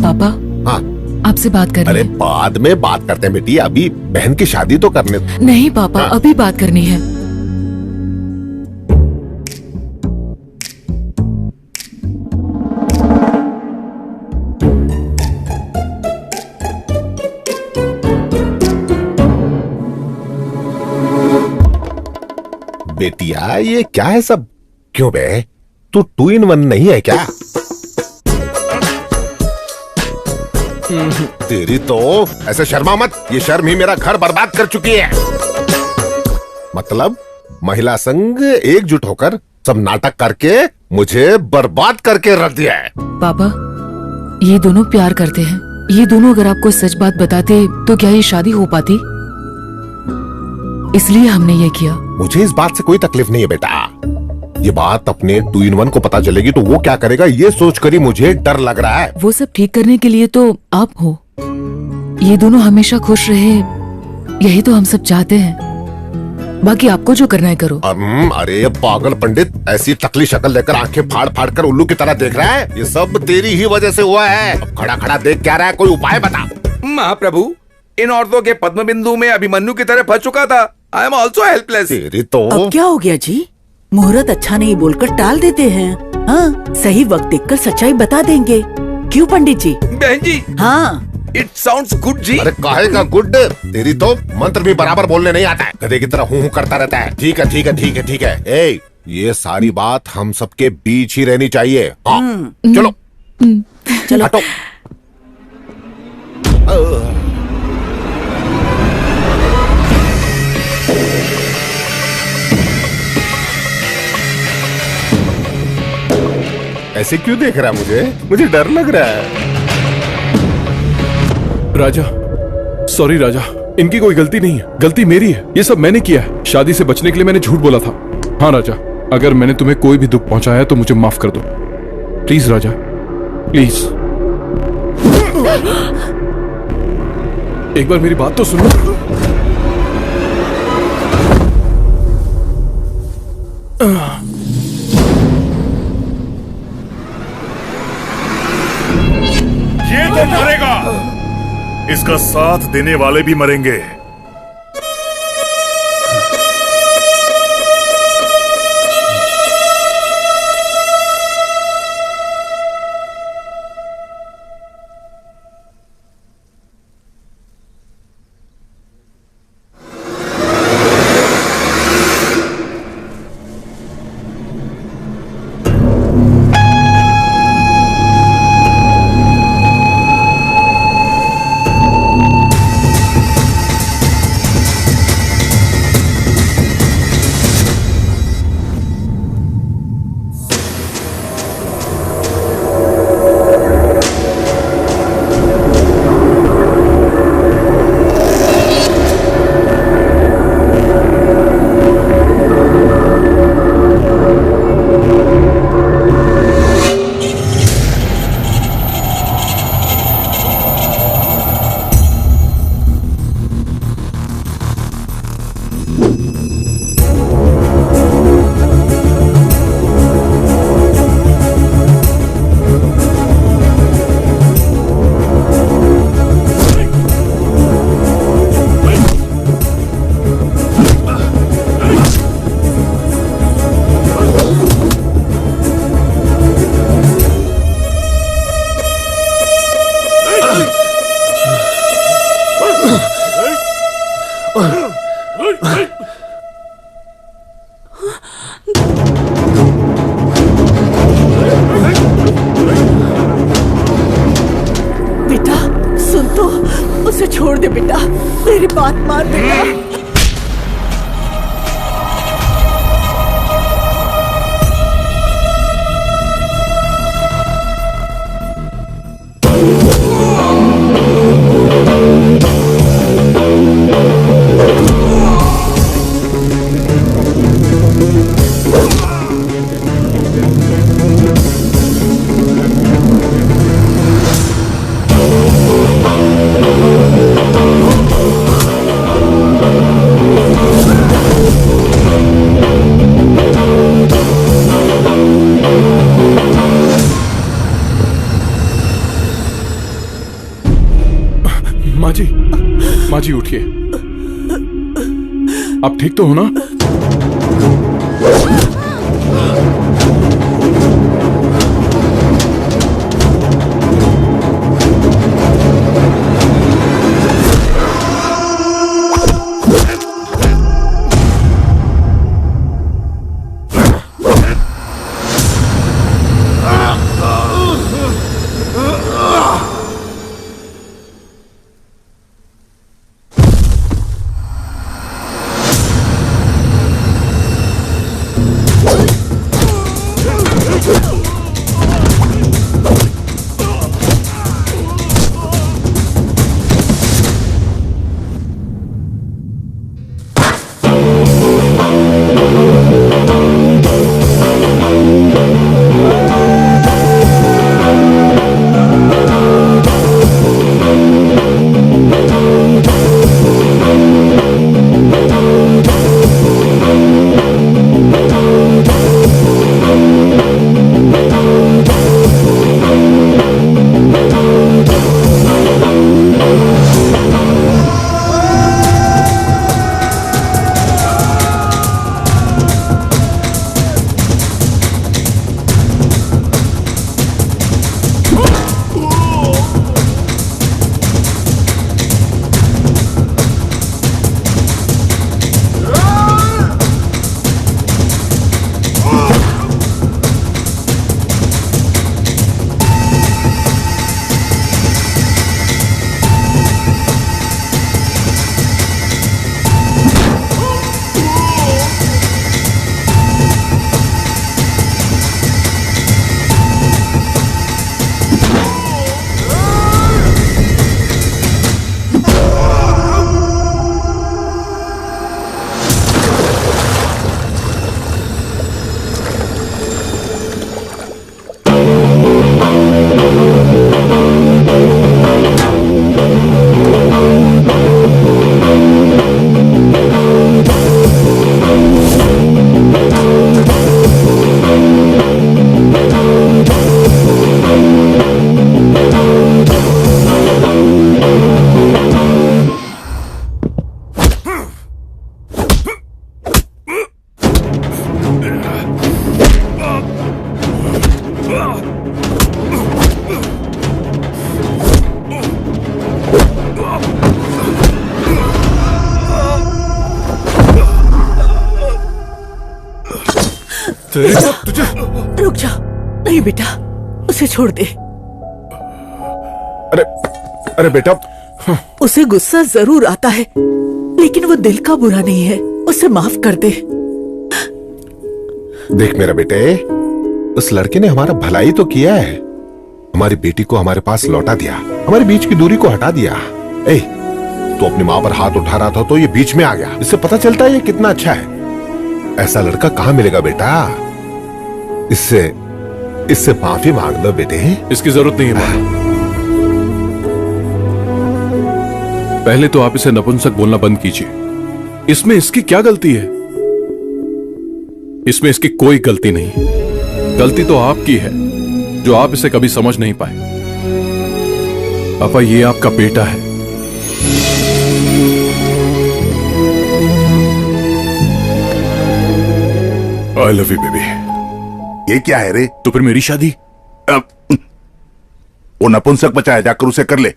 पापा, हाँ, आपसे बात करनी अरे है। बाद में बात करते हैं बेटी, अभी बहन की शादी तो करने दो। नहीं पापा, हाँ। अभी बात करनी है। बेटिया, ये क्या है सब? क्यों बे, तू 2 in 1 नहीं है क्या? तेरी तो ऐसे शर्मा मत, ये शर्म ही मेरा घर बर्बाद कर चुकी है। मतलब महिला संघ एकजुट होकर सब नाटक करके मुझे बर्बाद करके रख दिया है। पापा, ये दोनों प्यार करते हैं। ये दोनों अगर आपको सच बात बताते तो क्या ये शादी हो पाती? इसलिए हमने ये किया। मुझे इस बात से कोई तकलीफ नहीं है बेटा। ये बात अपने 2 in 1 को पता चलेगी तो वो क्या करेगा, ये सोचकर ही मुझे डर लग रहा है। वो सब ठीक करने के लिए तो आप हो। ये दोनों हमेशा खुश रहे, यही तो हम सब चाहते हैं। बाकी आपको जो करना है करो। अरे पागल पंडित, ऐसी टकली शक्ल लेकर आंखें फाड़ फाड़ कर उल्लू की तरह देख रहा है? ये सब तेरी ही वजह से हुआ है। अब खड़ा खड़ा देख क्या रहा है? कोई उपाय बता। महाप्रभु, इन औरतों के पद्म बिंदु में अभिमन्यु की तरह फंस चुका था। I am also helpless. तेरी तो अब क्या हो गया जी? मुहूर्त अच्छा नहीं बोलकर टाल देते हैं। हाँ, सही वक्त देखकर सच्चाई बता देंगे। क्यों पंडित जी? बहन जी, हाँ, इट साउंड्स गुड जी। अरे काहे का गुड? तेरी तो मंत्र भी बराबर बोलने नहीं आता है, गधे की तरह हूँ करता रहता है। ठीक है ठीक है ठीक है ठीक है। ए, ये सारी बात हम सबके बीच ही रहनी चाहिए। हाँ, चलो चलो। हटो। ऐसे क्यों देख रहा है मुझे? मुझे डर लग रहा है। राजा, सॉरी राजा, इनकी कोई गलती नहीं है, गलती मेरी है। ये सब मैंने किया है। शादी से बचने के लिए मैंने झूठ बोला था। हाँ राजा, अगर मैंने तुम्हें कोई भी दुख पहुंचाया है तो मुझे माफ कर दो। Please Raja, please. एक बार मेरी बात तो सुनो। ये तो मरेगा, इसका साथ देने वाले भी मरेंगे। बेटा सुन तो, उसे छोड़ दे बेटा, मेरी बात मान बेटा। आज ही उठिए। आप ठीक तो हो ना? रुक जा। नहीं बेटा, उसे छोड़ दे। अरे अरे बेटा, उसे गुस्सा जरूर आता है, लेकिन वो दिल का बुरा नहीं है। उसे माफ कर दे। देख मेरा बेटे, उस लड़के ने हमारा भलाई तो किया है, हमारी बेटी को हमारे पास लौटा दिया, हमारे बीच की दूरी को हटा दिया। ए, तो अपनी माँ पर हाथ उठा रहा था तो ये बीच में आ गया। इससे पता चलता है ये कितना अच्छा है। ऐसा लड़का कहाँ मिलेगा बेटा? इससे माफी मांग लो बेटे। इसकी जरूरत नहीं है माँ। पहले तो आप इसे नपुंसक बोलना बंद कीजिए। इसमें इसकी क्या गलती है? इसमें इसकी कोई गलती नहीं। गलती तो आपकी है जो आप इसे कभी समझ नहीं पाए। पापा, ये आपका बेटा है। I love you baby. ये क्या है रे? तो फिर मेरी शादी? वो नपुंसक बचा है, जाकर उसे कर ले।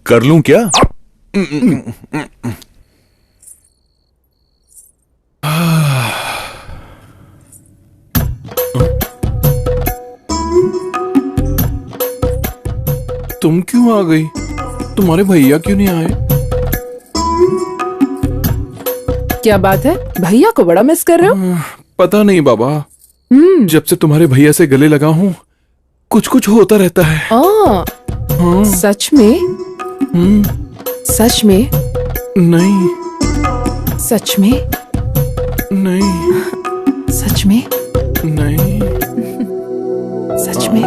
कर लूं क्या? तुम क्यों आ गई? तुम्हारे भैया क्यों नहीं आए? क्या बात है, भैया को बड़ा मिस कर रहे हो? पता नहीं बाबा, जब से तुम्हारे भैया से गले लगा हूं कुछ कुछ होता रहता है। हाँ। सच में? सच में? नहीं। सच में? नहीं। सच में? नहीं। सच में?